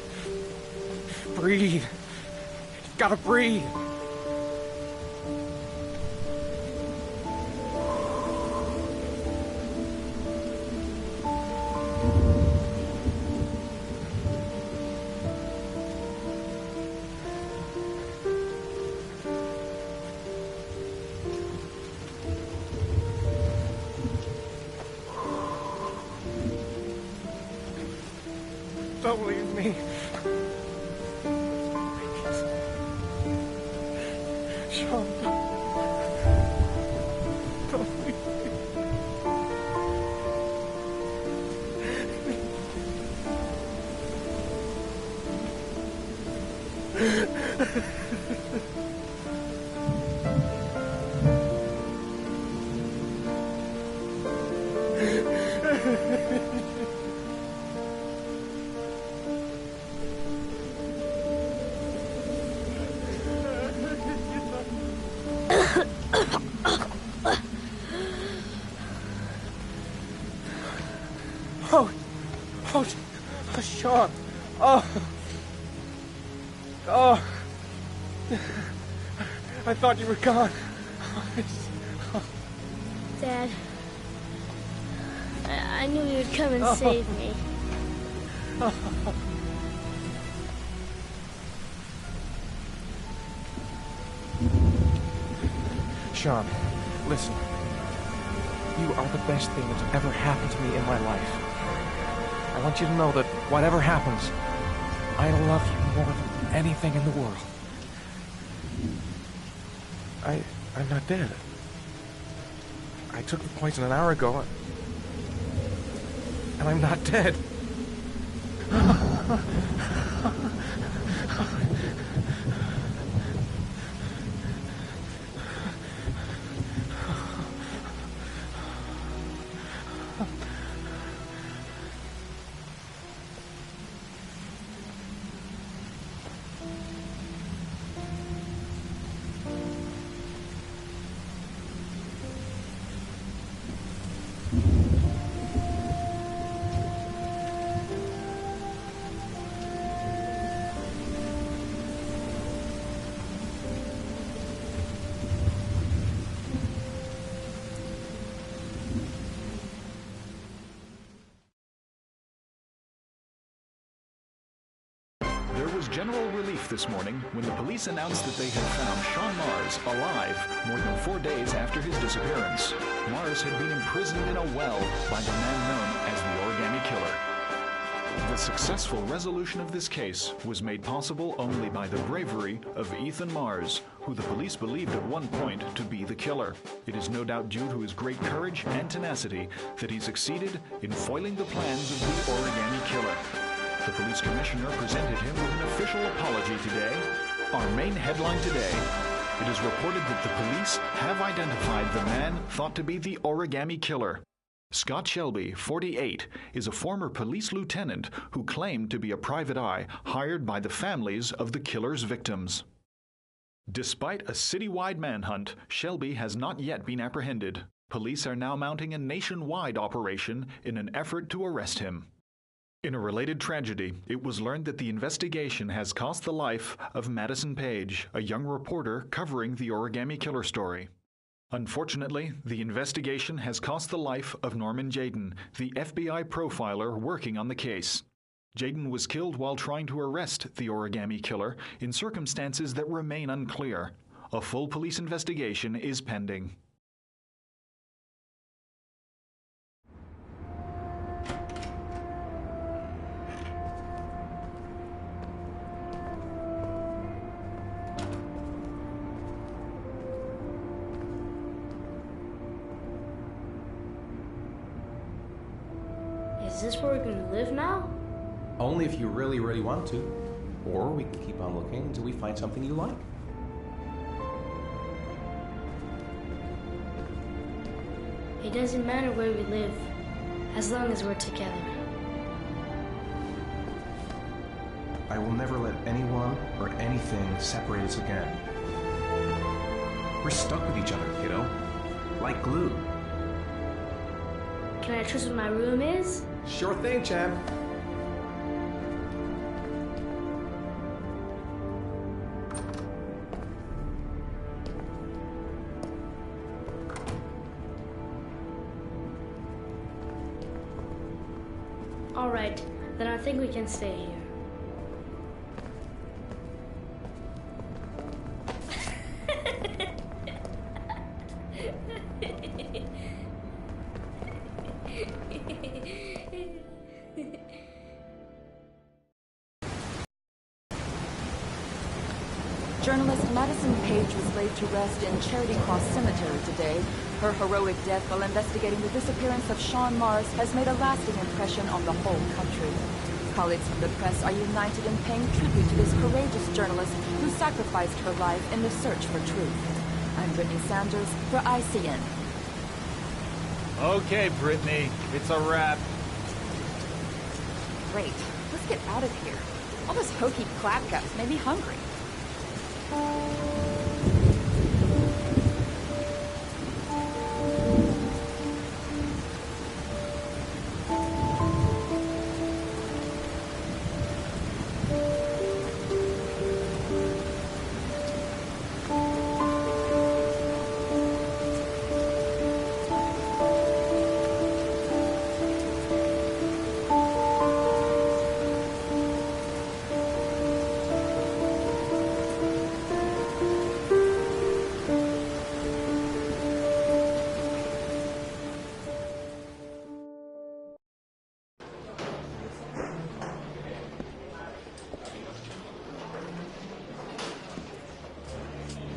Breathe. You gotta breathe. Don't leave me. Sean, don't leave Oh, Sean. Oh. I thought you were gone. Dad, I knew you'd come and save me. Sean, listen. You are the best thing that's ever happened to me in my life. I want you to know that whatever happens, I love you more than anything in the world. I'm not dead. I took the poison an hour ago, and I'm not dead. There was general relief this morning when the police announced that they had found Sean Mars alive more than 4 days after his disappearance. Mars had been imprisoned in a well by the man known as the Origami Killer. The successful resolution of this case was made possible only by the bravery of Ethan Mars, who the police believed at one point to be the killer. It is no doubt due to his great courage and tenacity that he succeeded in foiling the plans of the Origami Killer. The police commissioner presented him with an official apology today. Our main headline today: it is reported that the police have identified the man thought to be the Origami Killer. Scott Shelby, 48, is a former police lieutenant who claimed to be a private eye hired by the families of the killer's victims. Despite a citywide manhunt, Shelby has not yet been apprehended. Police are now mounting a nationwide operation in an effort to arrest him. In a related tragedy, it was learned that the investigation has cost the life of Madison Page, a young reporter covering the Origami Killer story. Unfortunately, the investigation has cost the life of Norman Jayden, the FBI profiler working on the case. Jayden was killed while trying to arrest the Origami Killer in circumstances that remain unclear. A full police investigation is pending. Is this where we're gonna live now? Only if you really, really want to. Or we can keep on looking until we find something you like. It doesn't matter where we live, as long as we're together. I will never let anyone or anything separate us again. We're stuck with each other, kiddo. Like glue. Can I trust what my room is? Sure thing, champ. All right, then I think we can stay here. Journalist Madison Page was laid to rest in Charity Cross Cemetery today. Her heroic death while investigating the disappearance of Sean Mars has made a lasting impression on the whole country. Colleagues from the press are united in paying tribute to this courageous journalist who sacrificed her life in the search for truth. I'm Brittany Sanders for ICN. Okay, Brittany, it's a wrap. Great. Let's get out of here. All this hokey clapcaps made me hungry.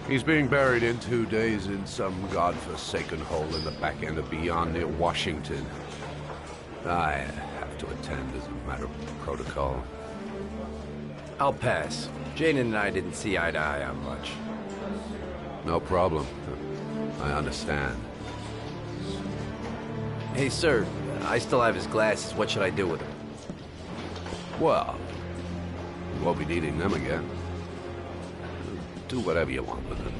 He's being buried in 2 days in some godforsaken hole in the back end of beyond near Washington. I have to attend as a matter of protocol. I'll pass. Jane and I didn't see eye to eye on much. No problem. I understand. Hey, sir, I still have his glasses. What should I do with them? Well, you won't be needing them again. Do whatever you want with them.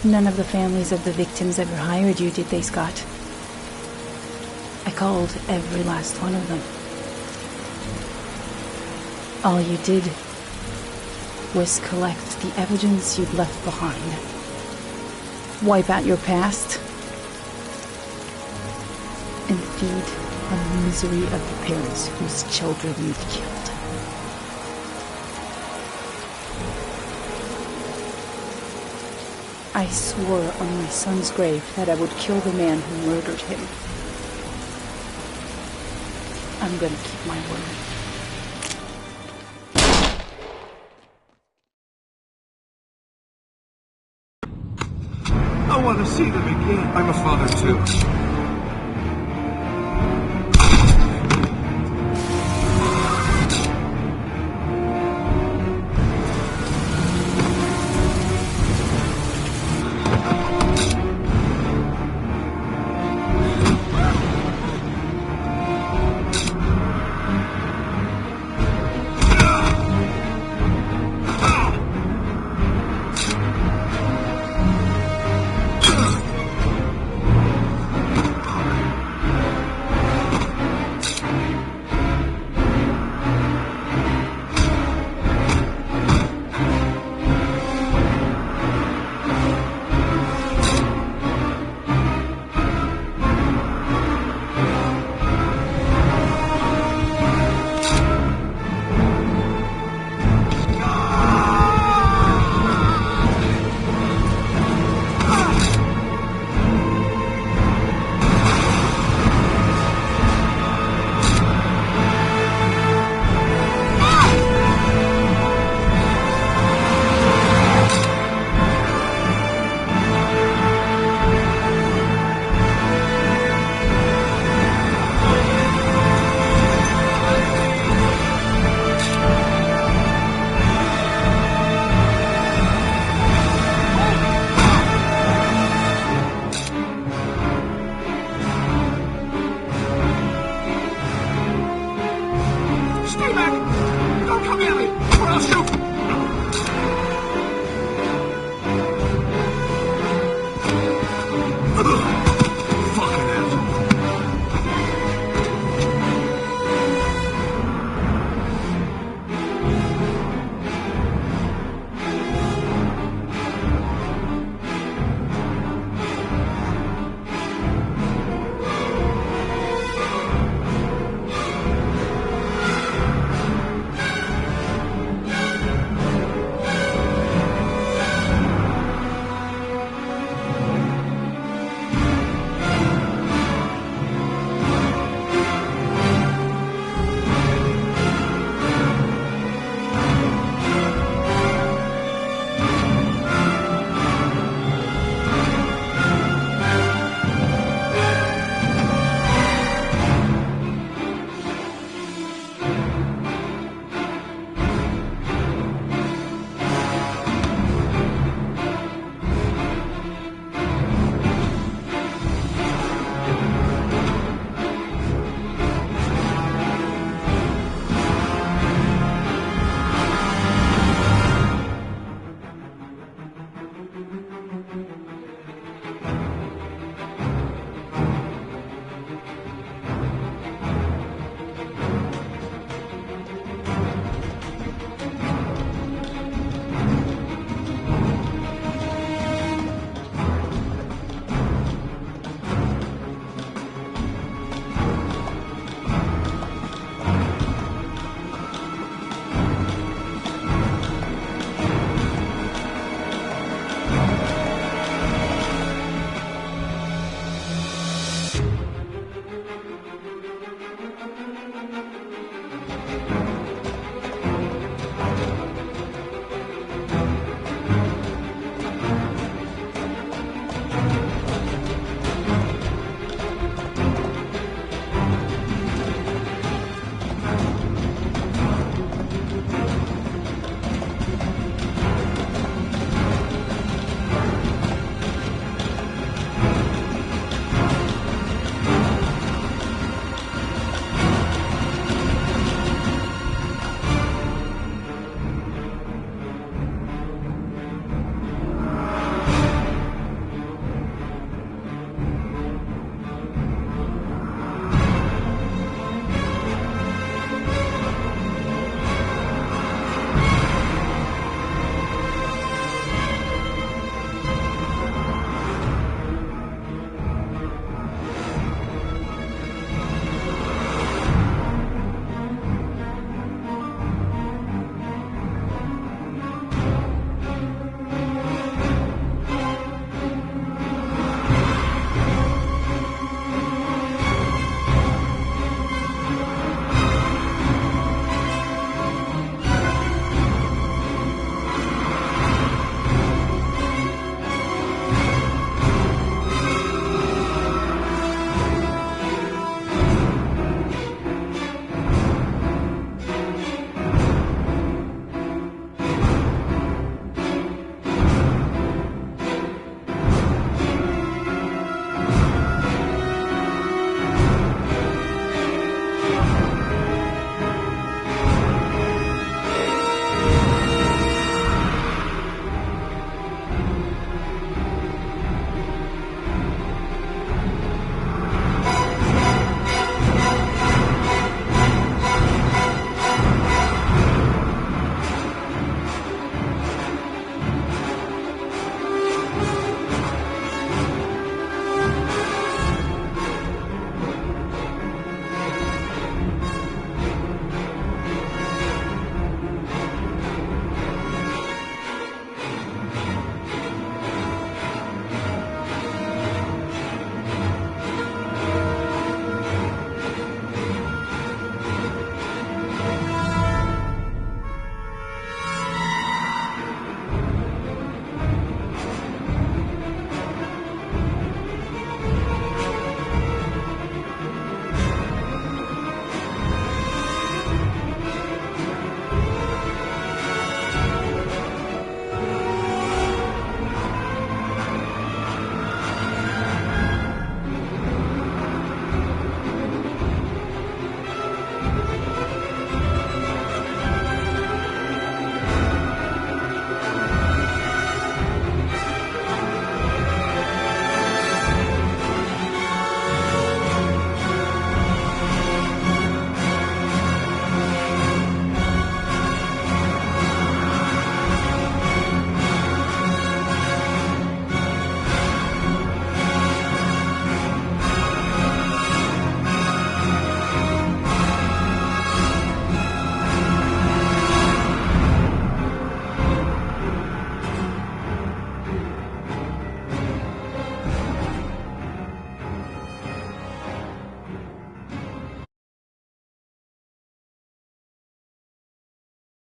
None of the families of the victims ever hired you, did they, Scott? I called every last one of them. All you did was collect the evidence you'd left behind. Wipe out your past and feed on the misery of the parents whose children you'd killed. I swore on my son's grave that I would kill the man who murdered him. I'm gonna keep my word. I want to see them again. I'm a father too. Don't come near me, or I'll shoot!